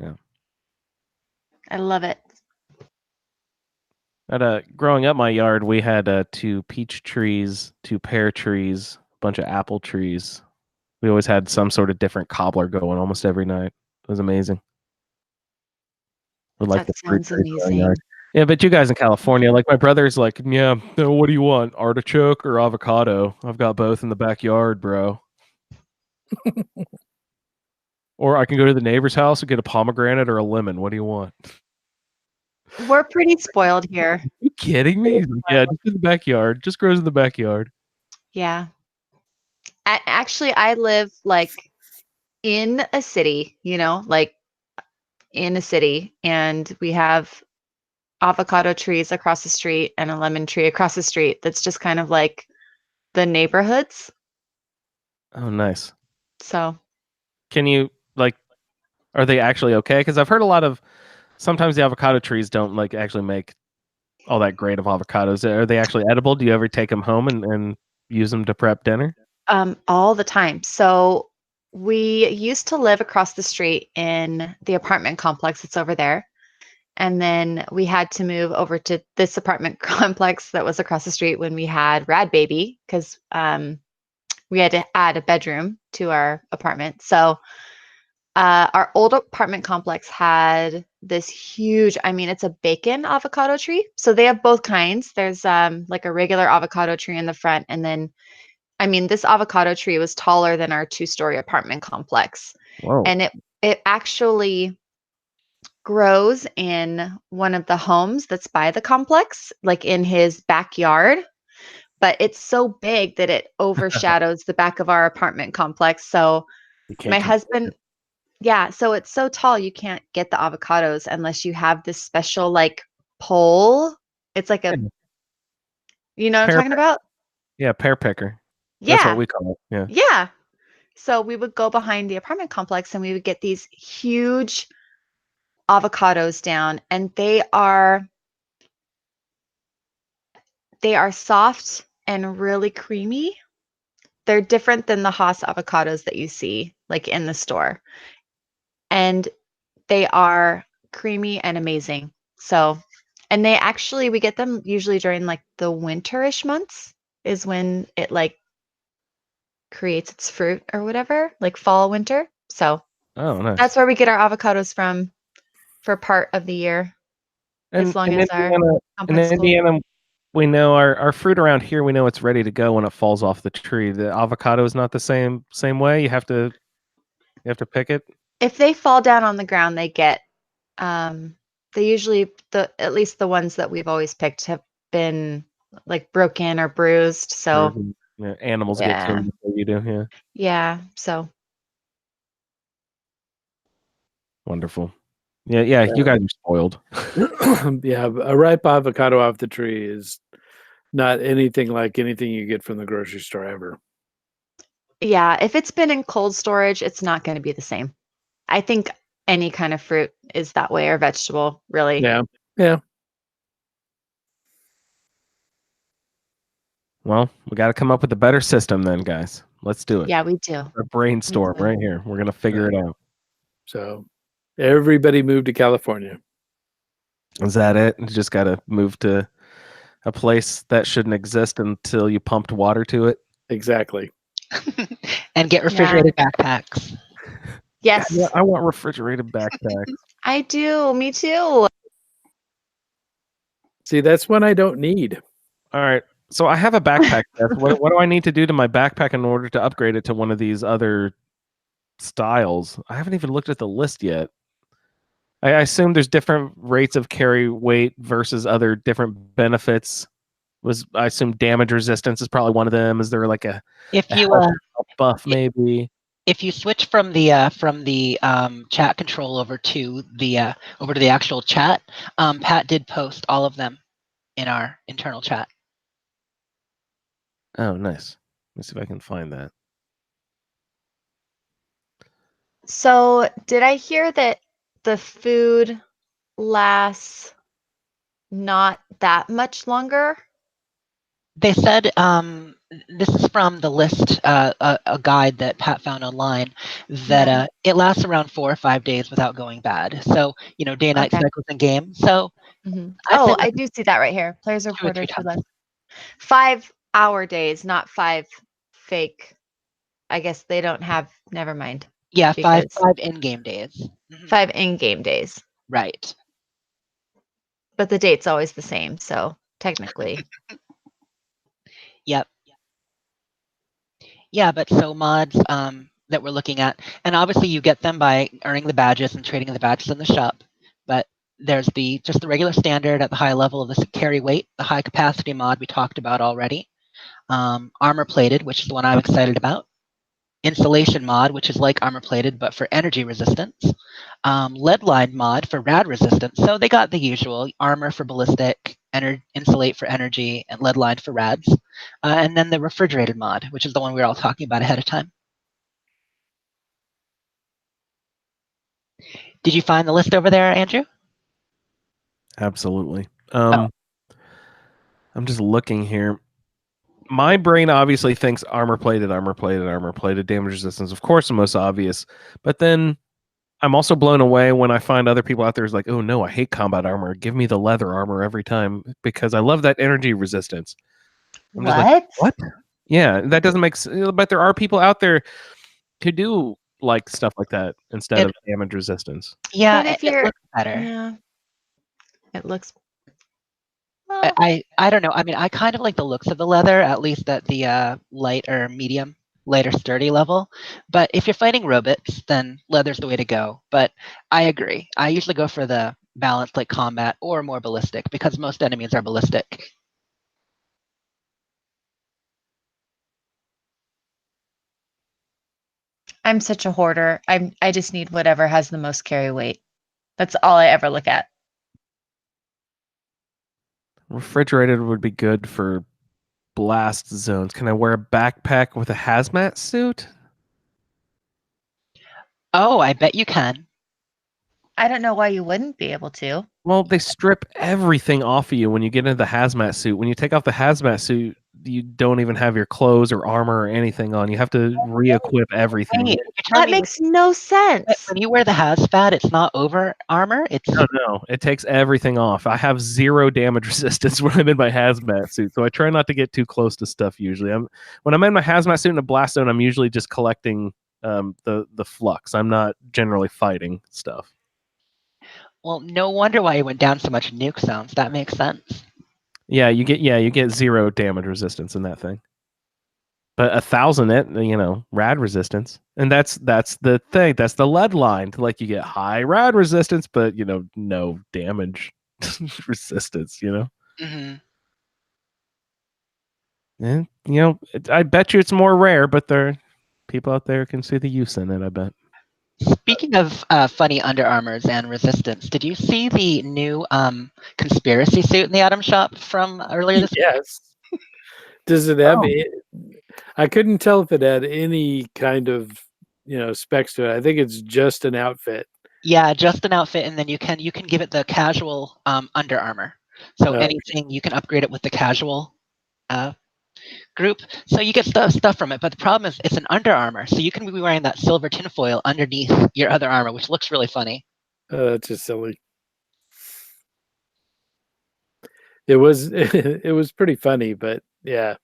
Yeah. I love it. Growing up my yard, we had 2 peach trees, 2 pear trees, a bunch of apple trees. We always had some sort of different cobbler going almost every night. It was amazing. We like That the fruit sounds trees in our amazing. yard. Yeah, but you guys in California, like my brother's like, yeah, what do you want, artichoke or avocado? I've got both in the backyard, bro. Or I can go to the neighbor's house and get a pomegranate or a lemon. What do you want? We're pretty spoiled here. Are you kidding me? He's like, yeah, just in the backyard. Just grows in the backyard. Yeah. Actually, I live like in a city, like in a city, and we have avocado trees across the street and a lemon tree across the street. That's just kind of like the neighborhoods. Oh, nice. So, Can you are they actually okay? Because I've heard sometimes the avocado trees don't actually make all that great of avocados. Are they actually edible? Do you ever take them home and use them to prep dinner? all the time. So we used to live across the street in the apartment complex that's over there. And then we had to move over to this apartment complex that was across the street when we had Rad Baby, because we had to add a bedroom to our apartment. So our old apartment complex had this huge, it's a bacon avocado tree. So they have both kinds. There's like a regular avocado tree in the front. And then, this avocado tree was taller than our 2-story apartment complex. Whoa. And it actually grows in one of the homes that's by the complex, like in his backyard. But it's so big that it overshadows the back of our apartment complex. So my husband, yeah, so it's so tall you can't get the avocados unless you have this special like pole. It's like a, you know what I'm talking about? Yeah, pear picker. That's Yeah. what we call it. Yeah. Yeah. So we would go behind the apartment complex and we would get these huge avocados down, and they are soft and really creamy. They're different than the Haas avocados that you see like in the store. And they are creamy and amazing. So, and we get them usually during like the winterish months is when it like creates its fruit or whatever, like fall, winter. So nice. That's where we get our avocados from for part of the year. As long as our complex in Indiana, we know our fruit around here. We know it's ready to go when it falls off the tree. The avocado is not the same way. You have to pick it. If they fall down on the ground, they get they usually at least the ones that we've always picked have been like broken or bruised. So animals get to them before you do. Yeah. Yeah. So wonderful. Yeah. You guys are spoiled. Yeah, a ripe avocado off the tree is not anything like anything you get from the grocery store ever. Yeah, if it's been in cold storage, it's not going to be the same. I think any kind of fruit is that way, or vegetable, really. Yeah. Well, we got to come up with a better system then, guys. Let's do it. Yeah, we do. A brainstorm right here. We're going to figure it out. So everybody moved to California. Is that it? You just got to move to a place that shouldn't exist until you pumped water to it. Exactly. And get refrigerated backpacks. Yes, Yeah, I want refrigerated backpacks. I do. Me too. See, that's one I don't need. All right. So I have a backpack. Beth. What do I need to do to my backpack in order to upgrade it to one of these other styles? I haven't even looked at the list yet. I assume there's different rates of carry weight versus other different benefits. I assume damage resistance is probably one of them. Is there like a If you health buff maybe? if you switch from the chat control over to the actual chat, Pat did post all of them in our internal chat. Oh, nice. Let me see if I can find that. So, did I hear that the food lasts not that much longer? They said this is from the list, a guide that Pat found online, that it lasts around 4 or 5 days without going bad. So day-night Okay. cycles in game. So Oh, I do see that right here. Players 2 or 3 reported food times. less. 5-hour days, not 5 fake. I guess they don't have. Never mind. Yeah, five Because- in-game days. 5 in-game days, Right. but the date's always the same. So technically, Yep. Yeah, but so mods that we're looking at, and obviously you get them by earning the badges and trading the badges in the shop. But there's just the regular standard at the high level of the carry weight, the high capacity mod we talked about already. Armor plated, which is the one I'm excited about. Insulation mod, which is like armor plated but for energy resistance. Lead line mod for rad resistance. So they got the usual armor for ballistic, insulate for energy, and lead line for rads. And then the refrigerated mod, which is the one we were all talking about ahead of time. Did you find the list over there, Andrew? Absolutely. I'm just looking here. My brain obviously thinks armor plated, damage resistance, of course, the most obvious. But then I'm also blown away when I find other people out there is like, oh no, I hate combat armor. Give me the leather armor every time because I love that energy resistance. I'm just like, what? Yeah, that doesn't make sense. But there are people out there who do like stuff like that instead of damage resistance. Yeah, but if it you're looks better. yeah, it looks. I don't know. I mean, I kind of like the looks of the leather, at least at the light or sturdy level. But if you're fighting robots, then leather's the way to go. But I agree. I usually go for the balanced like combat or more ballistic because most enemies are ballistic. I'm such a hoarder. I just need whatever has the most carry weight. That's all I ever look at. Refrigerated would be good for blast zones. Can I wear a backpack with a hazmat suit? Oh, I bet you can. I don't know why you wouldn't be able to. Well, they strip everything off of you when you get into the hazmat suit. When you take off the hazmat suit, you don't even have your clothes or armor or anything on. You have to re-equip everything. Hey, That makes no sense. when you wear the hazmat, it's not over armor. It's No, it takes everything off. I have 0 damage resistance when I'm in my hazmat suit, so I try not to get too close to stuff. Usually, when I'm in my hazmat suit in a blast zone, I'm usually just collecting the flux. I'm not generally fighting stuff. well, no wonder why you went down so much nuke zones. That makes sense. Yeah, you get 0 damage resistance in that thing. But 1,000 rad resistance. And that's the thing. That's the lead line. Like you get high rad resistance, but no damage resistance, Mm-hmm. And I bet you it's more rare, but there are people out there can see the use in it, I bet. Speaking of funny underarmors and resistance, did you see the new conspiracy suit in the item shop from earlier this week? Yes. Does it have I couldn't tell if it had any kind of specs to it. I think it's just an outfit. Yeah, just an outfit, and then you can give it the casual Under Armour. So anything you can upgrade it with the casual group. So you get stuff from it. But the problem is it's an Under Armour, so you can be wearing that silver tinfoil underneath your other armor, which looks really funny. That's just silly. It was it was pretty funny, but yeah.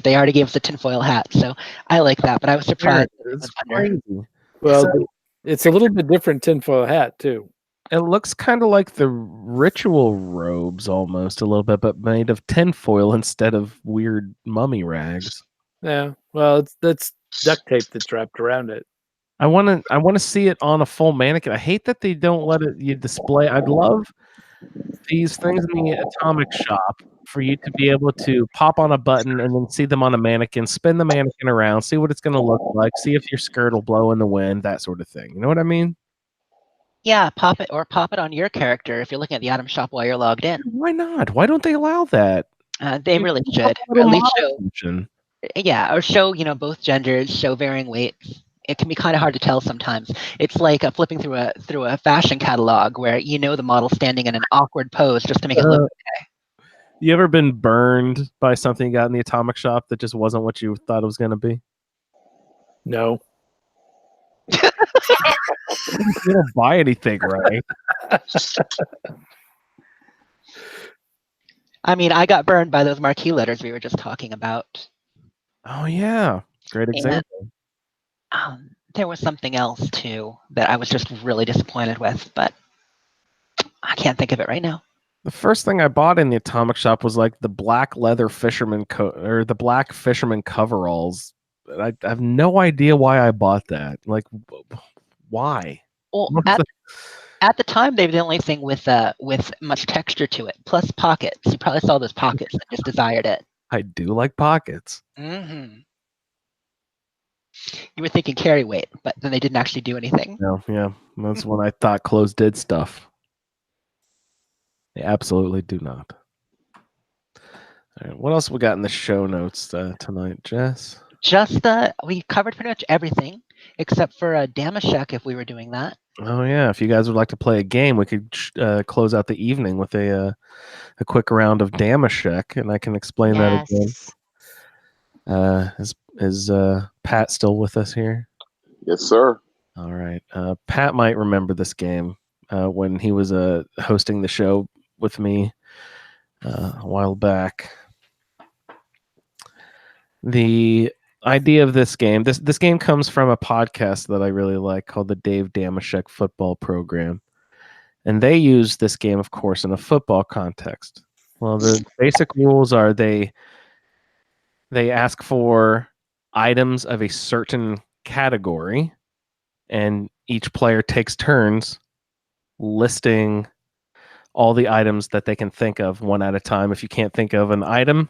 They already gave us a tinfoil hat, so I like that. But I was surprised. that it It's was under. crazy. Well, So- it's a little bit different tinfoil hat too. It looks kind of like the ritual robes almost a little bit, but made of tinfoil instead of weird mummy rags. Yeah. Well, that's duct tape that's wrapped around it. I want to see it on a full mannequin. I hate that they don't let it you display. I'd love these things in the atomic shop for you to be able to pop on a button and then see them on a mannequin, spin the mannequin around, see what it's going to look like, see if your skirt will blow in the wind, that sort of thing. You know what I mean? Yeah, pop it on your character if you're looking at the item shop while you're logged in. Why not? Why don't they allow that? They really Give should. a Or little at least model show, function. yeah, or show both genders, show varying weights. It can be kind of hard to tell sometimes. It's like flipping through a fashion catalog where the model standing in an awkward pose just to make it look. You ever been burned by something you got in the atomic shop that just wasn't what you thought it was going to be? No. You don't buy anything, right? I mean, I got burned by those marquee letters we were just talking about. Oh yeah, great example. There was something else too that I was just really disappointed with, but I can't think of it right now. The first thing I bought in the atomic shop was like the black leather fisherman or the black fisherman coveralls. I have no idea why I bought that. Like, why? Well, What was at the time, they were the only thing with much texture to it, plus pockets. You probably saw those pockets and just desired it. I do like pockets. Mm-hmm. You were thinking carry weight, but then they didn't actually do anything. No, yeah, that's when I thought clothes did stuff. They absolutely do not. All right, what else we got in the show notes tonight, Jess? We covered pretty much everything except for Damashek if we were doing that. Oh yeah, if you guys would like to play a game, we could close out the evening with a quick round of Damashek, and I can explain that again. Is Pat still with us here? Yes, sir. All right. Pat might remember this game when he was hosting the show with me a while back. The idea of this game, this game comes from a podcast that I really like called the Dave Damashek Football Program. And they use this game, of course, in a football context. Well, the basic rules are they ask for items of a certain category, and each player takes turns listing all the items that they can think of one at a time. If you can't think of an item,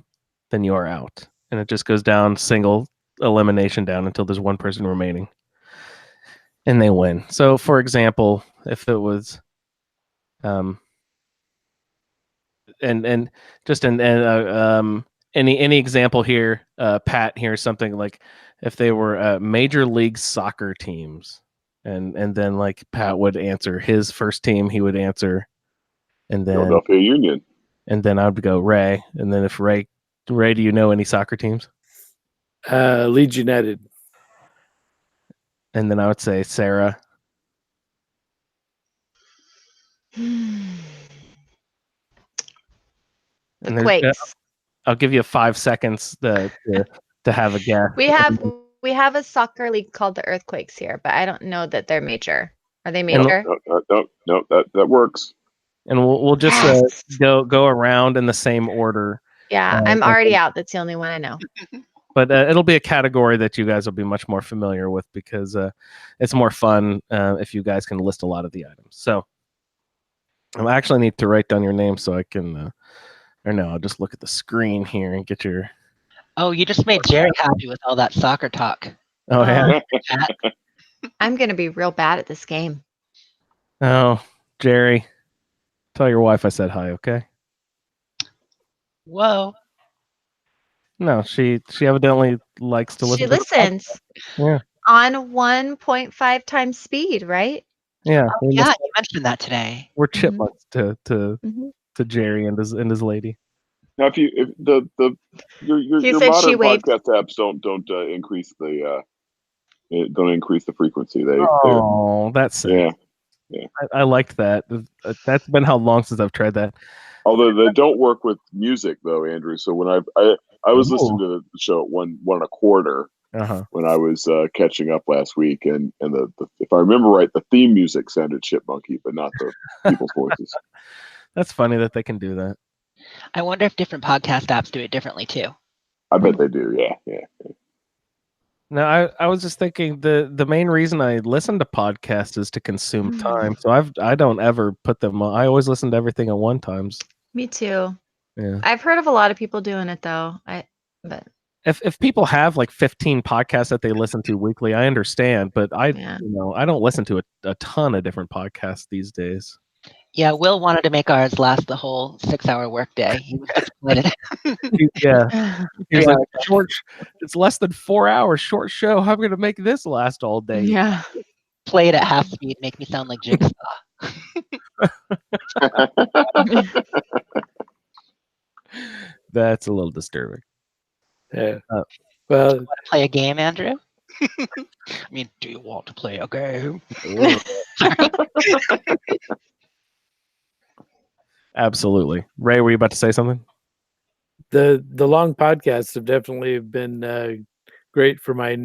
then you are out. And it just goes down, single elimination down until there's one person remaining. And they win. So, for example, if it was any example here, Pat, here's something like if they were major league soccer teams, and then like Pat would answer his first team, he would answer, and then Philadelphia Union. And then I would go Ray, and then if Ray, do you know any soccer teams? Leeds United. And then I would say Sarah. The Quakes. I'll give you 5 seconds to have a guess. We have a soccer league called the Earthquakes here, but I don't know that they're major. Are they And- major? No, that works. And we'll just Yes. go around in the same order. Yeah, I'm already out. That's the only one I know. But it'll be a category that you guys will be much more familiar with because it's more fun if you guys can list a lot of the items. So I actually need to write down your name so I can, or no, I'll just look at the screen here and get your. Oh, you just made Jerry happy with all that soccer talk. Oh, yeah. I'm going to be real bad at this game. Oh, Jerry, tell your wife I said hi, okay? Whoa. No, she evidently likes to listen. She listens. Yeah. On 1.5 times speed, right? Yeah, Yeah, you mentioned that today. we're chipmunks to Mhm. Jerry and his lady. Now, if your He said she modern waved. podcast apps don't increase the frequency. They Oh, that's sad. yeah. I liked that. That's been how long since I've tried that. Although they don't work with music though, Andrew. So when I was listening Ooh. to the show at one and a quarter Uh-huh. when I was catching up last week, and the if I remember right, the theme music sounded chipmunky, but not the people's voices. That's funny that they can do that. I wonder if different podcast apps do it differently too. I bet they do. Yeah. No, I was just thinking the main reason I listen to podcasts is to consume time. So I don't ever put them on. I always listen to everything at one time. Me too. Yeah. I've heard of a lot of people doing it though. But If people have like 15 podcasts that they listen to weekly, I understand, but I don't listen to a ton of different podcasts these days. Yeah, Will wanted to make ours last the whole 6-hour workday. He was disappointed. Yeah. He's like, short. It's less than 4 hours, short show. How am I going to make this last all day? Yeah. Play it at half speed, make me sound like Jigsaw. That's a little disturbing. Yeah. Uh, Well, Want to play a game, Andrew? I mean, do you want to play a game? Absolutely. Ray, were you about to say something? the long podcasts have definitely been great for my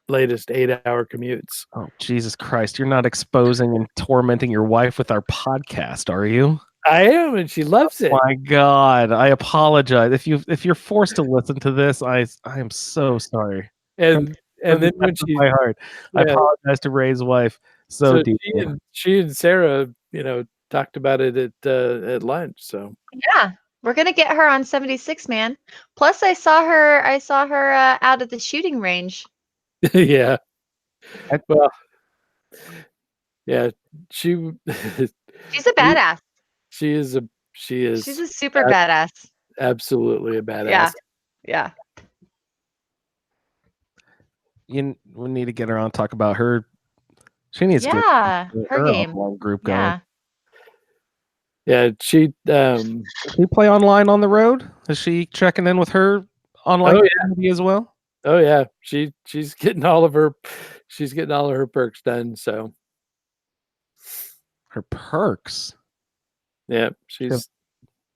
latest 8-hour commutes. Oh, Jesus Christ. You're not exposing and tormenting your wife with our podcast, are you? I am, and she loves it. My God. I apologize. If you're forced to listen to this, I am so sorry. And From then the when depths of she, my heart. I yeah. apologize to Ray's wife so deeply. she and Sarah, talked about it at lunch. So Yeah. We're gonna get her on 76, man. Plus I saw her out at the shooting range. yeah. I- Well, yeah, she She's a badass. she is She's a super badass. absolutely a badass. Yeah. Yeah. we need to get her on, talk about her. She needs to Yeah. get Her game. online group going. Yeah. Yeah, she Does she play online on the road? Is she checking in with her online community as well? Oh yeah, she's getting all of her perks done. So Her perks. yeah, she's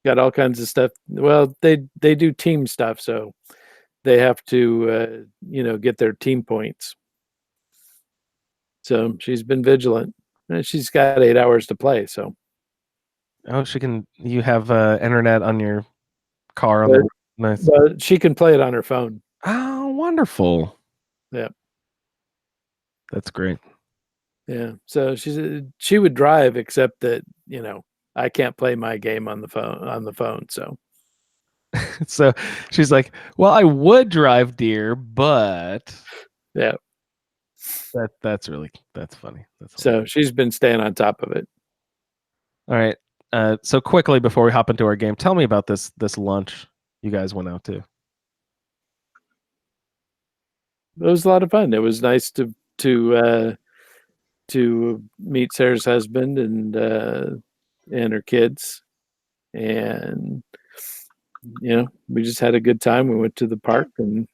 got all kinds of stuff. Well, they do team stuff, so they have to get their team points. So she's been vigilant, and she's got 8 hours to play. So you have internet on your car on But- the nice. but she can play it on her phone. Oh, wonderful. Yeah. That's great. Yeah, so she would drive, except that I can't play my game on the phone. So So she's like, well, I would drive deer, but yeah, that's funny. That's funny. so she's been staying on top of it. All right. So quickly before we hop into our game, tell me about this lunch you guys went out to. It was a lot of fun. It was nice to meet Sarah's husband and her kids, and we just had a good time. We went to the park and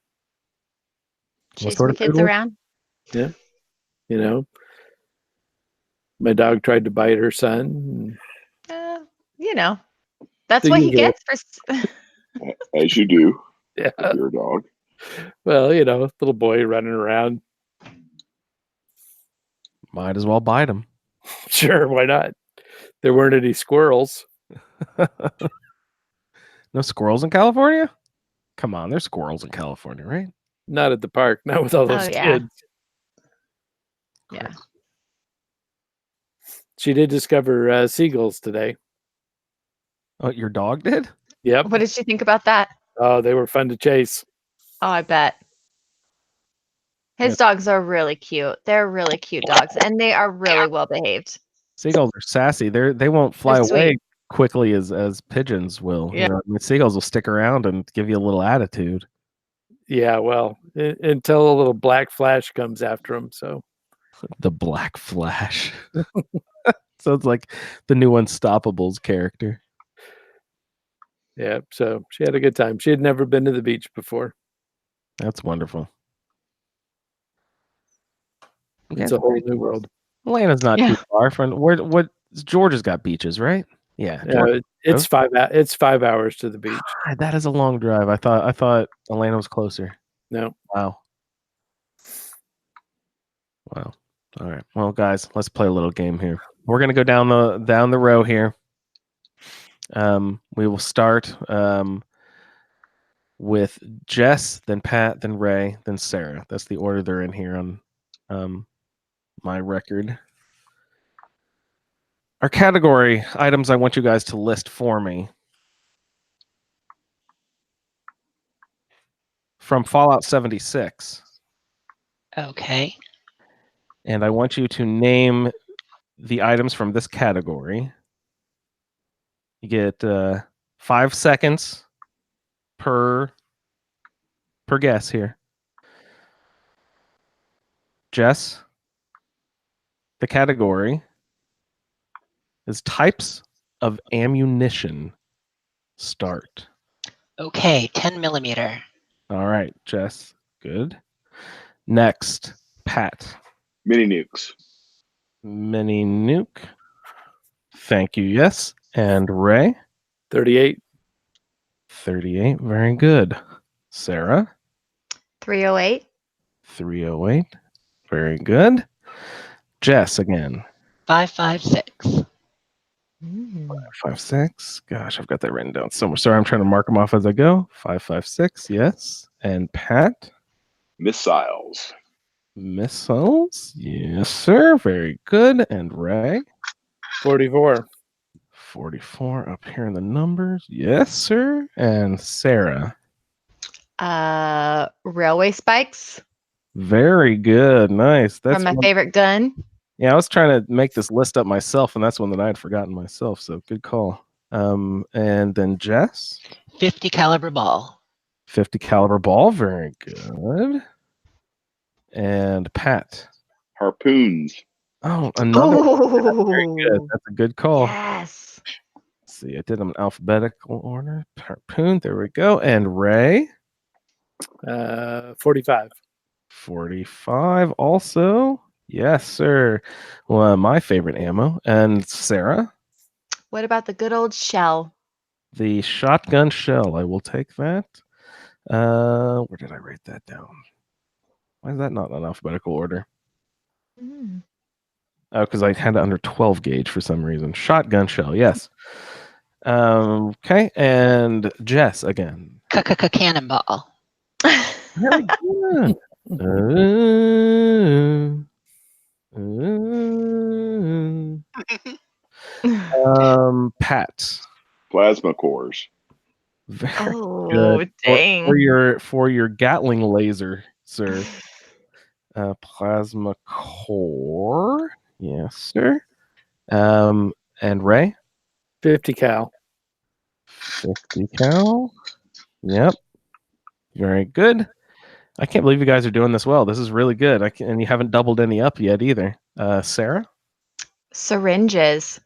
Chase sort the of kids food? around. my dog tried to bite her son. That's The what he usual. gets for As you do, Yeah, if you're a dog. well, little boy running around. Might as well bite him. Sure, why not? There weren't any squirrels. No squirrels in California? Come on, there's squirrels in California, right? Not at the park. Not with all those yeah. kids. Yeah. She did discover seagulls today. Oh, your dog did? Yep. What did you think about that? Oh, they were fun to chase. Oh, I bet. His dogs are really cute. They're really cute dogs, and they are really well behaved. Seagulls are sassy. They won't fly They're away sweet. quickly as pigeons will. Yeah. I mean, seagulls will stick around and give you a little attitude. Yeah, well, until a little black flash comes after them. So The Black Flash. Sounds like the new Unstoppables character. yeah, so she had a good time. She had never been to the beach before. That's wonderful. It's a whole new world. Atlanta's not Yeah. too far from what Georgia's got beaches, right? Yeah. Georgia. It's 5 hours to the beach. God, that is a long drive. I thought Atlanta was closer. No. Wow. Wow. All right. Well, guys, let's play a little game here. We're gonna go down the row here. We will start with Jess, then Pat, then Ray, then Sarah. That's the order they're in here on my record. Our category items I want you guys to list for me from Fallout 76. Okay. And I want you to name the items from this category. You get 5 seconds per guess here. Jess, the category is types of ammunition. Start. Okay. 10 millimeter. All right, Jess. Good. Next, Pat. Mini nukes. Mini nuke. Thank you. Yes. And Ray. 38. 38. Very good. Sarah. 308. 308. Very good. Jess again. 556. 556. Gosh, I've got that written down somewhere. Sorry, I'm trying to mark them off as I go. 556. Yes. And Pat. Missiles. Missiles. Yes, sir. Very good. And Ray. 44. 44 up here in the numbers. Yes, sir. And Sarah. Railway spikes Very good. Nice. That's from my one- favorite gun. Yeah, I was trying to make this list up myself, and that's one that I had forgotten myself. So good call. And then Jess. 50 caliber ball. 50 caliber ball. Very good. And Pat. Harpoons. Oh, another. Very good. Oh, That's a good call. yes. Let's see, I did them in alphabetical order. Harpoon. There we go. And Ray. 45. 45 also. Yes, sir. Well, my favorite ammo. And Sarah, What about the good old shell? the shotgun shell. I will take that. Where did I write that down? Why is that not in alphabetical order? Mm. Oh, because I had it under 12 gauge for some reason. Shotgun shell, yes. Okay, and Jess again. Cannonball. Very good. Pat. Plasma cores. Very Oh, good. dang. For your Gatling laser, sir. Plasma core. Yes, sir. And Ray. 50 cal. 50 cal. Yep. Very good. I can't believe you guys are doing this well. This is really good. And you haven't doubled any up yet either. Sarah. Syringes.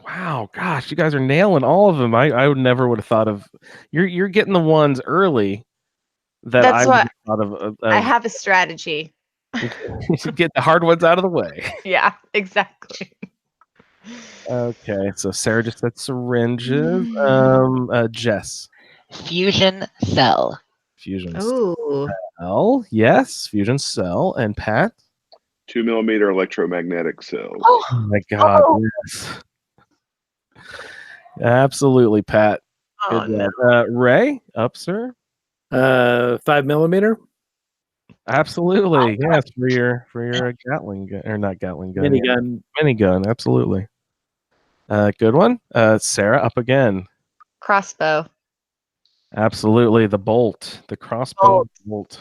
Wow, gosh, you guys are nailing all of them. I would never would have thought of. You're getting the ones early that That's I would what have thought of. I have a strategy. You should get the hard ones out of the way. Yeah, exactly. Okay, so Sarah just said syringes. Jess. Fusion cell. Fusion Oh, cell. Yes, fusion cell. And Pat. 2 millimeter electromagnetic cells. Oh my God. Oh. Yes. Absolutely, Pat. oh Good no. job. Ray, up, sir. 5 millimeter. Absolutely, yes, for your Gatling gun, or not Gatling gun, Minigun. minigun. Absolutely. Good one. Sarah, up again. Crossbow. Absolutely, the bolt, the crossbow bolt.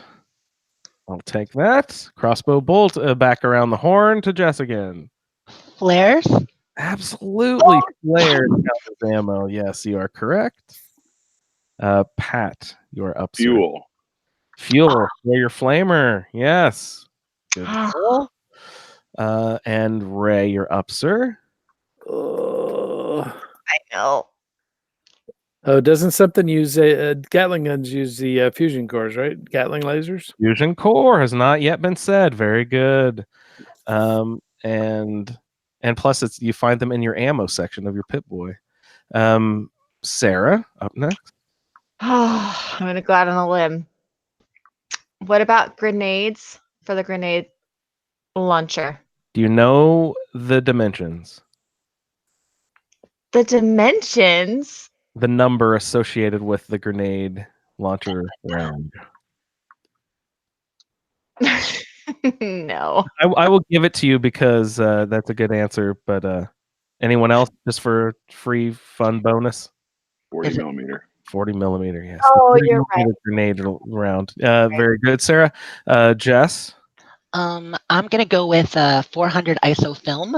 I'll take that. Crossbow bolt. Back around the horn to Jess again. Flares. Absolutely, flared ammo. Yes, you are correct. Pat, you are up. Sir. Fuel. Fuel for your flamer. Yes. Good call. And Ray, you're up, sir. Oh, I know. doesn't something use Gatling guns use the fusion cores, right? Gatling lasers. Fusion core has not yet been said. Very good. and plus you find them in your ammo section of your Pip-Boy. Sarah, up next. Oh, I'm gonna go out on a limb. What about grenades for the grenade launcher? Do you know the dimensions? The dimensions? The number associated with the grenade launcher round. No. I will give it to you because that's a good answer. But anyone else, just for free fun bonus? 40 millimeter. 40 millimeter, yes. Oh, The 40 you're millimeter grenade round. Very good, Sarah. Jess. I'm gonna go with 400 ISO film.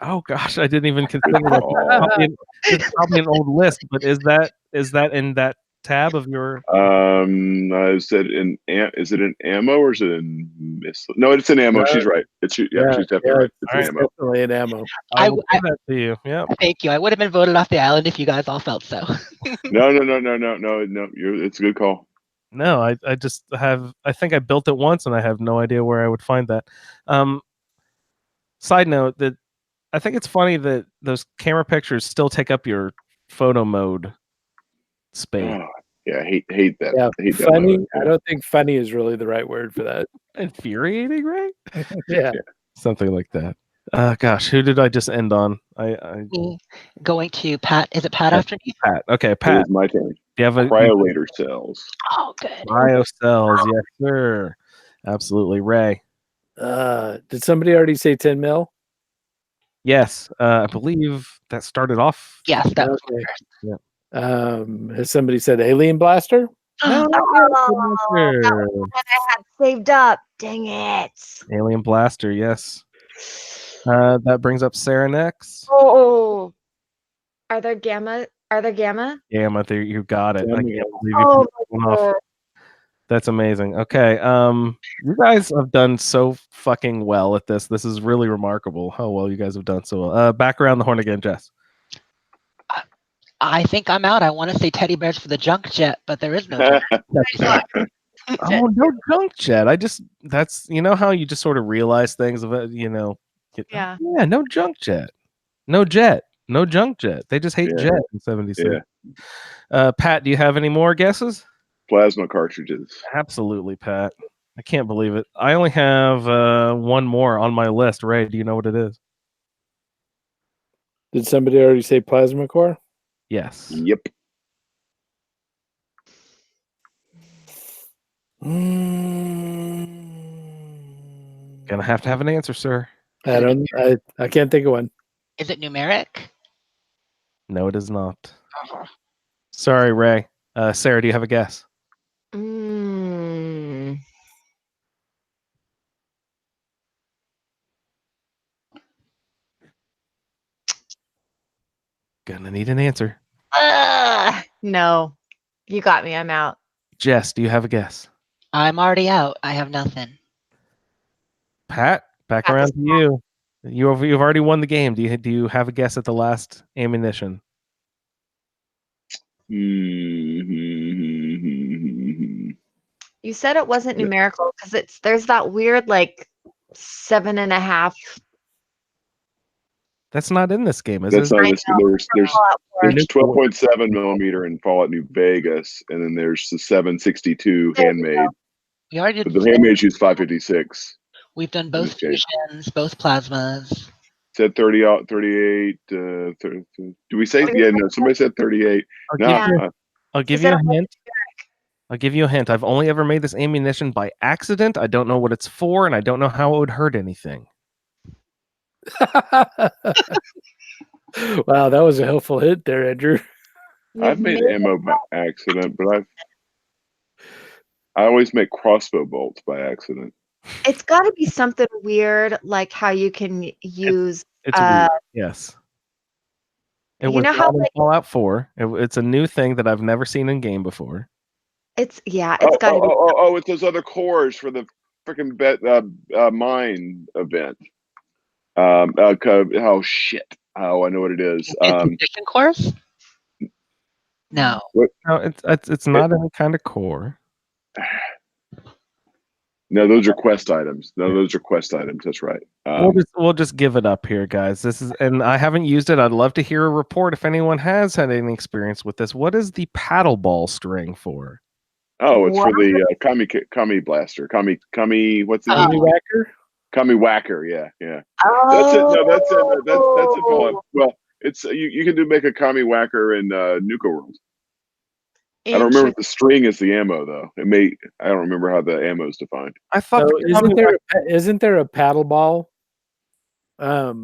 Oh gosh, I didn't even consider that. It's probably an old list, but is that in that tab of your? Is it in ammo or is it in missile? No, it's in ammo. She's right. She's definitely right. It's in Alright. ammo. Definitely an ammo. I will give that to you. Yeah. Thank you. I would have been voted off the island if you guys all felt so. No. It's a good call. No, I just have. I think I built it once, and I have no idea where I would find that. Side note that I think it's funny that those camera pictures still take up your photo mode space. Oh, yeah, I hate that. Yeah, I hate that funny. mode. I don't think funny is really the right word for that. Infuriating, right? Yeah. Something like that. Gosh, who did I just end on? I Me going to Pat. Is it Pat after me? Pat. Okay, It Pat. is my turn. Do you have a Cryolator cells. Oh, good. Bio cells? Yes, sir. Absolutely, Ray. Did somebody already say 10 mil? Yes, I believe that started off. Yes, that was Okay. Has somebody said alien blaster? No, Oh, Blaster. that was the one I had saved up. Dang it. Alien Blaster. Yes. That brings up Sarah next. Oh, are there gamma? Are there gamma? Gamma, you got it. I Gamma. can't believe you Oh pulled that one my off. God. That's amazing. Okay. You guys have done so fucking well at this. This is really remarkable how well you guys have done so well. Back around the horn again, Jess. I think I'm out. I want to say teddy bears for the junk jet, but there is no junk jet. Oh, no junk jet. That's how you just sort of realize things of it, Yeah. Yeah, no junk jet. No jet. No junk jet. They just hate Yeah. jet in 76. Yeah. Pat, do you have any more guesses? Plasma cartridges. Absolutely, Pat. I can't believe it. I only have one more on my list. Ray, do you know what it is? Did somebody already say plasma core? Yes. Yep. Gonna have to have an answer, sir. I can't think of one. Is it numeric? No, it is not. Sorry, Ray. Sarah, do you have a guess? Mm. Gonna need an answer. No. You got me. I'm out. Jess, do you have a guess? I'm already out. I have nothing. Pat, back Pat around is to you. You've already won the game. Do you have a guess at the last ammunition? You said it wasn't numerical because there's that weird 7.5. That's not in this game, is That's it? not this. There's Fallout 4. There's 12.7 millimeter in Fallout New Vegas, and then there's the 762 handmade. We already But did. the handmade use 556. We've done both Okay. fusions, both plasmas. Said 30 out 38. Do we say? Yeah, no. Somebody said 38. I'll give you a hint. I'll give you a hint. I've only ever made this ammunition by accident. I don't know what it's for, and I don't know how it would hurt anything. Wow, that was a helpful hint there, Andrew. I've made ammo by accident, but I always make crossbow bolts by accident. It's got to be something weird, like how you can use. It's weird. Yes. It You was know how, not in Fallout 4. It's a new thing that I've never seen in game before. It's got to be. It's those other cores for the freaking mine event. Oh shit! Oh, I know what it is. Ignition cores? No. No, it's not any kind of core. No, those are quest items. No, those are quest items. That's right. We'll just give it up here, guys. This is, and I haven't used it. I'd love to hear a report if anyone has had any experience with this. What is the paddle ball string for? Oh, it's What? for the Kami blaster. Kami. What's the Oh. name? Whacker? Kami whacker. Yeah. Oh. That's it. No, that's it. That's it. Fallout. Well, it's you can make a Kami whacker in Nuka World. I don't remember if the string is the ammo though. I don't remember how the ammo is defined. I thought So the isn't there a paddle ball? Like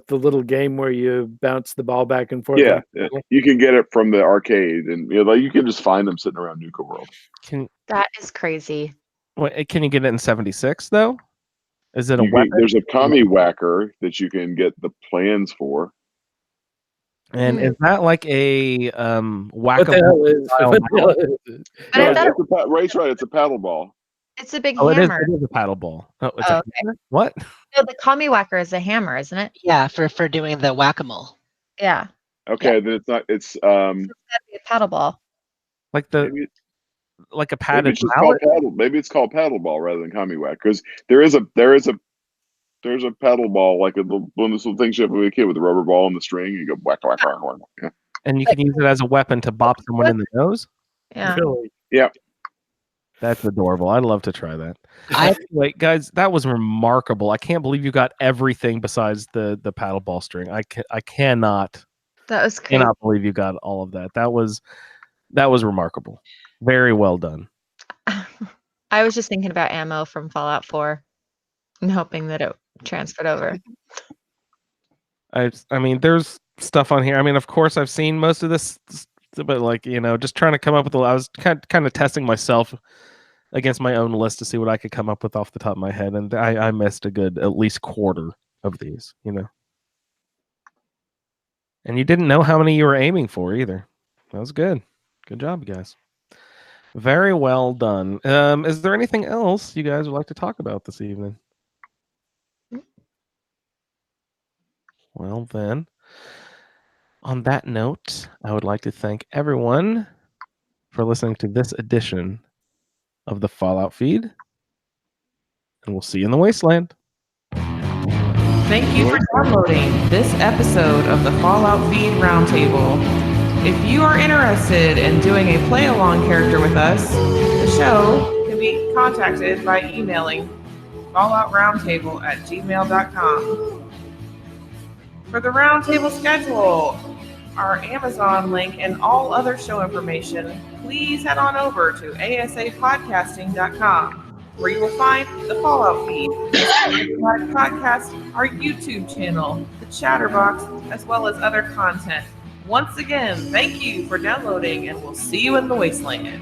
the little game where you bounce the ball back and forth. Yeah, you can get it from the arcade, and like you can just find them sitting around Nuka World. That is crazy. Can you get it in 76 though? Is it a weapon? There's a Kami whacker that you can get the plans for. And is that like a What the hell is? Ray's right. It's a paddle ball. It's a big Oh, hammer. it is a paddle ball. Oh, it's Oh, a hammer? What? No, the Kami whacker is a hammer, isn't it? Yeah, for doing the whack-a-mole. Yeah. Okay, then it's not. It's So it's gotta be a paddle ball. Like maybe a maybe padded it's just mallet? called paddle. Maybe it's called paddle ball rather than Kami whack, because there's a paddle ball, like one of those little things you have with a kid with a rubber ball and the string. You go whack whack whack whack. Yeah. And you can use it as a weapon to bop someone in the nose? Yeah. Really? Yeah. That's adorable. I'd love to try that. Wait, guys, that was remarkable. I can't believe you got everything besides the paddle ball string. I cannot That was crazy. believe you got all of that. That was remarkable. Very well done. I was just thinking about ammo from Fallout 4 and hoping that it transferred over. I mean, there's stuff on here. I mean, of course, I've seen most of this, but like, just trying to come up with I was kind of testing myself against my own list to see what I could come up with off the top of my head, and I missed a good at least quarter of these, And you didn't know how many you were aiming for either. That was good. Good job, guys. Very well done. Is there anything else you guys would like to talk about this evening? Well, then, on that note, I would like to thank everyone for listening to this edition of the Fallout Feed, and we'll see you in the Wasteland. Thank you for downloading this episode of the Fallout Feed Roundtable. If you are interested in doing a play-along character with us, the show can be contacted by emailing falloutroundtable@gmail.com. For the roundtable schedule, our Amazon link, and all other show information, please head on over to asapodcasting.com, where you will find the Fallout Feed, the podcast, our YouTube channel, the Chatterbox, as well as other content. Once again, thank you for downloading, and we'll see you in the Wasteland.